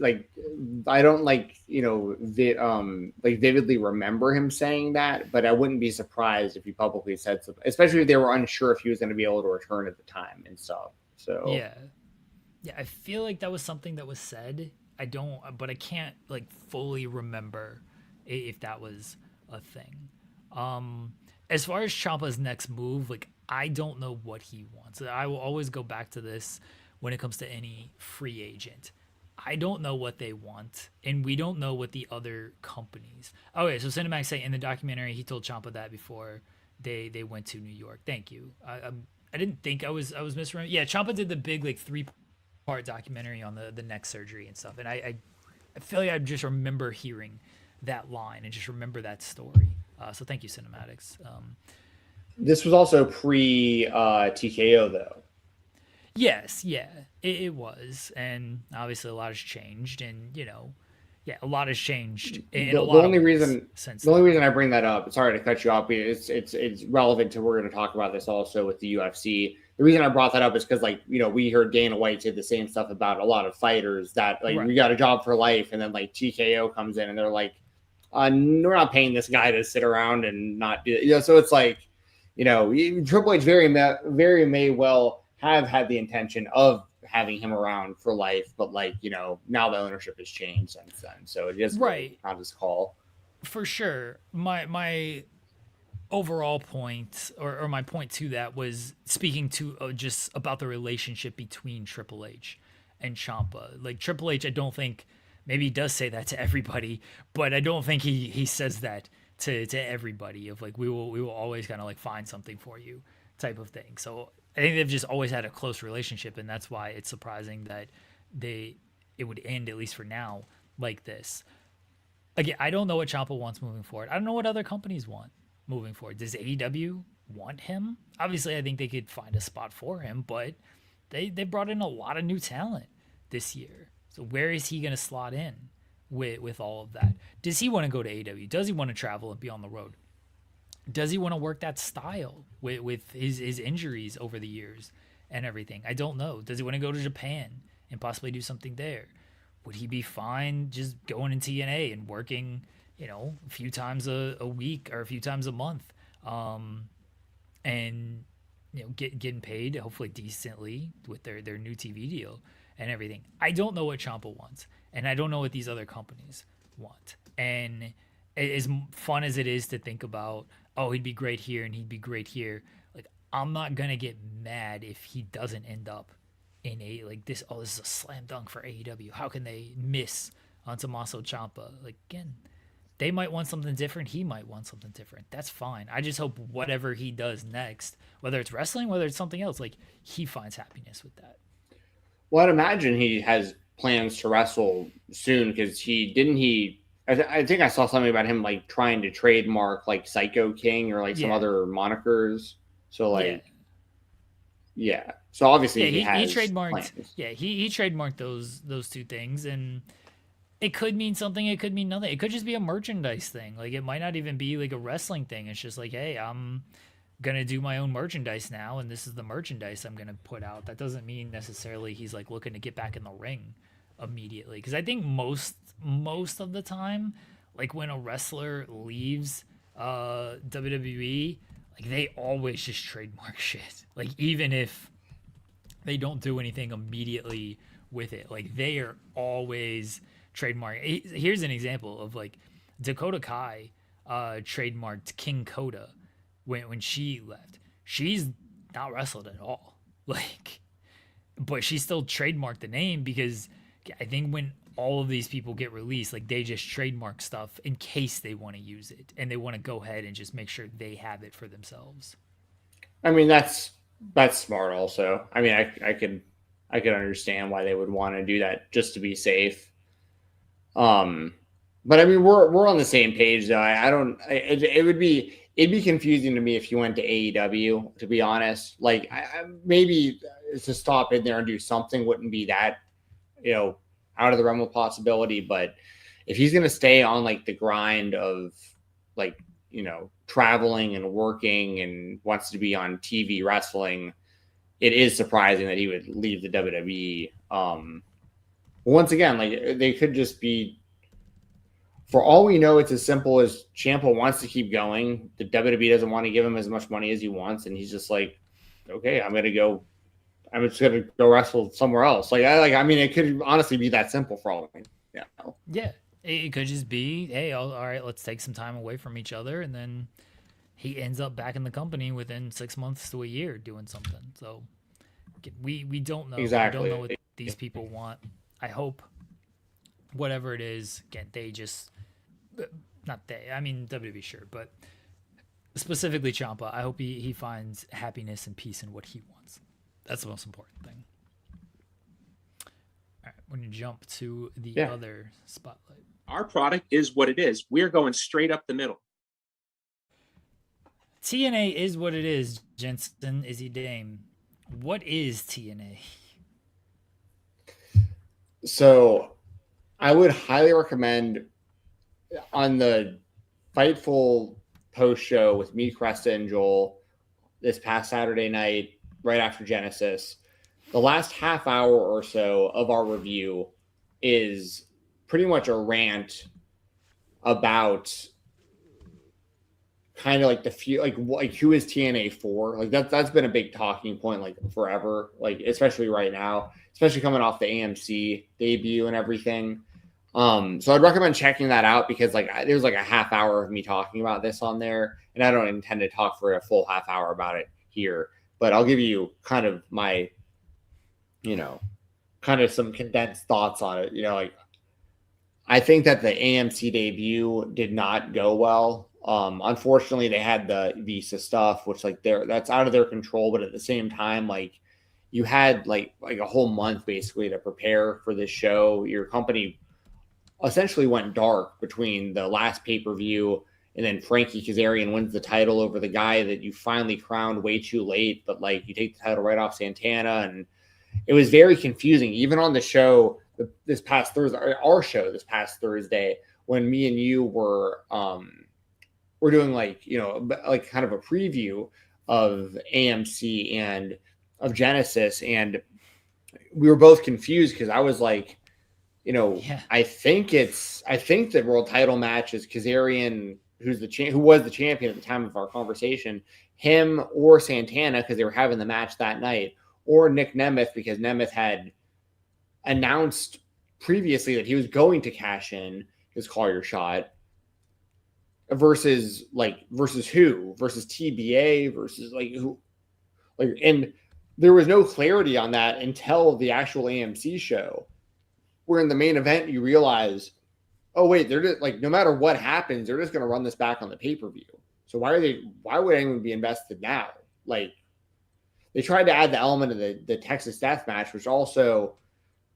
vividly remember him saying that, but I wouldn't be surprised if he publicly said something, especially if they were unsure if he was going to be able to return at the time and stuff. So yeah, I feel like that was something that was said. But I can't like fully remember if that was a thing. As far as Ciampa's next move, like I don't know what he wants. I will always go back to this when it comes to any free agent. I don't know what they want, and we don't know what the other companies. Okay, so Cinemax say in the documentary he told Ciampa that before they went to New York. Thank you. I didn't think I was misremembering. Yeah, Ciampa did the big like 3-part documentary on the neck surgery and stuff, and I feel like I just remember hearing that line and just remember that story. So thank you, Cinematics. This was also pre TKO though. Yes, yeah, it was, and obviously a lot has changed, and a lot has changed. The only reason I bring that up, sorry to cut you off, but it's relevant to we're going to talk about this also with the UFC. The reason I brought that up is because we heard Dana White say the same stuff about a lot of fighters that right. We got a job for life, and then like TKO comes in and they're like, we're not paying this guy to sit around and not do so it's like, Triple H very may well have had the intention of having him around for life, but now the ownership has changed since then, so it is right on his call for sure. My overall point or my point to that was speaking to just about the relationship between Triple H and Ciampa. Like Triple H, I don't think, maybe he does say that to everybody, but I don't think he says that to everybody of like we will always kind of like find something for you type of thing. So I think they've just always had a close relationship, and that's why it's surprising that it would end, at least for now, like this. Again, I don't know what Ciampa wants moving forward. I don't know what other companies want moving forward. Does AEW want him? Obviously, I think they could find a spot for him, but they brought in a lot of new talent this year. So where is he going to slot in with all of that? Does he want to go to AEW? Does he want to travel and be on the road? Does he want to work that style with his injuries over the years and everything? I don't know. Does he want to go to Japan and possibly do something there? Would he be fine just going in TNA and working, a few times a week or a few times a month, and getting paid hopefully decently with their new TV deal and everything? I don't know what Ciampa wants, and I don't know what these other companies want. And as fun as it is to think about, oh, he'd be great here and he'd be great here, like I'm not gonna get mad if he doesn't end up in this. Oh, this is a slam dunk for AEW. How can they miss on Tommaso Ciampa? Like, again, they might want something different. He might want something different. That's fine. I just hope whatever he does next, whether it's wrestling, whether it's something else, like he finds happiness with that. Well, I'd imagine he has plans to wrestle soon because I think I saw something about him like trying to trademark like Psycho King or like some other monikers. So like, yeah. So obviously he has trademarked plans. he trademarked those two things, and it could mean something, it could mean nothing. It could just be a merchandise thing. Like, it might not even be like a wrestling thing. It's just like, hey, I'm gonna do my own merchandise now, and this is the merchandise I'm gonna put out. That doesn't mean necessarily he's like looking to get back in the ring immediately, because I think most of the time, like when a wrestler leaves WWE, like they always just trademark shit. Like, even if they don't do anything immediately with it, like they are always trademark. Here's an example of like Dakota Kai trademarked King Coda when she left. She's not wrestled at all, like, but she still trademarked the name because I think when all of these people get released, like they just trademark stuff in case they want to use it, and they want to go ahead and just make sure they have it for themselves. I mean, that's smart also. I mean, I could understand why they would want to do that just to be safe. But I mean, we're on the same page though. It'd be confusing to me if you went to AEW, to be honest. Like, maybe to stop in there and do something wouldn't be that, out of the realm of possibility. But if he's going to stay on like the grind of like, traveling and working and wants to be on TV wrestling, it is surprising that he would leave the WWE. Once again, like, they could just be, for all we know, it's as simple as Ciampa wants to keep going. The WWE doesn't want to give him as much money as he wants, and he's just like, okay, I'm just gonna go wrestle somewhere else. I mean, it could honestly be that simple for all of me. Yeah. Yeah. It could just be, hey, all right, let's take some time away from each other, and then he ends up back in the company within 6 months to a year doing something. So we don't know. Exactly. We don't know what these people want. I hope whatever it is, again, they just, not they, I mean, WWE, sure, but specifically Ciampa, I hope he finds happiness and peace in what he wants. That's the most important thing. All right, we're going to jump to the other spotlight. Our product is what it is. We're going straight up the middle. TNA is what it is, Jensen. Izzy Dame. What is TNA? So I would highly recommend on the Fightful post show with me, Cresta, and Joel this past Saturday night, right after Genesis, the last half hour or so of our review is pretty much a rant about kind of like the few, like who is TNA for? Like that's been a big talking point like forever, like especially right now, especially coming off the AMC debut and everything. So I'd recommend checking that out because like there's like a half hour of me talking about this on there, and I don't intend to talk for a full half hour about it here, but I'll give you kind of my, kind of some condensed thoughts on it. Like, I think that the AMC debut did not go well. Unfortunately, they had the visa stuff, which like that's out of their control. But at the same time, like you had like a whole month basically to prepare for this show. Your company essentially went dark between the last pay-per-view and then Frankie Kazarian wins the title over the guy that you finally crowned way too late. But like you take the title right off Santana, and it was very confusing. Even on the show this past Thursday, our show this past Thursday, when me and you were doing like kind of a preview of AMC and of Genesis, and we were both confused because I was like, I think the world title match is Kazarian, who was the champion at the time of our conversation, him or Santana because they were having the match that night, or Nick Nemeth because Nemeth had announced previously that he was going to cash in his Call Your Shot versus who? Versus TBA versus like who? Like, and there was no clarity on that until the actual AMC show, where in the main event you realize, oh wait, they're just like, no matter what happens, they're just going to run this back on the pay-per-view. So why would anyone be invested now? Like, they tried to add the element of the Texas Death Match, which also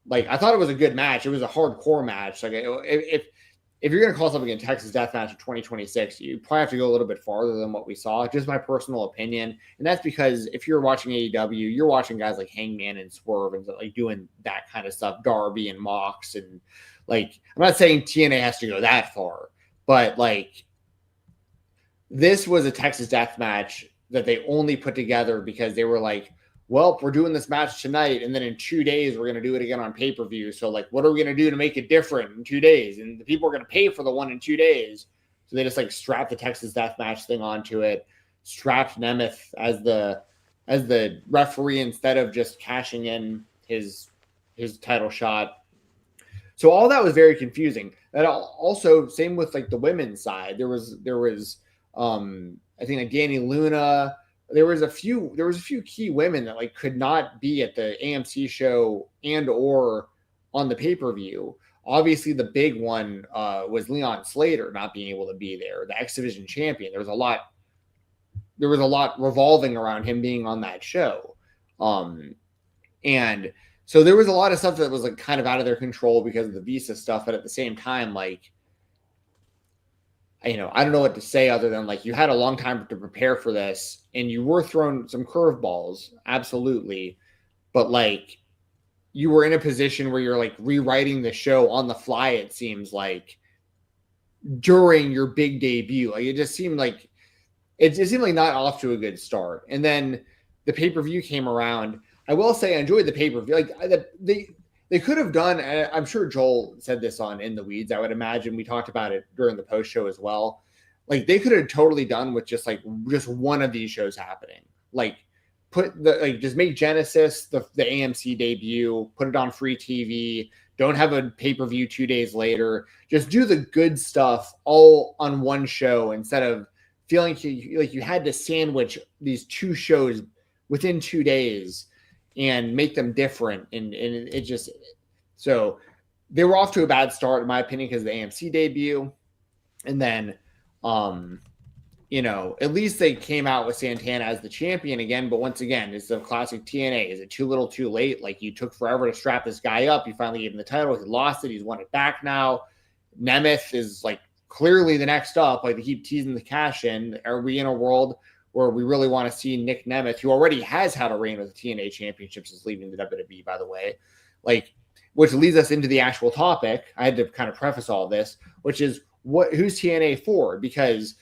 Like, I thought it was a good match. It was a hardcore match. Like, if you're going to call something a Texas Death Match of 2026, you probably have to go a little bit farther than what we saw. Just my personal opinion. And that's because if you're watching AEW, you're watching guys like Hangman and Swerve and like doing that kind of stuff, Darby and Mox. And like, I'm not saying TNA has to go that far, but like, this was a Texas Death Match that they only put together because they were like, well, we're doing this match tonight, and then in 2 days, we're going to do it again on pay-per-view. So, like, what are we going to do to make it different in 2 days? And the people are going to pay for the one in 2 days. So they just, like, strapped the Texas Death Match thing onto it, strapped Nemeth as the referee instead of just cashing in his title shot. So all that was very confusing. That also, same with, like, the women's side. There was I think, like, Danny Luna. There was a few key women that like could not be at the AMC show and or on the pay-per-view. Obviously, the big one was Leon Slater not being able to be there, the X Division champion. There was a lot revolving around him being on that show. And so there was a lot of stuff that was like kind of out of their control because of the visa stuff, but at the same time, like, I don't know what to say other than like you had a long time to prepare for this and you were thrown some curveballs, absolutely. But like you were in a position where you're like rewriting the show on the fly, it seems like, during your big debut. Like it seemed like not off to a good start. And then the pay-per-view came around. I will say I enjoyed the pay-per-view. Like they could have done, I'm sure Joel said this on In the Weeds. I would imagine we talked about it during the post show as well. Like they could have totally done with just one of these shows happening. Like just make Genesis the AMC debut, put it on free TV. Don't have a pay-per-view 2 days later. Just do the good stuff all on one show instead of feeling like you had to sandwich these two shows within 2 days and make them different. And it just, so they were off to a bad start, in my opinion, because of the AMC debut. And then, at least they came out with Santana as the champion again. But once again, it's the classic TNA. Is it too little too late? Like you took forever to strap this guy up. You finally gave him the title. He lost it. He's won it back now. Nemeth is like clearly the next up. Like they keep teasing the cash in. Are we in a world where we really want to see Nick Nemeth, who already has had a reign with the TNA championship since leaving the WWE, by the way, like, which leads us into the actual topic. I had to kind of preface all of this, which is who's TNA for? Because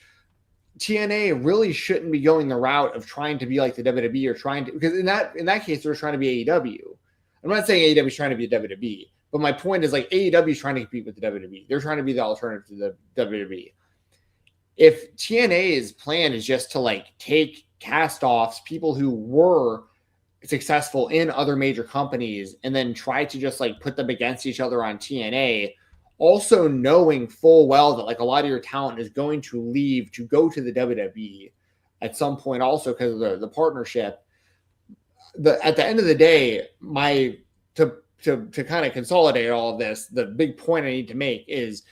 TNA really shouldn't be going the route of trying to be like the WWE because in that case, they're trying to be AEW. I'm not saying AEW is trying to be the WWE, but my point is like AEW is trying to compete with the WWE. They're trying to be the alternative to the WWE. If TNA's plan is just to like take cast-offs, people who were successful in other major companies, and then try to just like put them against each other on TNA, also knowing full well that like a lot of your talent is going to leave to go to the WWE at some point also because of the partnership. At the end of the day, to kind of consolidate all of this, the big point I need to make is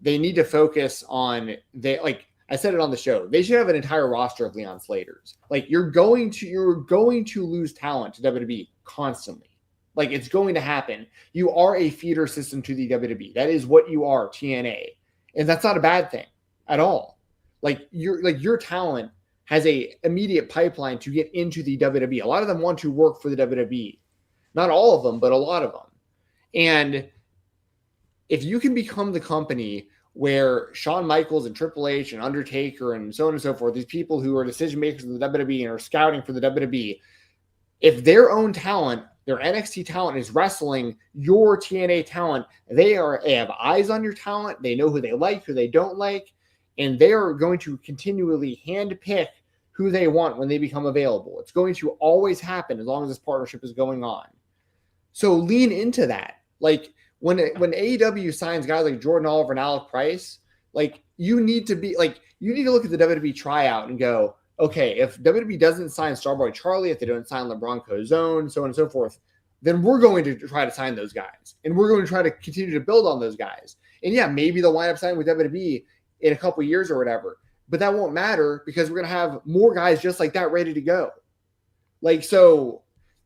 they need to focus on like I said it on the show. They should have an entire roster of Leon Slaters. Like you're going to lose talent to WWE constantly. Like it's going to happen. You are a feeder system to the WWE. That is what you are, TNA, and that's not a bad thing at all. Like your talent has a immediate pipeline to get into the WWE. A lot of them want to work for the WWE. Not all of them, but a lot of them. And if you can become the company where Shawn Michaels and Triple H and Undertaker and so on and so forth, these people who are decision makers in the WWE and are scouting for the WWE, if their own talent, their NXT talent is wrestling your TNA talent, they have eyes on your talent. They know who they like, who they don't like, and they are going to continually handpick who they want when they become available. It's going to always happen as long as this partnership is going on. So lean into that. Like when AEW signs guys like Jordan Oliver and Alec Price, like you need to look at the WWE tryout and go, okay, if WWE doesn't sign Starboy Charlie, if they don't sign LeBron Cozone, so on and so forth, then we're going to try to sign those guys. And we're going to try to continue to build on those guys. And yeah, maybe they'll wind up signing with WWE in a couple of years or whatever. But that won't matter because we're going to have more guys just like that ready to go. Like, so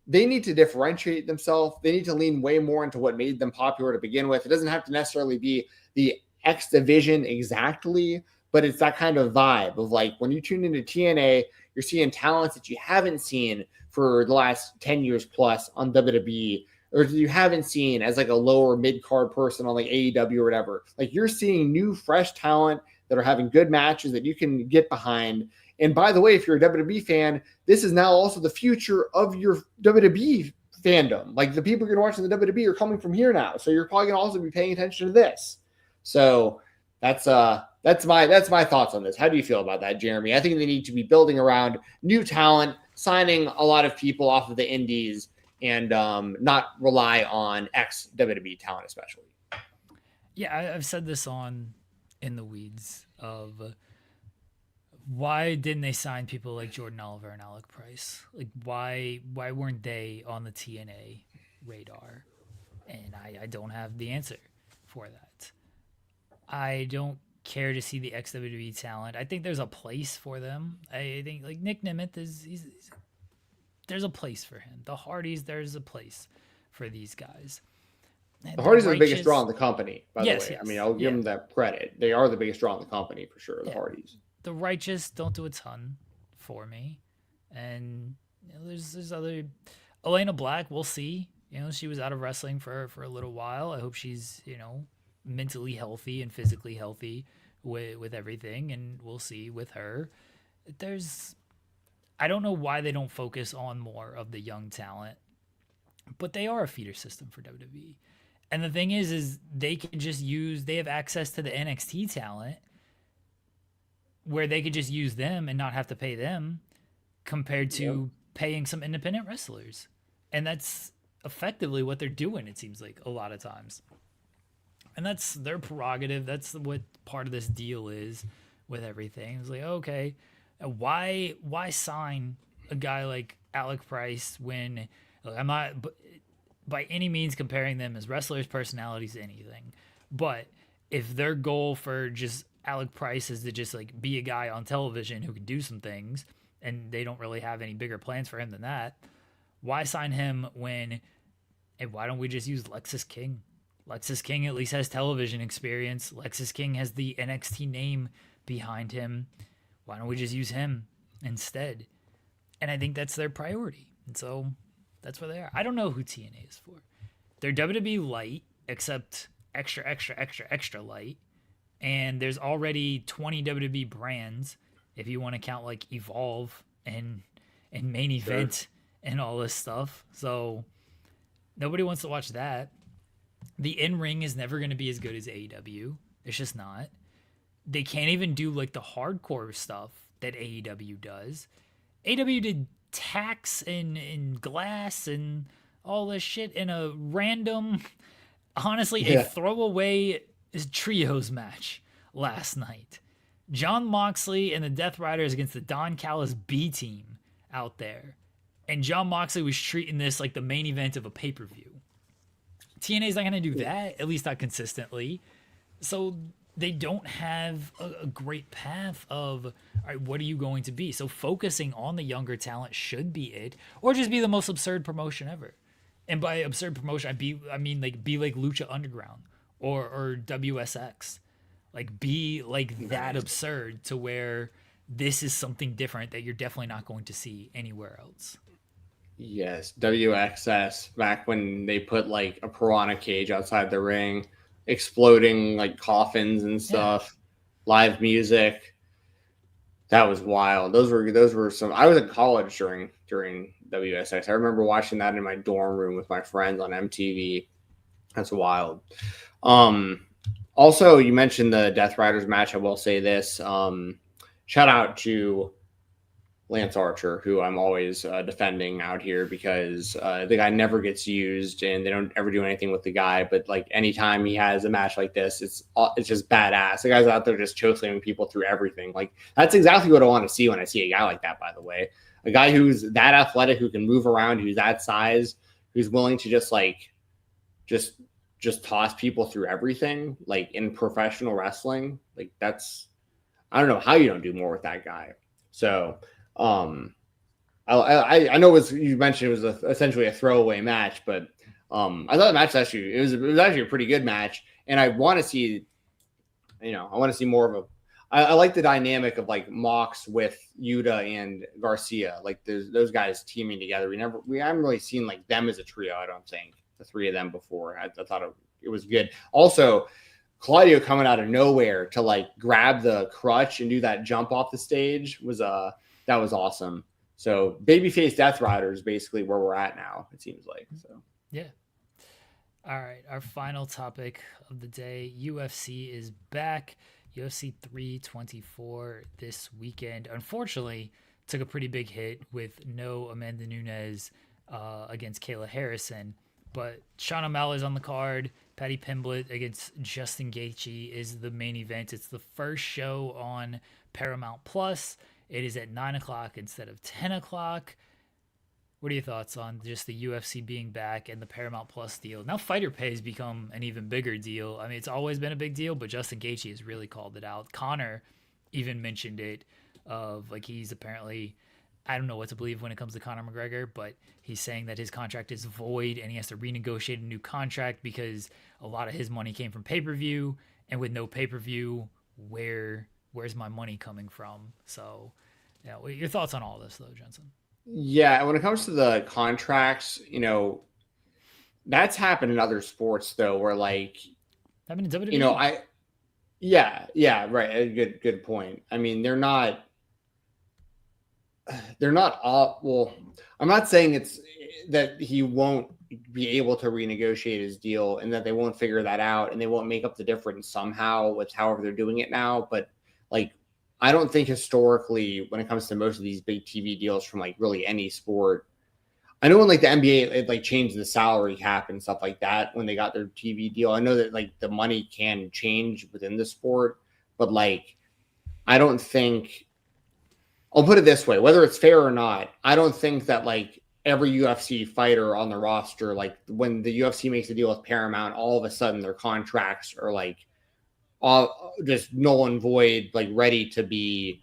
they need to differentiate themselves. They need to lean way more into what made them popular to begin with. It doesn't have to necessarily be the X division exactly, but it's that kind of vibe of like when you tune into TNA, you're seeing talents that you haven't seen for the last 10 years plus on WWE, or you haven't seen as like a lower mid-card person on like AEW or whatever. Like you're seeing new, fresh talent that are having good matches that you can get behind. And by the way, if you're a WWE fan, this is now also the future of your WWE fandom. Like the people you're going to watch in the WWE are coming from here now. So you're probably going to also be paying attention to this. So that's my thoughts on this. How do you feel about that, Jeremy? I think they need to be building around new talent, signing a lot of people off of the indies, and not rely on ex-WWE talent especially. Yeah, I've said this on In the Weeds of why didn't they sign people like Jordan Oliver and Alec Price? Like why weren't they on the TNA radar? And I don't have the answer for that. I don't care to see the ex-WWE talent. I think there's a place for them. I think like Nick Nemeth there's a place for him. The Hardys, there's a place for these guys. The Hardys are the biggest draw in the company, by the way. Yes. I mean, I'll give them that credit. They are the biggest draw in the company for sure, the Hardys. The Righteous don't do a ton for me. And there's other... Elena Black, we'll see. She was out of wrestling for a little while. I hope she's, mentally healthy and physically healthy with everything, and we'll see with her. I don't know why they don't focus on more of the young talent, but they are a feeder system for WWE. And the thing is they can just they have access to the NXT talent where they could just use them and not have to pay them compared to paying some independent wrestlers. And that's effectively what they're doing, it seems like, a lot of times. And that's their prerogative. That's what part of this deal is with everything. It's like, okay, why sign a guy like Alec Price when I'm not by any means comparing them as wrestlers, personalities, anything. But if their goal for just Alec Price is to just like be a guy on television who can do some things, and they don't really have any bigger plans for him than that, why sign him when, hey, why don't we just use Lexis King? Lexis King at least has television experience. Lexis King has the NXT name behind him. Why don't we just use him instead? And I think that's their priority. And so that's where they are. I don't know who TNA is for. They're WWE light, except extra, extra, extra, extra light. And there's already 20 WWE brands, if you want to count like Evolve and Main Event and all this stuff. So nobody wants to watch that. The in-ring is never going to be as good as AEW. It's just not. They can't even do like the hardcore stuff that AEW does. AEW did tacks and glass and all this shit in a random, honestly, a throwaway trios match last night. Jon Moxley and the Death Riders against the Don Callis B team out there. And Jon Moxley was treating this like the main event of a pay-per-view. TNA's not going to do that, at least not consistently. So they don't have a great path of, all right, what are you going to be? So focusing on the younger talent should be it, or just be the most absurd promotion ever. And by absurd promotion, I mean be like Lucha Underground or WSX. Like be like that absurd to where this is something different that you're definitely not going to see anywhere else. Yes, WXS, back when they put like a piranha cage outside the ring, exploding like coffins and stuff, live music. That was wild. Those were some. I was in college during WSX. I remember watching that in my dorm room with my friends on MTV. That's wild. Also, you mentioned the Death Riders match. I will say this. Shout out to Lance Archer, who I'm always defending out here because the guy never gets used and they don't ever do anything with the guy. But like anytime he has a match like this, it's just badass. The guy's out there just chokeslamming people through everything. Like that's exactly what I want to see when I see a guy like that, by the way. A guy who's that athletic, who can move around, who's that size, who's willing to just toss people through everything, like in professional wrestling. Like I don't know how you don't do more with that guy. So I know you mentioned it was essentially a throwaway match, but I thought the match it was actually a pretty good match, and I want to see, more of a. I like the dynamic of like Mox with Yuta and Garcia, like those guys teaming together. We haven't really seen like them as a trio. I don't think the three of them before. I thought it was good. Also, Claudio coming out of nowhere to like grab the crutch and do that jump off the stage was that was awesome. So babyface Death Rider is basically where we're at now. It seems like so. Yeah. All right, our final topic of the day: UFC is back. UFC 324 this weekend. Unfortunately, took a pretty big hit with no Amanda Nunes against Kayla Harrison. But Sean O'Malley is on the card. Patty Pimblett against Justin Gaethje is the main event. It's the first show on Paramount Plus. It is at 9 o'clock instead of 10 o'clock. What are your thoughts on just the UFC being back and the Paramount Plus deal? Now Fighter Pay has become an even bigger deal. I mean, it's always been a big deal, but Justin Gaethje has really called it out. Connor even mentioned it of like he's apparently, I don't know what to believe when it comes to Conor McGregor, but he's saying that his contract is void and he has to renegotiate a new contract because a lot of his money came from pay-per-view, and with no pay-per-view, where's my money coming from? So, yeah, your thoughts on all this though, Jensen? Yeah, when it comes to the contracts, that's happened in other sports though, where like, happened in WWE. Yeah, right. Good point. I mean, they're not all. Well, I'm not saying it's that he won't be able to renegotiate his deal and that they won't figure that out and they won't make up the difference somehow with however they're doing it now. But like, I don't think historically, when it comes to most of these big TV deals from like really any sport, I know when like the NBA it like changed the salary cap and stuff like that when they got their TV deal. I know that like the money can change within the sport, but like I don't think, I'll put it this way, whether it's fair or not, I don't think that like every UFC fighter on the roster, like when the UFC makes a deal with Paramount, all of a sudden their contracts are like all just null and void, like ready to be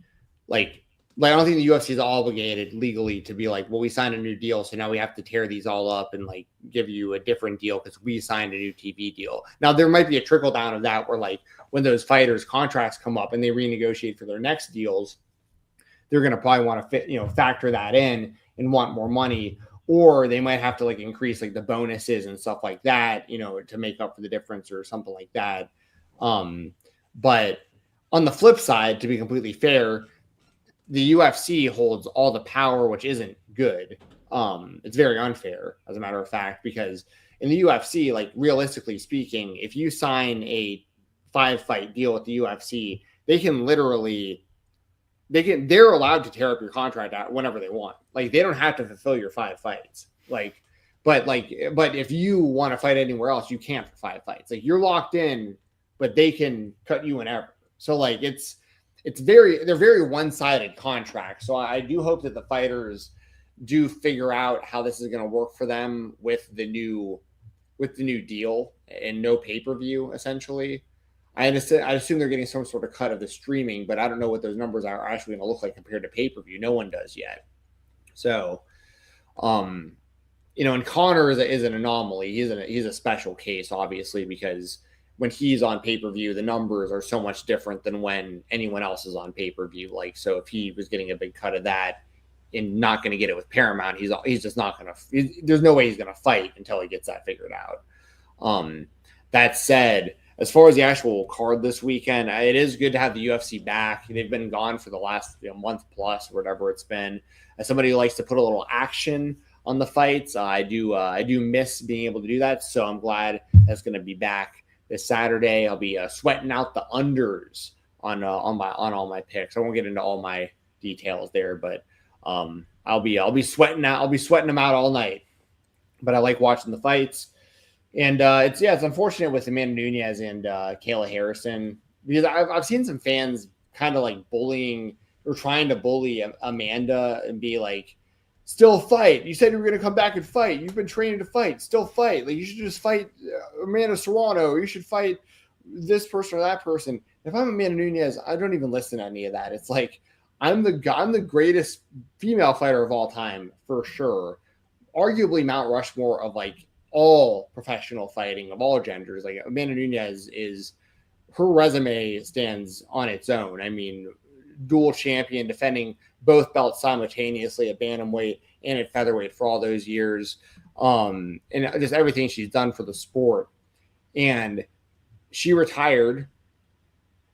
like I don't think the UFC is obligated legally to be like, well, we signed a new deal, so now we have to tear these all up and like give you a different deal because we signed a new TV deal. Now there might be a trickle down of that where like when those fighters' contracts come up and they renegotiate for their next deals, they're going to probably want to factor that in and want more money, or they might have to like increase like the bonuses and stuff like that, to make up for the difference or something like that. But on the flip side, to be completely fair, the UFC holds all the power, which isn't good. It's very unfair, as a matter of fact, because in the UFC, like realistically speaking, if you sign a 5-fight deal with the UFC, they can literally, they're allowed to tear up your contract out whenever they want. Like they don't have to fulfill your 5 fights. But if you want to fight anywhere else, you can't for 5 fights. Like you're locked in, but they can cut you whenever. So like they're very one-sided contracts. So I do hope that the fighters do figure out how this is going to work for them with the new deal and no pay-per-view essentially. I assume they're getting some sort of cut of the streaming, but I don't know what those numbers are actually going to look like compared to pay-per-view. No one does yet. So, and Connor is an anomaly. He's a special case, obviously, because when he's on pay-per-view, the numbers are so much different than when anyone else is on pay-per-view. Like, so if he was getting a big cut of that and not going to get it with Paramount, he's just not going to, there's no way he's going to fight until he gets that figured out. That said, as far as the actual card this weekend, it is good to have the UFC back. They've been gone for the last month plus, or whatever it's been. As somebody who likes to put a little action on the fights, I do miss being able to do that. So I'm glad that's going to be back this Saturday. I'll be sweating out the unders on all my picks. I won't get into all my details there, but I'll be sweating them out all night. But I like watching the fights. And it's unfortunate with Amanda Nunes and Kayla Harrison, because I've seen some fans kind of like bullying or trying to bully Amanda and be like, still fight. You said you were going to come back and fight. You've been training to fight. Still fight. Like you should just fight Amanda Serrano, or you should fight this person or that person. If I'm Amanda Nunes, I don't even listen to any of that. It's like I'm the greatest female fighter of all time for sure. Arguably Mount Rushmore of like all professional fighting of all genders. Like Amanda Nunes is, her resume stands on its own. I mean, dual champion, defending both belts simultaneously at bantamweight and at featherweight for all those years, and just everything she's done for the sport. And she retired.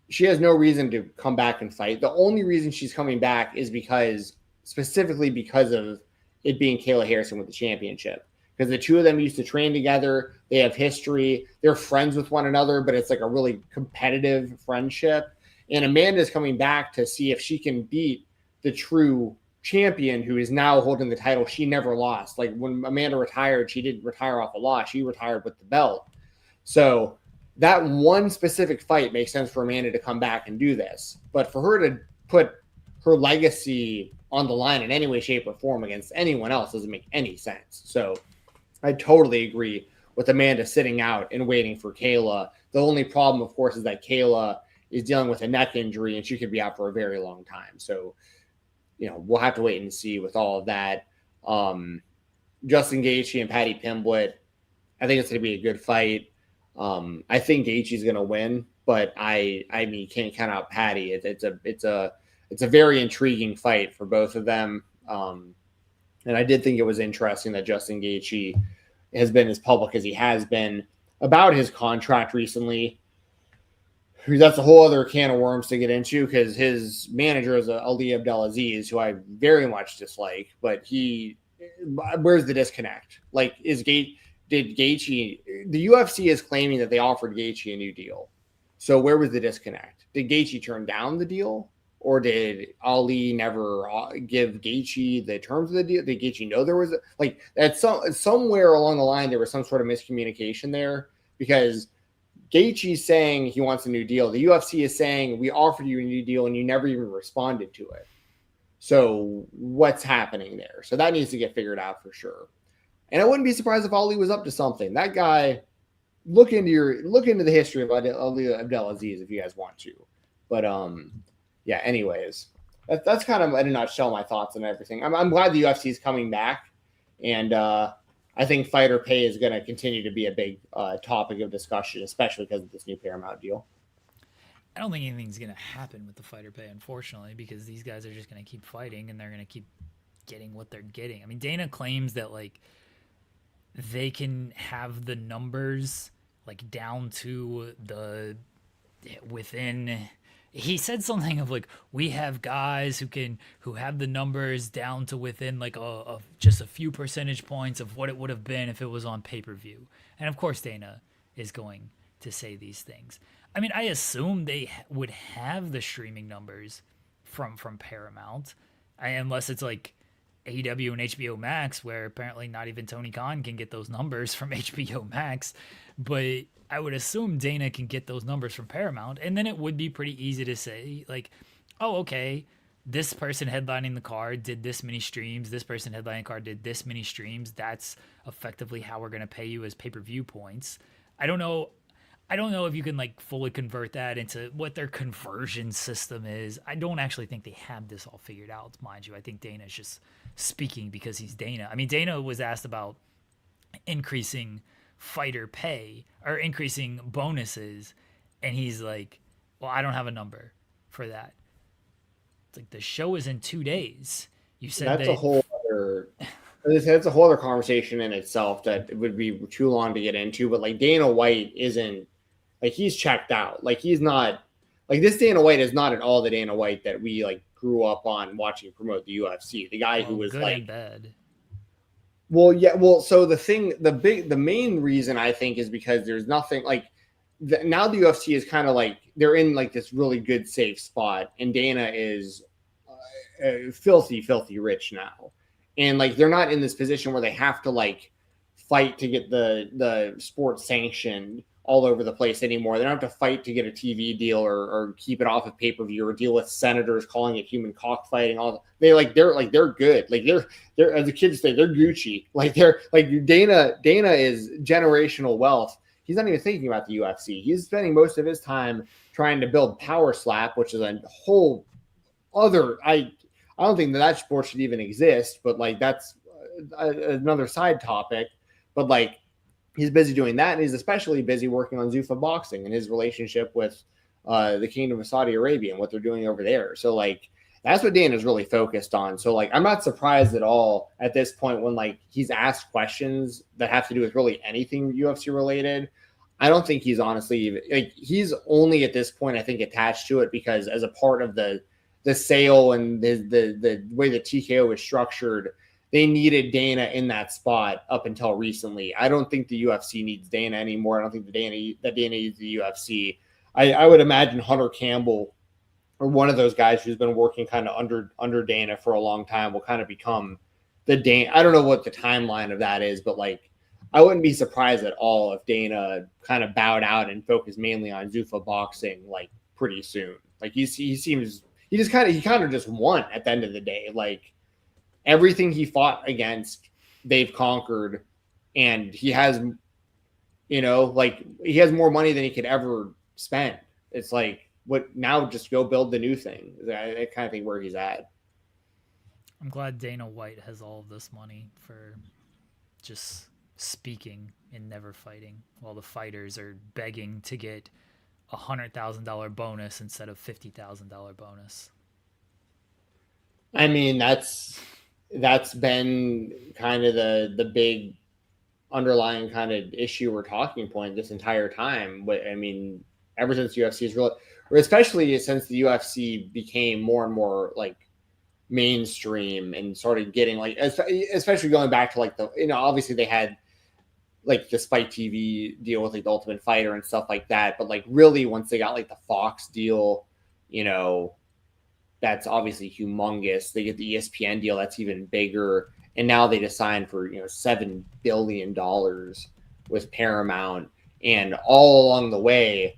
She has no reason to come back and fight. The only reason she's coming back is specifically because of it being Kayla Harrison with the championship. Because the two of them used to train together. They have history. They're friends with one another, but it's like a really competitive friendship. And Amanda's coming back to see if she can beat the true champion who is now holding the title she never lost. Like when Amanda retired, she didn't retire off a loss. She retired with the belt. So that one specific fight makes sense for Amanda to come back and do this. But for her to put her legacy on the line in any way, shape, or form against anyone else doesn't make any sense. So I totally agree with Amanda sitting out and waiting for Kayla. The only problem, of course, is that Kayla is dealing with a neck injury and she could be out for a very long time. So, we'll have to wait and see with all of that. Justin Gaethje and Patty Pimblett, I think it's going to be a good fight. I think Gaethje's going to win, but I mean, you can't count out Patty. It's a very intriguing fight for both of them. And I did think it was interesting that Justin Gaethje has been as public as he has been about his contract recently. That's a whole other can of worms to get into because his manager is Ali Abdelaziz, who I very much dislike. But where's the disconnect? Like, did Gaethje? The UFC is claiming that they offered Gaethje a new deal. So where was the disconnect? Did Gaethje turn down the deal? Or did Ali never give Gaethje the terms of the deal? Did Gaethje know there was somewhere along the line there was some sort of miscommunication there because Gaethje's saying he wants a new deal. The UFC is saying we offered you a new deal and you never even responded to it. So what's happening there? So that needs to get figured out for sure. And I wouldn't be surprised if Ali was up to something. That guy, look into the history of Ali Abdelaziz if you guys want to. But yeah, anyways, that's kind of in a nutshell my thoughts on everything. I'm glad the UFC is coming back, and I think fighter pay is going to continue to be a big topic of discussion, especially because of this new Paramount deal. I don't think anything's going to happen with the fighter pay, unfortunately, because these guys are just going to keep fighting and they're going to keep getting what they're getting. I mean, Dana claims that they can have the numbers down to within. He said something of we have guys who have the numbers down to within just a few percentage points of what it would have been if it was on pay-per-view. And of course Dana is going to say these things. I mean, I assume they would have the streaming numbers from Paramount, unless it's AEW and HBO Max, where apparently not even Tony Khan can get those numbers from HBO Max. But I would assume Dana can get those numbers from Paramount, and then it would be pretty easy to say, oh, okay, this person headlining the card did this many streams, this person headlining the card did this many streams. That's effectively how we're going to pay you as pay-per-view points. I don't know if you can fully convert that into what their conversion system is. I don't actually think they have this all figured out, mind you. I think Dana's just speaking because he's Dana. I mean, Dana was asked about increasing fighter pay or increasing bonuses, and he's like, well, I don't have a number for that. It's the show is in 2 days. You said that's a whole other conversation in itself that it would be too long to get into. But Dana White isn't he's checked out. He's not this Dana White is not at all the Dana White that we grew up on watching promote the UFC. The guy who was good and bad. Well, yeah. Well, so the main reason I think is because there's nothing now the UFC is kind of they're in this really good safe spot, and Dana is filthy rich now, and they're not in this position where they have to fight to get the sport sanctioned all over the place anymore. They don't have to fight to get a TV deal or keep it off of pay-per-view or deal with senators calling it human cockfighting. They're good. They're as the kids say, they're Gucci. Dana is generational wealth. He's not even thinking about the UFC. He's spending most of his time trying to build Power Slap, which is a whole I don't think that sport should even exist, but like that's another side topic. But like he's busy doing that, and he's especially busy working on Zuffa boxing and his relationship with the Kingdom of Saudi Arabia and what they're doing over there. So like that's what Dana's really focused on. So like I'm not surprised at all at this point when like he's asked questions that have to do with really anything UFC related. I don't think he's honestly like he's only at this point I think attached to it because as a part of the sale and the way the TKO is structured, they needed Dana in that spot up until recently. I don't think the UFC needs Dana anymore. I don't think that Dana needs the UFC. I would imagine Hunter Campbell or one of those guys who's been working kind of under Dana for a long time will kind of become the Dana. I don't know what the timeline of that is, but like I wouldn't be surprised at all if Dana kind of bowed out and focused mainly on Zuffa boxing like pretty soon. Like he seems he kind of just won at the end of the day. Like everything he fought against, they've conquered, and he has, like he has more money than he could ever spend. It's like, what now? Just go build the new thing. I kind of think where he's at. I'm glad Dana White has all of this money for just speaking and never fighting, while the fighters are begging to get $100,000 bonus instead of $50,000 bonus. I mean, that's been kind of the big underlying kind of issue or talking point this entire time. But I mean, ever since UFC is really, or especially since the UFC became more and more like mainstream and started getting like, especially going back to like obviously they had like the Spike TV deal with like the Ultimate Fighter and stuff like that. But like really once they got like the Fox deal, that's obviously humongous. They get the ESPN deal, that's even bigger. And now they just signed for, $7 billion with Paramount. And all along the way,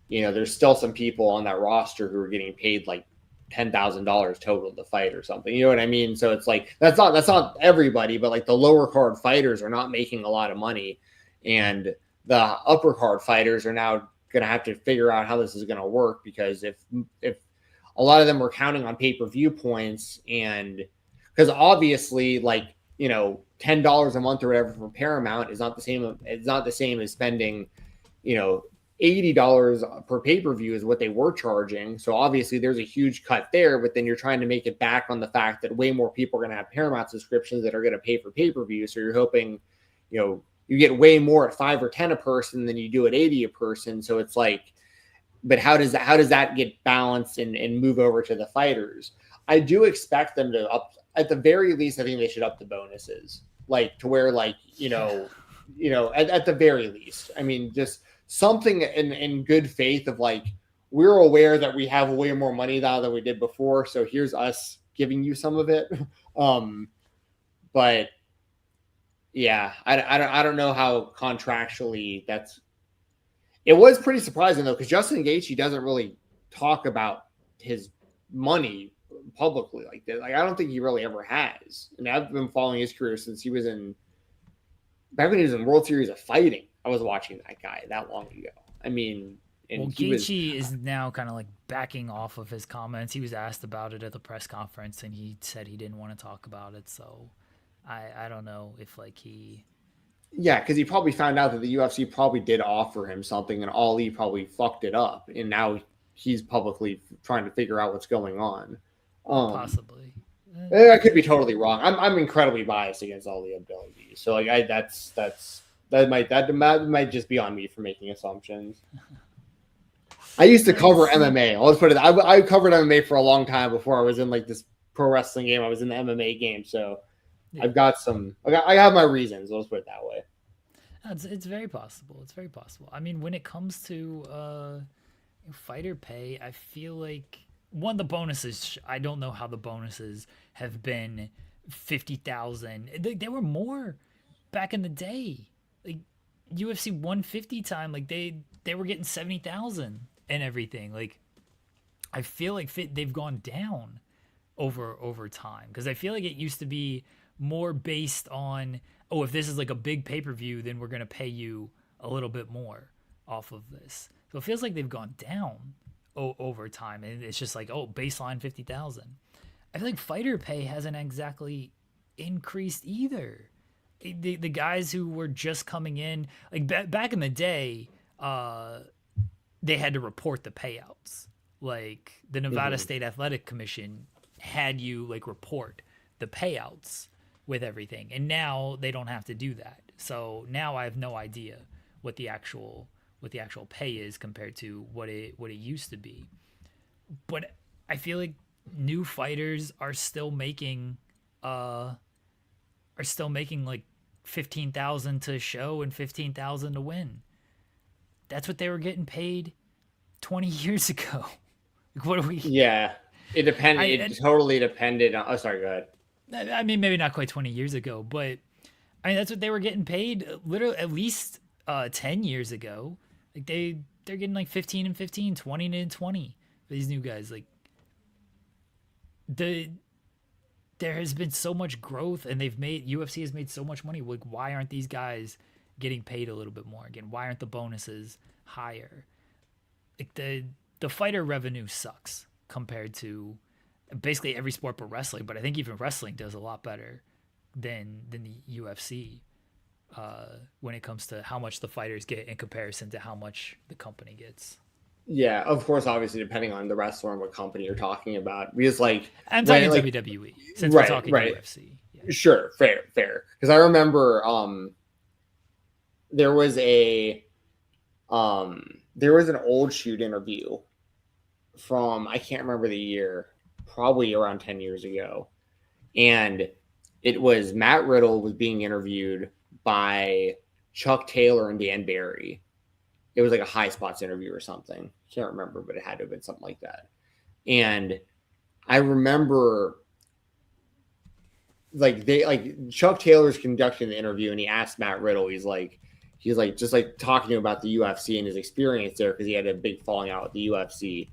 there's still some people on that roster who are getting paid like $10,000 total to fight or something. You know what I mean? So it's like, that's not everybody, but like the lower card fighters are not making a lot of money. And the upper card fighters are now going to have to figure out how this is going to work, because if a lot of them were counting on pay-per-view points, and because obviously like, $10 a month or whatever for Paramount is not the same. It's not the same as spending, $80 per pay-per-view is what they were charging. So obviously there's a huge cut there, but then you're trying to make it back on the fact that way more people are going to have Paramount subscriptions that are going to pay for pay-per-view. So you're hoping, you get way more at 5 or 10 a person than you do at 80 a person. So it's like, but how does that get balanced and move over to the fighters? I do expect them to up, at the very least, I think they should up the bonuses, like to where like, at the very least, I mean, just something in good faith of like, we're aware that we have way more money now than we did before. So here's us giving you some of it. But yeah, I don't know how contractually that's. It was pretty surprising though, because Justin Gaethje doesn't really talk about his money publicly like that. Like I don't think he really ever has. And I've been following his career since he was back when he was in World Series of Fighting. I was watching that guy that long ago. I mean, and Gaethje is now kind of like backing off of his comments. He was asked about it at the press conference, and he said he didn't want to talk about it. So I don't know if like he. Yeah, because he probably found out that the UFC probably did offer him something, and Ali probably fucked it up, and now he's publicly trying to figure out what's going on. Possibly. I could be totally wrong. I'm incredibly biased against Ali Abdelaziz, so like that might just be on me for making assumptions. I used to cover MMA. Let's put it. I covered MMA for a long time before I was in like this pro wrestling game. I was in the MMA game, so. Yeah. I have my reasons. Let's put it that way. It's very possible. It's very possible. I mean, when it comes to fighter pay, I feel like one of the bonuses. I don't know how the bonuses have been 50,000. They were more back in the day. Like UFC 150 time, like they were getting 70,000 and everything. Like I feel like they've gone down over time, because I feel like it used to be more based on, if this is like a big pay-per-view, then we're going to pay you a little bit more off of this. So it feels like they've gone down over over time, and it's just like, oh, baseline 50,000. I feel like fighter pay hasn't exactly increased either. The guys who were just coming in, like back in the day, they had to report the payouts. Like the Nevada State Athletic Commission had you like report the payouts with everything, and now they don't have to do that. So now I have no idea what the actual pay is compared to what it used to be. But I feel like new fighters are still making like 15,000 to show and 15,000 to win. That's what they were getting paid 20 years ago. Like, what are we? Yeah, it depended. It totally depended on. Oh, sorry. Go ahead. I mean, maybe not quite 20 years ago, but I mean that's what they were getting paid. Literally, at least 10 years ago. Like they're getting like 15 and 15, 20 and 20 for these new guys. Like there has been so much growth, and UFC has made so much money. Like, why aren't these guys getting paid a little bit more? Again, why aren't the bonuses higher? Like the fighter revenue sucks compared to basically every sport but wrestling. But I think even wrestling does a lot better than the UFC when it comes to how much the fighters get in comparison to how much the company gets. Yeah, of course, obviously, depending on the wrestler and what company you're talking about. Because, like, I'm talking WWE, since we're talking UFC. Yeah. Sure, fair. Because I remember there was an old shoot interview from, I can't remember the year, probably around 10 years ago. And it was Matt Riddle was being interviewed by Chuck Taylor and Dan Barry. It was like a High Spots interview or something. Can't remember, but it had to have been something like that. And I remember Chuck Taylor's conducting the interview, and he asked Matt Riddle, he's like just like talking to him about the UFC and his experience there, because he had a big falling out with the UFC.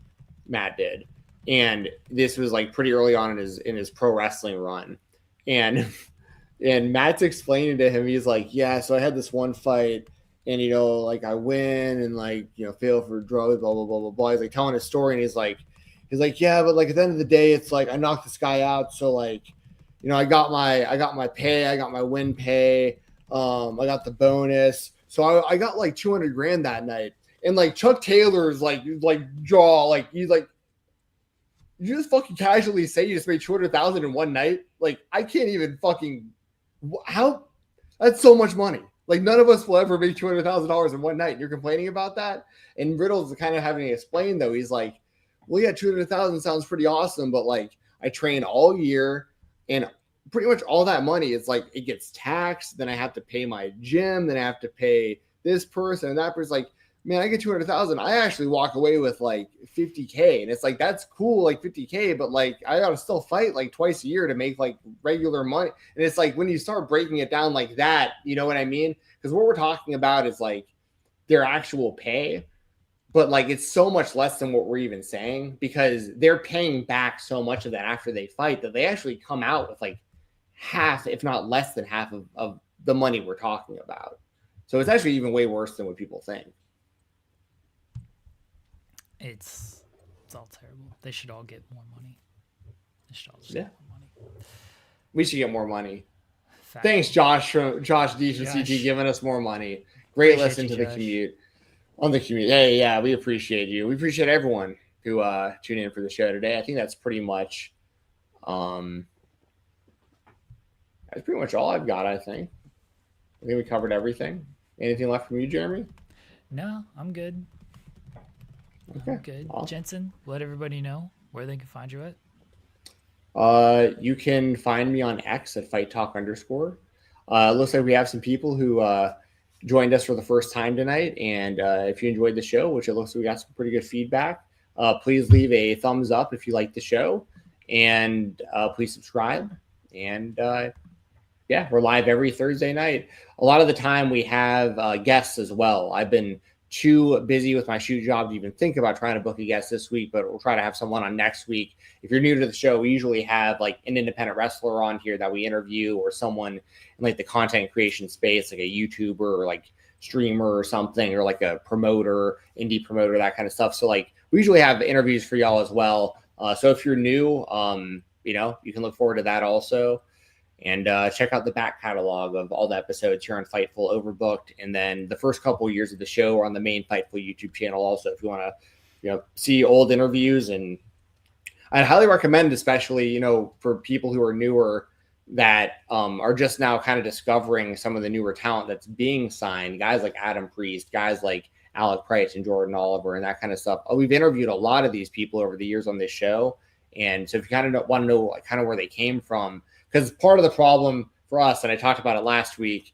Matt did. And this was like pretty early on in his pro wrestling run. And Matt's explaining to him, he's like, yeah, so I had this one fight, and, like, I win and, like, fail for drugs, blah, blah, blah, blah, blah. He's, like, telling his story, and he's like, yeah, but, like, at the end of the day, it's, like, I knocked this guy out, so, like, I got my pay, I got my win pay, I got the bonus. So I got, like, $200,000 that night. And, like, Chuck Taylor's, like, jaw, like, he's, like, you just fucking casually say you just made $200,000 in one night? Like, I can't even fucking – how – that's so much money. Like, none of us will ever make $200,000 in one night. And you're complaining about that? And Riddle's kind of having to explain, though. He's like, well, yeah, $200,000 sounds pretty awesome, but, like, I train all year, and pretty much all that money is, like, it gets taxed. Then I have to pay my gym. Then I have to pay this person and that person. Like, man, I get $200,000. I actually walk away with, like, $50K. And it's like, that's cool, like, $50K, but, like, I got to still fight, like, twice a year to make, like, regular money. And it's like, when you start breaking it down like that, you know what I mean? Because what we're talking about is, like, their actual pay, but, like, it's so much less than what we're even saying, because they're paying back so much of that after they fight that they actually come out with, like, half, if not less than half of the money we're talking about. So it's actually even way worse than what people think. It's all terrible. They should all get more money. They should all get more money. We should get more money. Thanks, Josh D from CT, giving us more money. Great listen to the commute. On the commute. Yeah, we appreciate you. We appreciate everyone who tuned in for the show today. I think that's pretty much all I've got, I think. I think we covered everything. Anything left from you, Jeremy? No, I'm good. Okay. I'm good. Awesome. Jensen, let everybody know where they can find you at. You can find me on X at @FightTalk_. Looks like we have some people who joined us for the first time tonight. And if you enjoyed the show, which it looks like we got some pretty good feedback, please leave a thumbs up if you like the show. And please subscribe. And we're live every Thursday night. A lot of the time we have guests as well. I've been too busy with my shoot job to even think about trying to book a guest this week, but we'll try to have someone on next week. If you're new to the show, we usually have like an independent wrestler on here that we interview, or someone in like the content creation space, like a YouTuber or like streamer or something, or like a promoter, indie promoter, that kind of stuff. So like we usually have interviews for y'all as well. So if you're new, you can look forward to that also. And check out the back catalog of all the episodes here on Fightful Overbooked. And then the first couple of years of the show are on the main Fightful YouTube channel also, if you want to see old interviews. And I'd highly recommend, especially, for people who are newer that are just now kind of discovering some of the newer talent that's being signed, guys like Adam Priest, guys like Alec Price and Jordan Oliver and that kind of stuff. We've interviewed a lot of these people over the years on this show. And so if you kind of want to know kind of where they came from, because part of the problem for us, and I talked about it last week,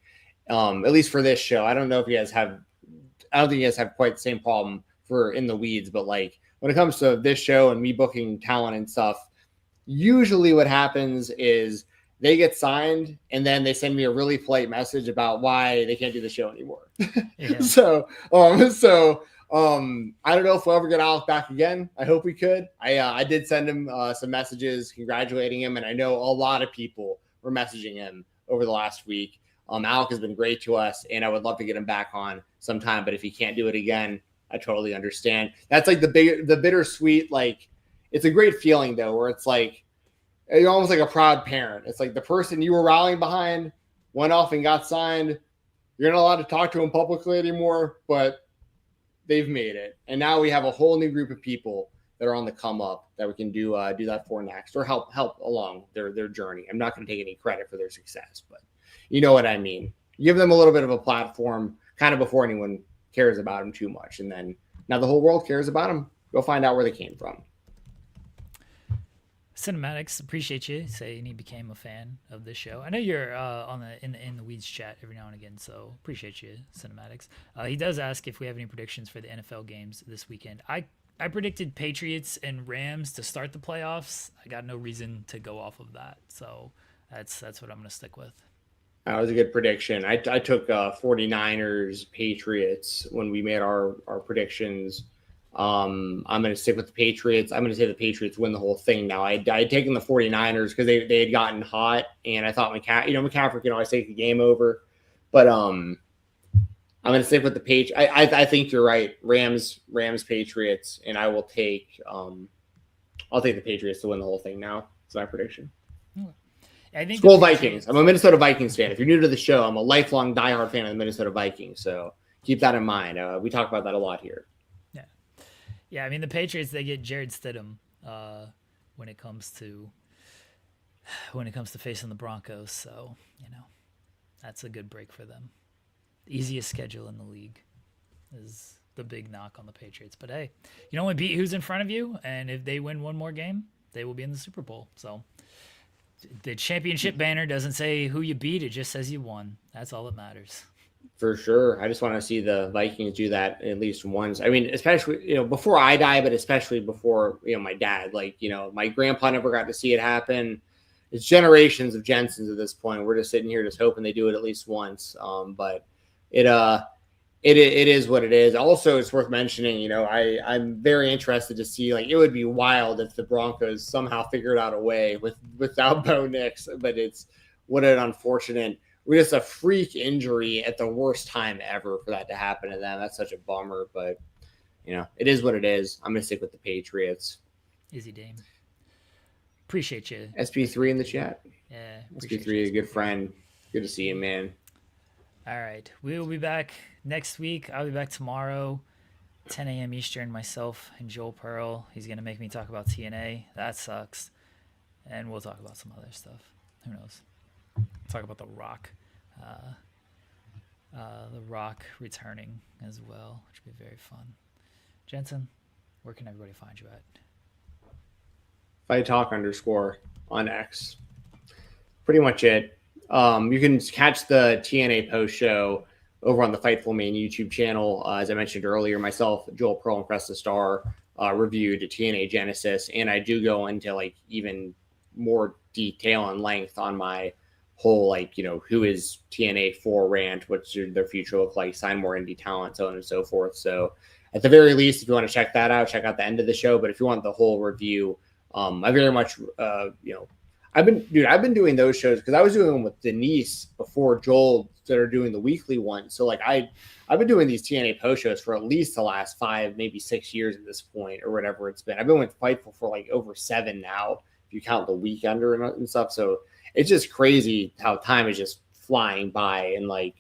at least for this show, I don't think you guys have quite the same problem for In the Weeds, but like when it comes to this show and me booking talent and stuff, usually what happens is they get signed and then they send me a really polite message about why they can't do the show anymore. Yeah. So I don't know if we'll ever get Alec back again. I hope we could. I did send him some messages congratulating him, and I know a lot of people were messaging him over the last week. Alec has been great to us, and I would love to get him back on sometime. But if he can't do it again, I totally understand. That's like the bittersweet. Like, it's a great feeling though, where it's like you're almost like a proud parent. It's like the person you were rallying behind went off and got signed. You're not allowed to talk to him publicly anymore, but they've made it. And now we have a whole new group of people that are on the come up that we can do that for next, or help along their journey. I'm not going to take any credit for their success, but you know what I mean. Give them a little bit of a platform kind of before anyone cares about them too much. And then now the whole world cares about them. Go find out where they came from. Cinematics, appreciate you saying he became a fan of this show. I know you're in the Weeds chat every now and again, so appreciate you, Cinematics. He does ask if we have any predictions for the NFL games this weekend. I predicted Patriots and Rams to start the playoffs. I got no reason to go off of that, so that's what I'm going to stick with. That was a good prediction. I took 49ers, Patriots when we made our predictions. I'm going to stick with the Patriots. I'm going to say the Patriots win the whole thing now. I had taken the 49ers because they had gotten hot, and I thought McCaffrey can always take the game over. But I'm going to stick with the Patriots. I think you're right. Rams, Patriots, and I will take I'll take the Patriots to win the whole thing now. That's my prediction. I think Skol Vikings. I'm a Minnesota Vikings fan. If you're new to the show, I'm a lifelong diehard fan of the Minnesota Vikings. So keep that in mind. We talk about that a lot here. Yeah, I mean, the Patriots, they get Jared Stidham when it comes to facing the Broncos. So, that's a good break for them. The easiest schedule in the league is the big knock on the Patriots. But hey, you only beat who's in front of you, and if they win one more game, they will be in the Super Bowl. So the championship banner doesn't say who you beat, it just says you won. That's all that matters. For sure. I just want to see the Vikings do that at least once. I mean, especially, before I die, but especially before, my dad. Like, my grandpa never got to see it happen. It's generations of Jensens at this point. We're just sitting here just hoping they do it at least once. But it is what it is. Also, it's worth mentioning, I'm very interested to see, like, it would be wild if the Broncos somehow figured out a way without Bo Nix, but what an unfortunate, just a freak injury at the worst time ever for that to happen to them. That's such a bummer, but it is what it is. I'm going to stick with the Patriots. Easy Dame. Appreciate you. SP3 in the chat. Yeah. SP3, a good friend. Good to see you, man. All right. We will be back next week. I'll be back tomorrow, 10 a.m. Eastern, myself and Joel Pearl. He's going to make me talk about TNA. That sucks. And we'll talk about some other stuff. Who knows? Talk about The Rock. The Rock returning as well, which would be very fun. Jensen, where can everybody find you at? Fight Talk _ on X. Pretty much it. You can catch the TNA post show over on the Fightful main YouTube channel. As I mentioned earlier, myself, Joel Pearl, and Cresta Star reviewed TNA Genesis, and I do go into like even more detail and length on my whole, who is TNA for rant, what's their future look like, sign more indie talent, so on and so forth. So at the very least, if you want to check that out, check out the end of the show. But if you want the whole review, I very much, I've been doing those shows because I was doing them with Denise before Joel that are doing the weekly ones. So like I've been doing these TNA post shows for at least the last 5, maybe 6 years at this point, or whatever it's been. I've been with Fightful for like over 7 now, if you count the weekender and stuff. So it's just crazy how time is just flying by. And like,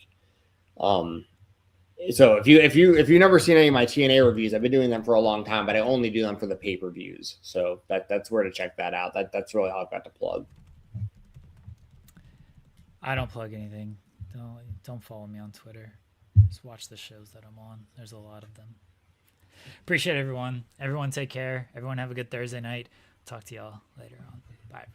so if you've never seen any of my TNA reviews, I've been doing them for a long time, but I only do them for the pay-per-views. So that's where to check that out. That's really all I've got to plug. I don't plug anything. Don't follow me on Twitter. Just watch the shows that I'm on. There's a lot of them. Appreciate everyone. Everyone take care. Everyone have a good Thursday night. Talk to y'all later on. Bye.